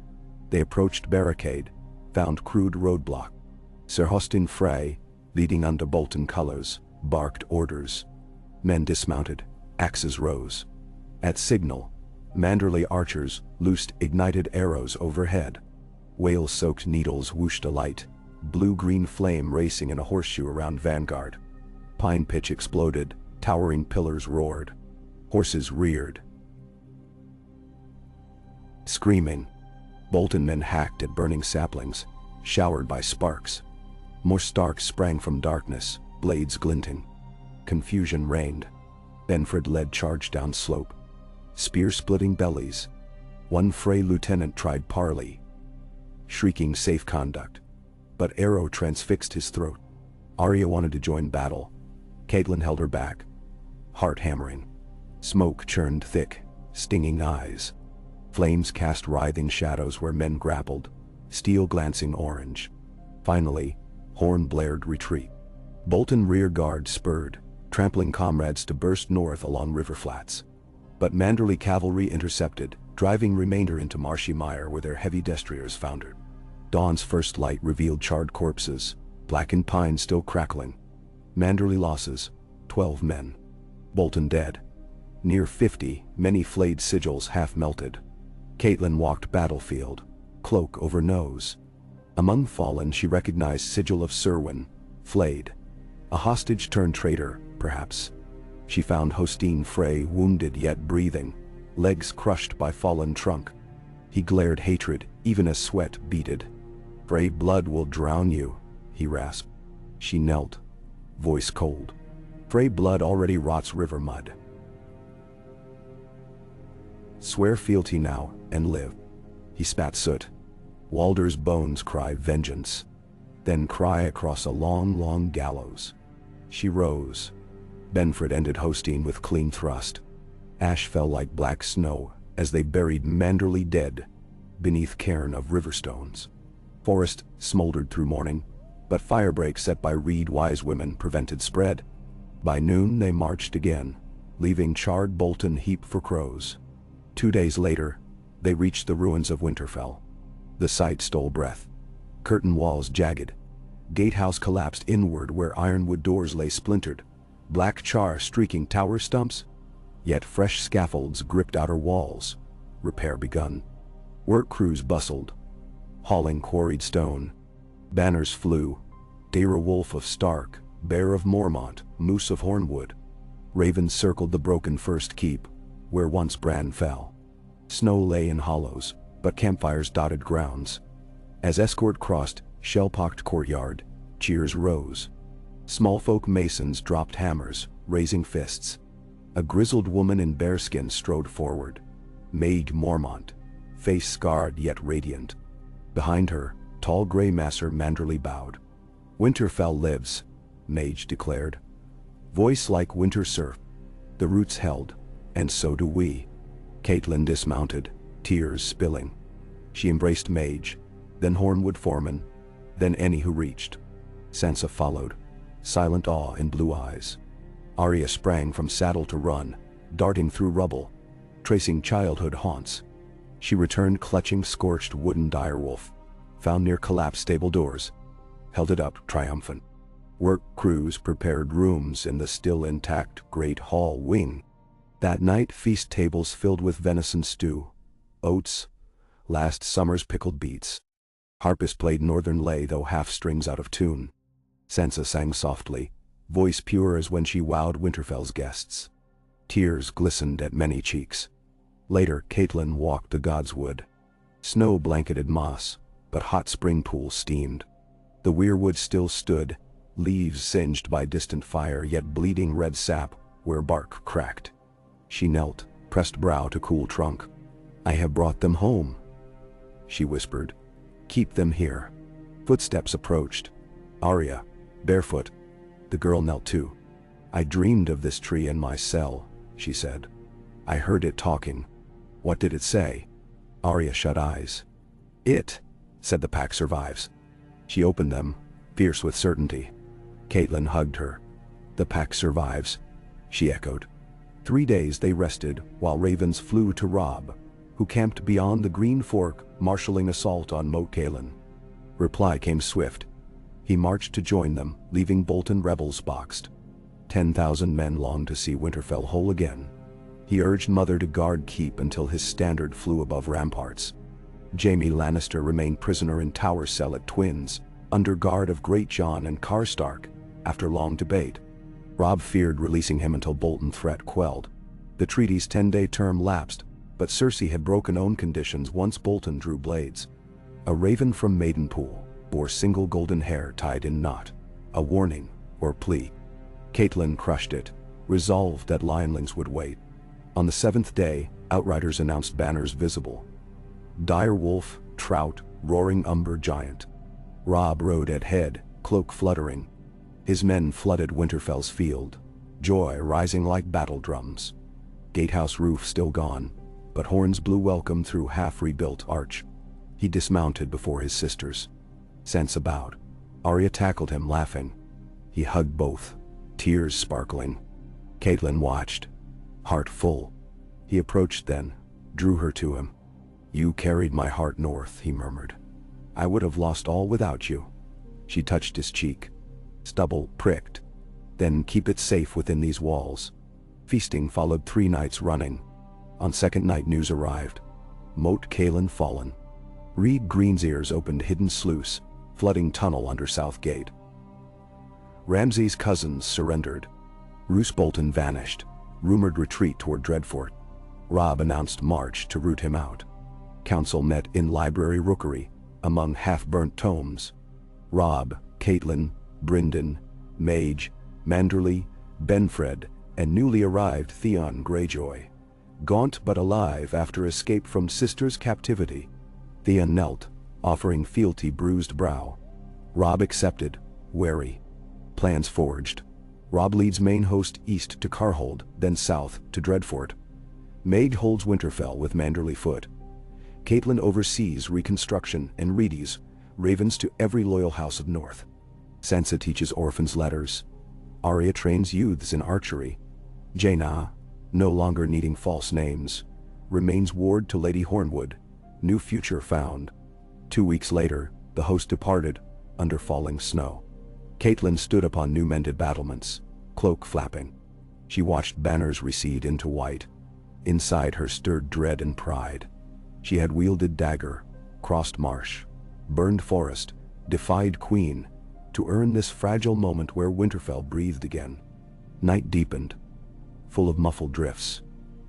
They approached barricade, found crude roadblock. Sir Austin Frey, leading under Bolton colors, barked orders. Men dismounted, axes rose. At signal, Manderley archers loosed ignited arrows overhead. Whale-soaked needles whooshed alight, blue-green flame racing in a horseshoe around vanguard. Pine pitch exploded, towering pillars roared. Horses reared. Screaming, Bolton men hacked at burning saplings, showered by sparks. More Starks sprang from darkness, blades glinting. Confusion reigned. Benford led charge down slope. Spear-splitting bellies. One Frey lieutenant tried parley, shrieking safe conduct, but arrow transfixed his throat. Arya wanted to join battle. Catelyn held her back, heart hammering. Smoke churned thick, stinging eyes. Flames cast writhing shadows where men grappled, steel glancing orange. Finally, horn blared retreat. Bolton rear guard spurred, trampling comrades to burst north along river flats. But Manderley cavalry intercepted, driving remainder into marshy mire where their heavy destriers foundered. Dawn's first light revealed charred corpses, blackened pine still crackling. Manderley losses, 12 men. Bolton dead. Near 50, many flayed sigils half melted. Catelyn walked battlefield, cloak over nose. Among fallen she recognized sigil of Serwyn, flayed. A hostage turned traitor, perhaps. She found Hostine Frey wounded yet breathing, legs crushed by fallen trunk. He glared hatred, even as sweat beaded. Frey blood will drown you, he rasped. She knelt, voice cold. Frey blood already rots river mud. Swear fealty now, and live. He spat soot. Walder's bones cry vengeance. Then cry across a long, long gallows. She rose. Benford ended Hostine with clean thrust. Ash fell like black snow as they buried Manderley dead beneath cairn of river stones. Forest smoldered through morning, but firebreak set by reed wise women prevented spread. By noon they marched again, leaving charred Bolton heap for crows. 2 days later, they reached the ruins of Winterfell. The sight stole breath. Curtain walls jagged. Gatehouse collapsed inward where ironwood doors lay splintered. Black char streaking tower stumps. Yet fresh scaffolds gripped outer walls. Repair begun. Work crews bustled, hauling quarried stone. Banners flew. Daira Wolf of Stark, Bear of Mormont, Moose of Hornwood. Ravens circled the broken first keep, where once Bran fell. Snow lay in hollows, but campfires dotted grounds. As escort crossed shell-pocked courtyard, cheers rose. Small folk masons dropped hammers, raising fists. A grizzled woman in bearskin strode forward. Maid Mormont, face scarred yet radiant. Behind her, tall gray Masser Manderley bowed. Winterfell lives, Mage declared. Voice like winter surf. The roots held, and so do we. Catelyn dismounted, tears spilling. She embraced Mage, then Hornwood foreman, then any who reached. Sansa followed. silent awe in blue eyes. Arya sprang from saddle to run, darting through rubble, tracing childhood haunts. She returned clutching scorched wooden direwolf, found near collapsed stable doors, held it up triumphant. Work crews prepared rooms in the still intact great hall wing. That night feast tables filled with venison stew, oats, last summer's pickled beets. Harpist played northern lay though half strings out of tune. Sansa sang softly, voice pure as when she wowed Winterfell's guests. Tears glistened at many cheeks. Later Catelyn walked the godswood. Snow blanketed moss, but hot spring pools steamed. The weirwood still stood, leaves singed by distant fire yet bleeding red sap where bark cracked. She knelt, pressed brow to cool trunk. "I have brought them home," she whispered. "Keep them here." Footsteps approached. Arya, barefoot. The girl knelt too. "I dreamed of this tree in my cell," she said. "I heard it talking." "What did it say?" Arya shut eyes. "It," said the pack survives. She opened them, fierce with certainty. Catelyn hugged her. "The pack survives," she echoed. 3 days they rested while ravens flew to Robb, who camped beyond the Green Fork, marshalling assault on Moat Cailin. Reply came swift. He marched to join them, leaving Bolton rebels boxed. 10,000 men longed to see Winterfell whole again. He urged Mother to guard keep until his standard flew above ramparts. Jaime Lannister remained prisoner in Tower Cell at Twins, under guard of Great Jon and Karstark, after long debate. Robb feared releasing him until Bolton threat quelled. The treaty's 10-day term lapsed, but Cersei had broken own conditions once Bolton drew blades. A raven from Maidenpool bore single golden hair tied in knot, a warning or plea. Catelyn crushed it, resolved that lionlings would wait. On the 7th day, outriders announced banners visible. Dire wolf, trout, roaring umber giant. Robb rode at head, cloak fluttering. His men flooded Winterfell's field, joy rising like battle drums. Gatehouse roof still gone, but horns blew welcome through half-rebuilt arch. He dismounted before his sisters. Sansa bowed. Arya tackled him, laughing. He hugged both, tears sparkling. Catelyn watched, heart full. He approached then, drew her to him. "You carried my heart north," he murmured. "I would have lost all without you." She touched his cheek. Stubble pricked. "Then keep it safe within these walls." Feasting followed 3 nights running. On second night news arrived. Moat Cailin fallen. Reed Greenseers opened hidden sluice, flooding tunnel under South Gate. Ramsay's cousins surrendered. Roose Bolton vanished, rumored retreat toward Dreadfort. Robb announced march to root him out. Council met in Library Rookery, among half-burnt tomes. Robb, Catelyn, Brynden, Mage, Manderly, Benfred, and newly arrived Theon Greyjoy. Gaunt but alive after escape from sister's captivity. Theon knelt, offering fealty bruised brow. Robb accepted, wary. Plans forged. Robb leads main host east to Carhold, then south to Dreadfort. Maege holds Winterfell with Manderly foot. Catelyn oversees reconstruction and readies ravens to every loyal house of North. Sansa teaches orphans letters. Arya trains youths in archery. Jaina, no longer needing false names, remains ward to Lady Hornwood, new future found. 2 weeks later, the host departed, under falling snow. Catelyn stood upon new mended battlements, cloak flapping. She watched banners recede into white. Inside her stirred dread and pride. She had wielded dagger, crossed marsh, burned forest, defied queen, to earn this fragile moment where Winterfell breathed again. Night deepened, full of muffled drifts.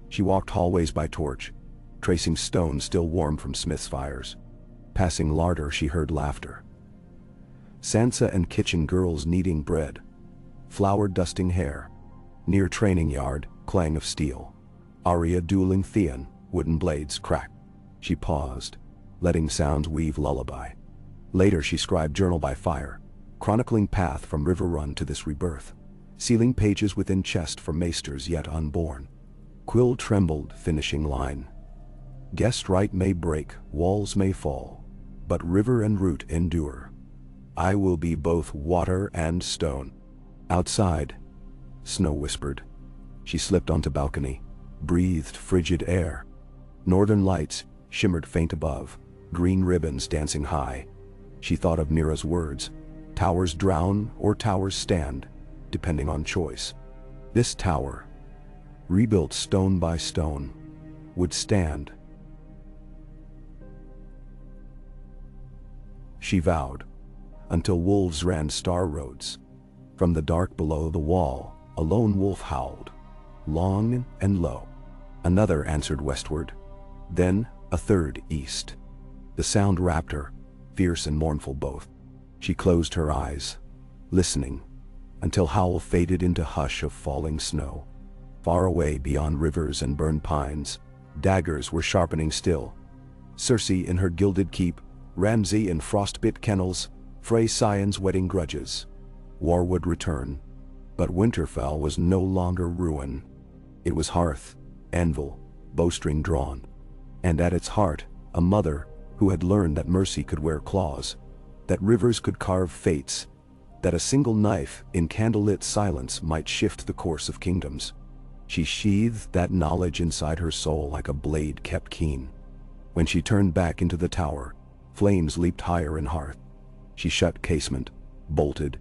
She walked hallways by torch, tracing stone still warm from smith's fires. Passing larder, she heard laughter. Sansa and kitchen girls kneading bread. Flour dusting hair. Near training yard, clang of steel. Arya dueling Theon, wooden blades cracked. She paused, letting sounds weave lullaby. Later she scribed journal by fire, chronicling path from River Run to this rebirth, sealing pages within chest for maesters yet unborn. Quill trembled, finishing line. Guest right may break, walls may fall, but river and root endure. I will be both water and stone. Outside, Snow whispered. She slipped onto balcony, breathed frigid air. Northern lights shimmered faint above, green ribbons dancing high. She thought of Mira's words, towers drown or towers stand, depending on choice. This tower, rebuilt stone by stone, would stand. She vowed, until wolves ran star roads. From the dark below the wall, a lone wolf howled, long and low. Another answered westward, then a third east. The sound wrapped her, fierce and mournful both. She closed her eyes, listening, until howl faded into hush of falling snow. Far away beyond rivers and burned pines, daggers were sharpening still. Circe in her gilded keep, Ramsay in frostbit kennels, Frey scions wedding grudges. War would return, but Winterfell was no longer ruin. It was hearth, anvil, bowstring drawn, and at its heart, a mother who had learned that mercy could wear claws, that rivers could carve fates, that a single knife in candlelit silence might shift the course of kingdoms. She sheathed that knowledge inside her soul like a blade kept keen. When she turned back into the tower, flames leaped higher in hearth. She shut casement, bolted,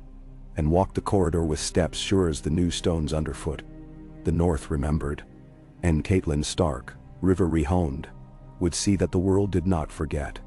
and walked the corridor with steps sure as the new stones underfoot. The North remembered, and Catelyn Stark, river rehoned, would see that the world did not forget.